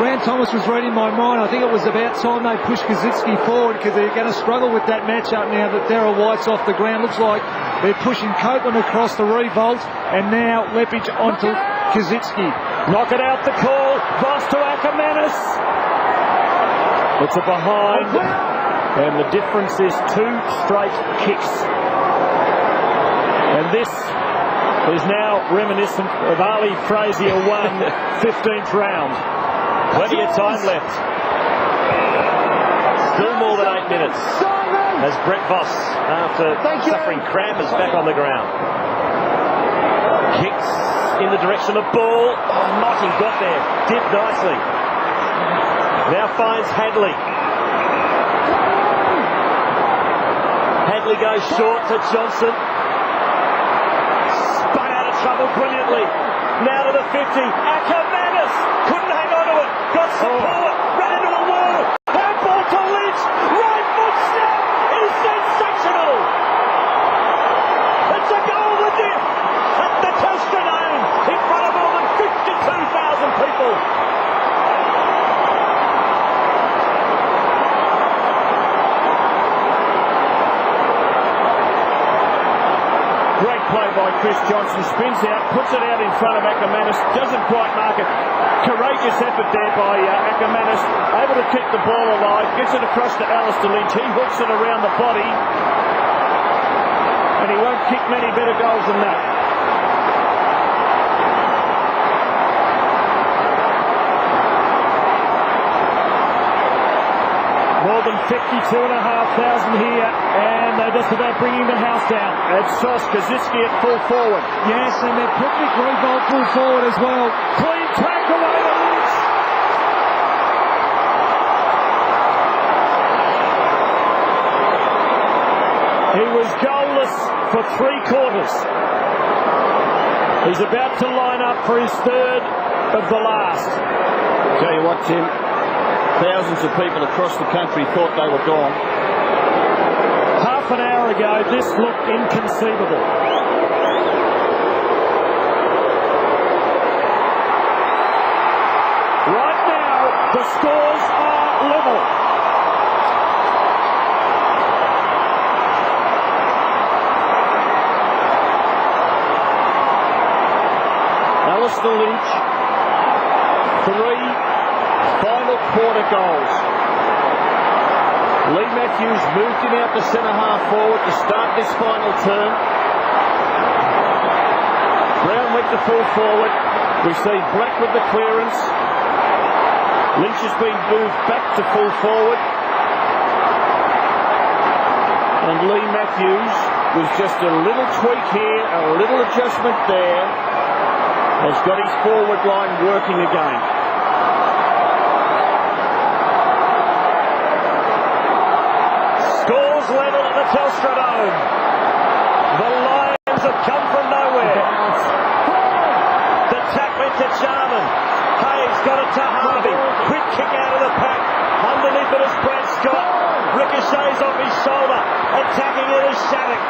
Grant Thomas was reading my mind. I think it was about time they pushed Kazitsky forward, because they're going to struggle with that matchup now that Darryl White's off the ground. Looks like they're pushing Copeland across the revolt, and now Lepage onto Kazitsky. Knock it out the call. Voss to Ackermanis. It's a behind, and the difference is 2 straight kicks. And this is now reminiscent of Ali Frazier won 15th round. Plenty of time left. Still more than 8 minutes. As Brett Voss, after suffering cramp, is back on the ground. Kicks in the direction of ball. Oh, Notting got there. Did nicely. Now finds Hadley. Hadley goes short to Johnson. Spun out of trouble brilliantly. Now to the 50. Ackermanis couldn't hang on to it. Got support. Ran into a wall. Handball to Lynch. Right foot snap is sensational. It's a goal with it at the Telstra Dome in front of more than 52,000 people. Great play by Chris Johnson. Spins out, puts it out in front of Ackermanis. Doesn't quite mark it. Courageous effort there by Ackermanis. Able to keep the ball alive. Gets it across to Alistair Lynch. He hooks it around the body. And he won't kick many better goals than that. More than 52,500 here, and they're just about bringing the house down. And Sauce Kazitsky at full forward. Yes, and they're perfect revolt full forward as well. Clean take away to Lynch. He was goalless for 3 quarters. He's about to line up for his 3rd of the last. Tell you what, Tim, thousands of people across the country thought they were gone. Half an hour ago, this looked inconceivable. Right now, the scores are level. Alistair Lynch, 3 final quarter goals. Lee Matthews moved him out to centre-half forward to start this final term. Brown went to full forward. We see Black with the clearance. Lynch has been moved back to full forward. And Lee Matthews with just a little tweak here, a little adjustment there, has got his forward line working again. Scores level at the Telstra Dome. The Lions have come from nowhere. The tap went to Jarman. Hayes got it to Harvey. Quick kick out of the pack. Underneath it is Brad Scott. Ricochets off his shoulder. Attacking it is Shattuck.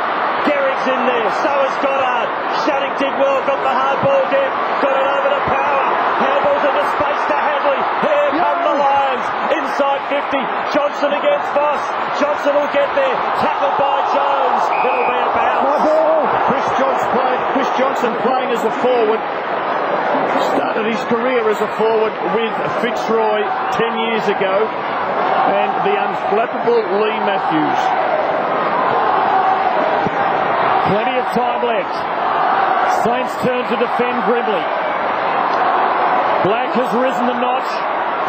Garrick's in there. So is Goddard. Shattuck did well. Got the hard ball again. Got it over to Power. Handballs into space to Hadley. Here come the Lions. Inside 50. Johnson against Voss. Johnson will get there. Tackled by Jones. It'll be a bounce. Chris Johnson playing as a forward. Started his career as a forward with Fitzroy 10 years ago. And the unflappable Lee Matthews. Plenty of time left. Saints turn to defend grimly. Black has risen a notch.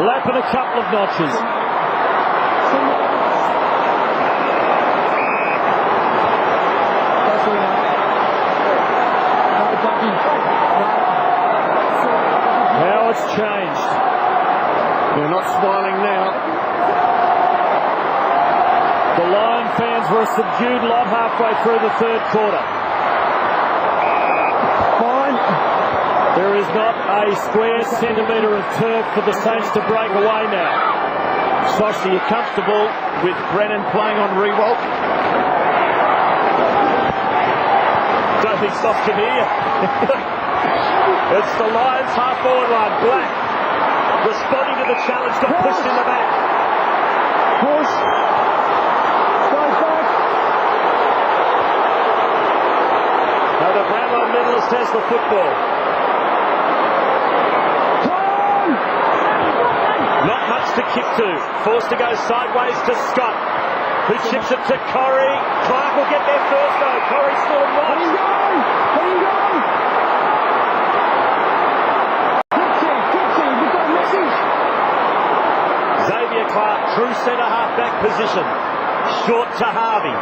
Lapping a couple of notches. How it's changed. They're not smiling now. The Lion fans were a subdued lot halfway through the 3rd quarter. Fine. There is not a square centimetre of turf for the Saints to break away now. Sosh, are you comfortable with Brennan playing on Rewalt? Don't think Sosh can hear you. It's the Lions half-forward line. Black responding to the challenge, got pushed in the back. Push. Now the Brownlow medalist has the football. Not much to kick to. Forced to go sideways to Scott, who chips it to Corrie. Clark will get there first though. Corrie's still in watch. Let him go. Xavier Clark, true centre half back position. Short to Harvey.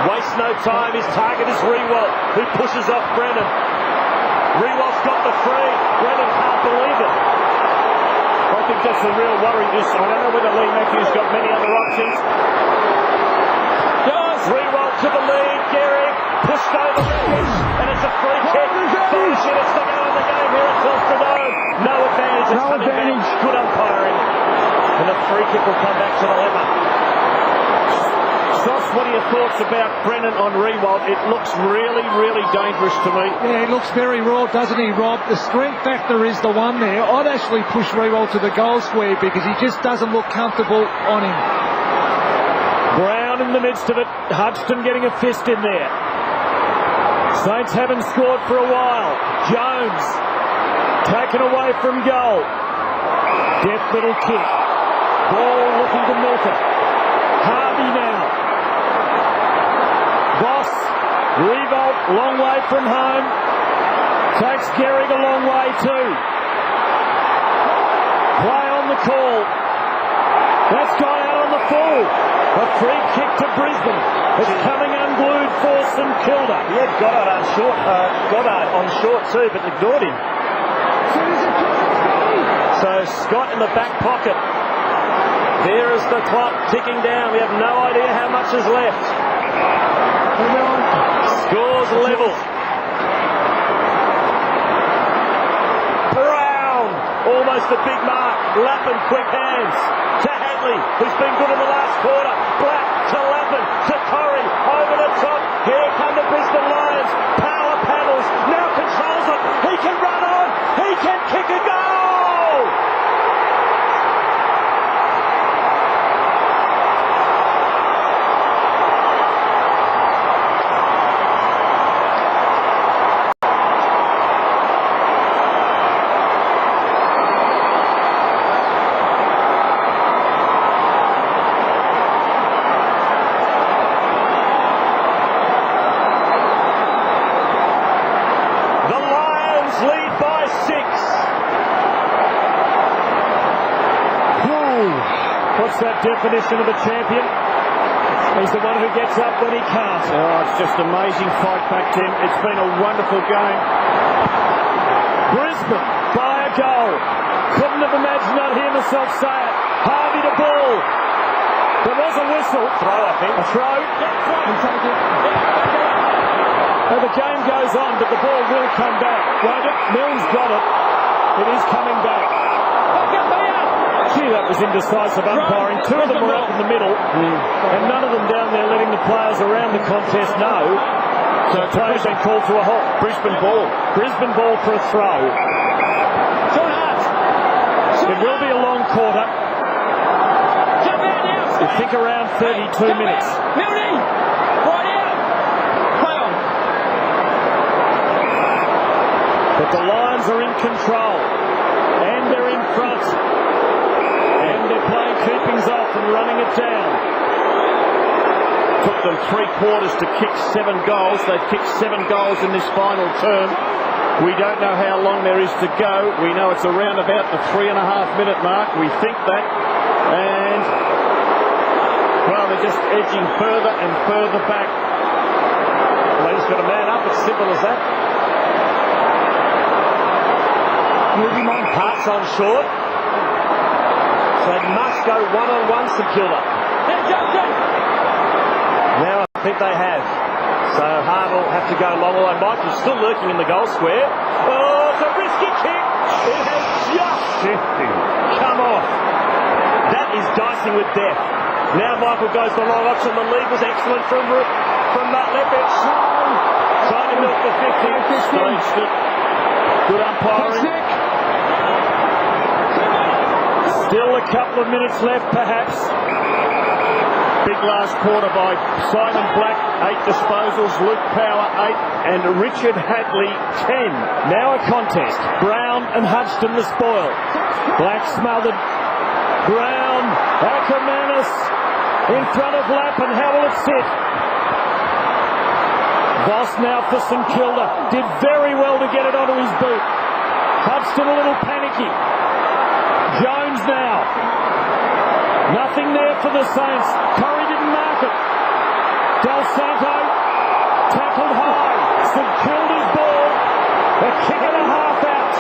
Waste no time. His target is Rewalt, who pushes off Brennan. Rewalt's got the free. Brennan can't believe it. I think that's the real worry. I don't know whether Lee Matthews got many other options. Does Rewalt to the lead. Garrick pushed over the pitch, and it's a free kick. 5 minutes to go in the game here at Telstra Dome. No advantage. It's coming back. Good umpiring, and the free kick will come back to the lever. Sosh, what are your thoughts about Brennan on Rewalt? It looks really, really dangerous to me. Yeah, he looks very raw, doesn't he, Rob? The strength factor is the one there. I'd actually push Rewalt to the goal square because he just doesn't look comfortable on him. Brown in the midst of it. Hudson getting a fist in there. Saints haven't scored for a while. Jones taken away from goal. Deft little kick. Ball looking to Milton. Harvey now. Voss, Rewalt, long way from home. Takes Gehrig a long way too. Play on the call. That's gone out on the full. A free kick to Brisbane. It's coming unglued for St Kilda. He had Goddard on short too, but ignored him. So Scott in the back pocket. Here is the clock ticking down. We have no idea how much is left. Scores level. Brown, almost a big mark. Lappin, quick hands to Hadley, who's been good in the last quarter. Black to Lappin, to Corrie, over the top. Here come the Brisbane Lions. Power paddles, now controls it. He can run on, he can kick a goal. What's that definition of a champion? He's the one who gets up when he can't. Oh, it's just amazing fight back, Tim. It's been a wonderful game. Brisbane by a goal. Couldn't have imagined I'd hear myself say it. Harvey to ball. There was a whistle. Throw, I think. A throw. Now the game goes on, but the ball will come back, won't it? Mills got it. It is coming back. Gee, that was indecisive umpiring. Two of them were up in the middle, and none of them down there letting the players around the contest know. So the play's been called to a halt. Brisbane ball. Brisbane ball for a throw. It will be a long quarter. You think around 32 minutes. But the Lions are in control, and they're in front. And they're playing keepings off and running it down. Took them 3 quarters to kick 7 goals. They've kicked 7 goals in this final term. We don't know how long there is to go. We know it's around about the 3.5-minute mark. We think that. And, well, they're just edging further and further back. Well, he's got a man up. It's simple as that. Moving on. Parts on short. So they must go one-on-one, St Kilda. Now I think they have. So Hart will have to go long, although Michael's still lurking in the goal square. Oh, it's a risky kick. It has just come off. That is dicing with death. Now Michael goes the long option. The lead was excellent from Lepic. Trying to milk the 50. Staged it. Good umpiring. Still a couple of minutes left, perhaps. Big last quarter by Simon Black, 8 disposals, Luke Power 8, and Richard Hadley 10. Now a contest. Brown and Hudson the spoil. Black smothered. Brown, Ackermanis in front of Lappin. How will it sit? Voss now for St Kilda. Did very well to get it onto his boot. Hudson a little panicky. Jones now. Nothing there for the Saints. Corrie didn't mark it. Del Santo tackled high. St Kilda's ball. A kick and a half out.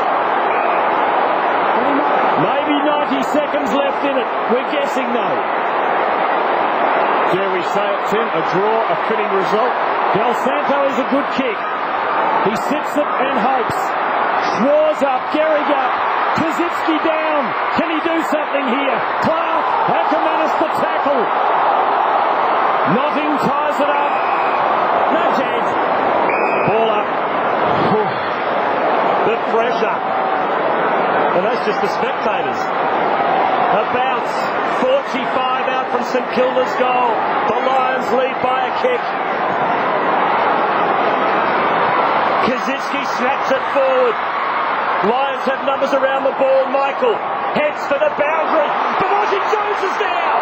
Maybe 90 seconds left in it. We're guessing though. Dare we say it, Tim? A draw, a fitting result. Del Santo is a good kick. He sits it and hopes. Schwarz up. Gehrig up. Kazitsky down. Can he do something here? Clark. Ackermanis the tackle. Notting ties it up. No chance. Ball up. The pressure. And that's just the spectators. A bounce. 45 out from St Kilda's goal. The Lions lead by a kick. Kazitsky snaps it forward. Lions have numbers around the ball. Michael heads for the boundary. But Ozzie Jones is there.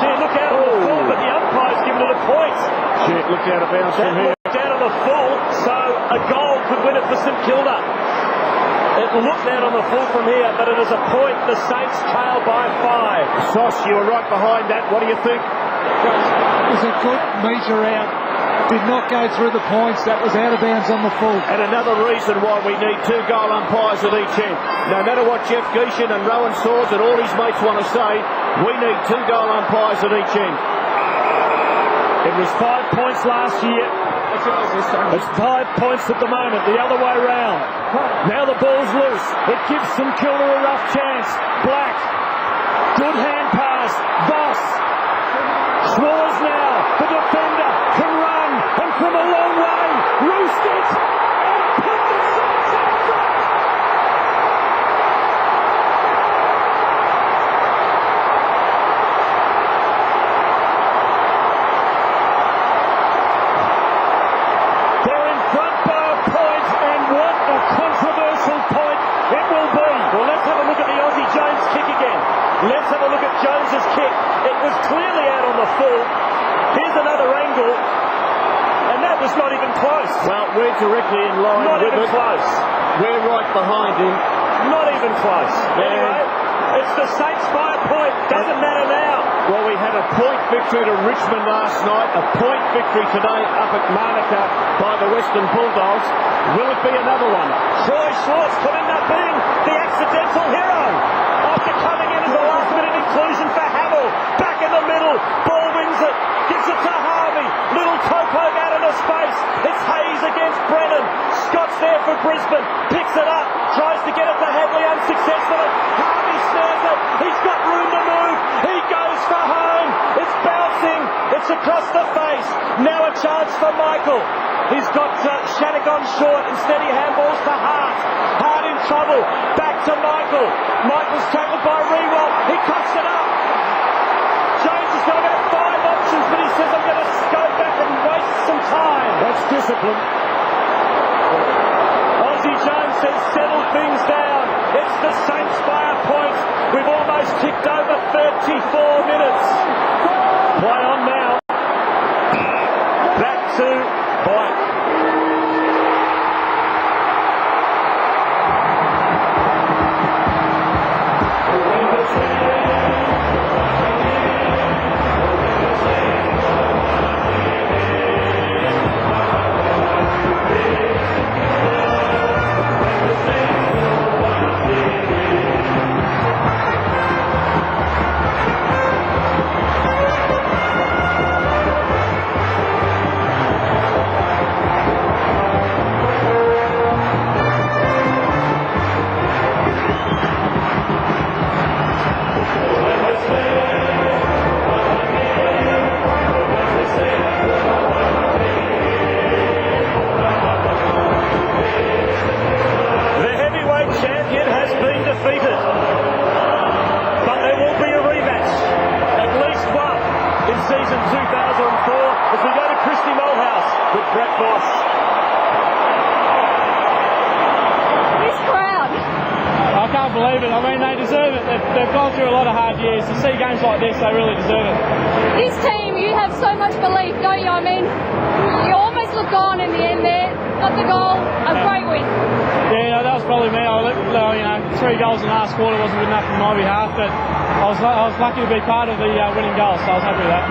Gee, look out on the full, but the umpire's given it a point. Gee, look out of bounds from here. Down on the full, so a goal could win it for St Kilda. It looked out on the full from here, but it is a point. The Saints trail by 5. Sauce, you were right behind that. What do you think? It was a good measure out did not go through the points. That was out of bounds on the full. And another reason why we need 2 goal umpires at each end. No matter what Jeff Geeshan and Rowan Swords and all his mates want to say, we need 2 goal umpires at each end. It was 5 points last year. It's 5 points at the moment, the other way round. Now the ball's loose. It gives St Kilda a rough chance. Black. Good hand pass. Voss. Schwarz now. The defender can run. And from a long way, roost it. And put the Saints in front. They're in front by a point, and what a controversial point it will be. Well, let's have a look at the Aussie Jones kick again. Let's have a look at Jones's kick. It was clearly out on the full. Here's another angle, and that was not even close. Well, we're directly in line Not with even it. close. We're right behind him. Not even close. Anyway, it's the Saints by a point. Doesn't matter now. Well, we had a point victory to Richmond last night, a point victory today up at Monaco by the Western Bulldogs. Will it be another one? Troy Schwartz could end up being the accidental hero after coming in as a last-minute inclusion for Hamill. Back in the middle, ball wins it, gives it to Harvey. Little Copogue out into space. It's Hayes against Brennan. Scott's there for Brisbane, picks it up, tries to get it to Hadley unsuccessfully. Harvey snares it. He's got room to move. He goes for home. It's bouncing. It's across the face. Now a chance for Michael. He's got Shattuck on short. Instead he handballs to Hart. Hart in trouble. Back to Michael. Michael's tackled by Rewalt. He cuts it up. Jones has got about 5 options, but he says, I'm going to go back and waste some time. That's discipline. Aussie Jones says, settle things down. It's the Saints by a point. We've almost ticked over 34 minutes. Play on now. Back to Black. Season 2004 as we go to Christy Mulhouse with Brett Voss. This crowd. I can't believe it. I mean, they deserve it. They've gone through a lot of hard years. To see games like this, they really deserve it. This team, you have so much belief, don't you? I mean, you almost looked on in the end there. Got the goal. A great win. Yeah, that was probably me. You know, 3 goals in the last quarter wasn't good enough on my behalf, but I was lucky to be part of the winning goal, so I was happy with that.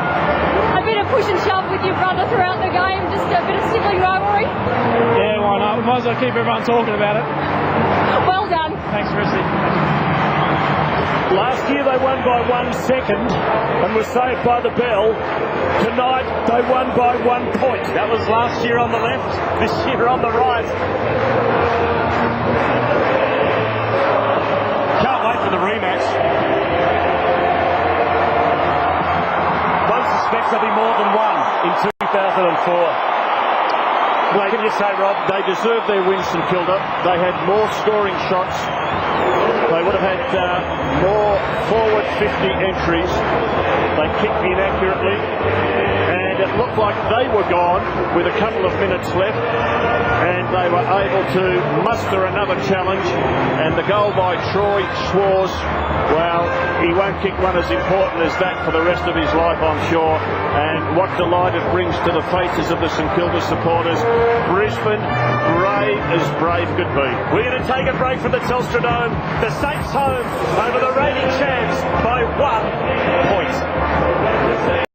A bit of push and shove with your brother throughout the game, just a bit of sibling rivalry. Yeah, why not? We might as well keep everyone talking about it. Well done. Thanks, Christy. Last year they won by 1 second and were saved by the bell. Tonight they won by 1 point. That was last year on the left, this year on the right. Can't wait for the rematch. One suspects there'll be more than one in 2004. What can you say, Rob? They deserved their win, St Kilda. They had more scoring shots. They would have had more forward 50 entries. They kicked inaccurately. And it looked like they were gone with a couple of minutes left. And they were able to muster another challenge. And the goal by Troy Schwarz, well, he won't kick one as important as that for the rest of his life, I'm sure. And what delight it brings to the faces of the St Kilda supporters. Brisbane, brave as brave could be. We're going to take a break from the Telstra Dome. The Saints home over the reigning champs by 1 point.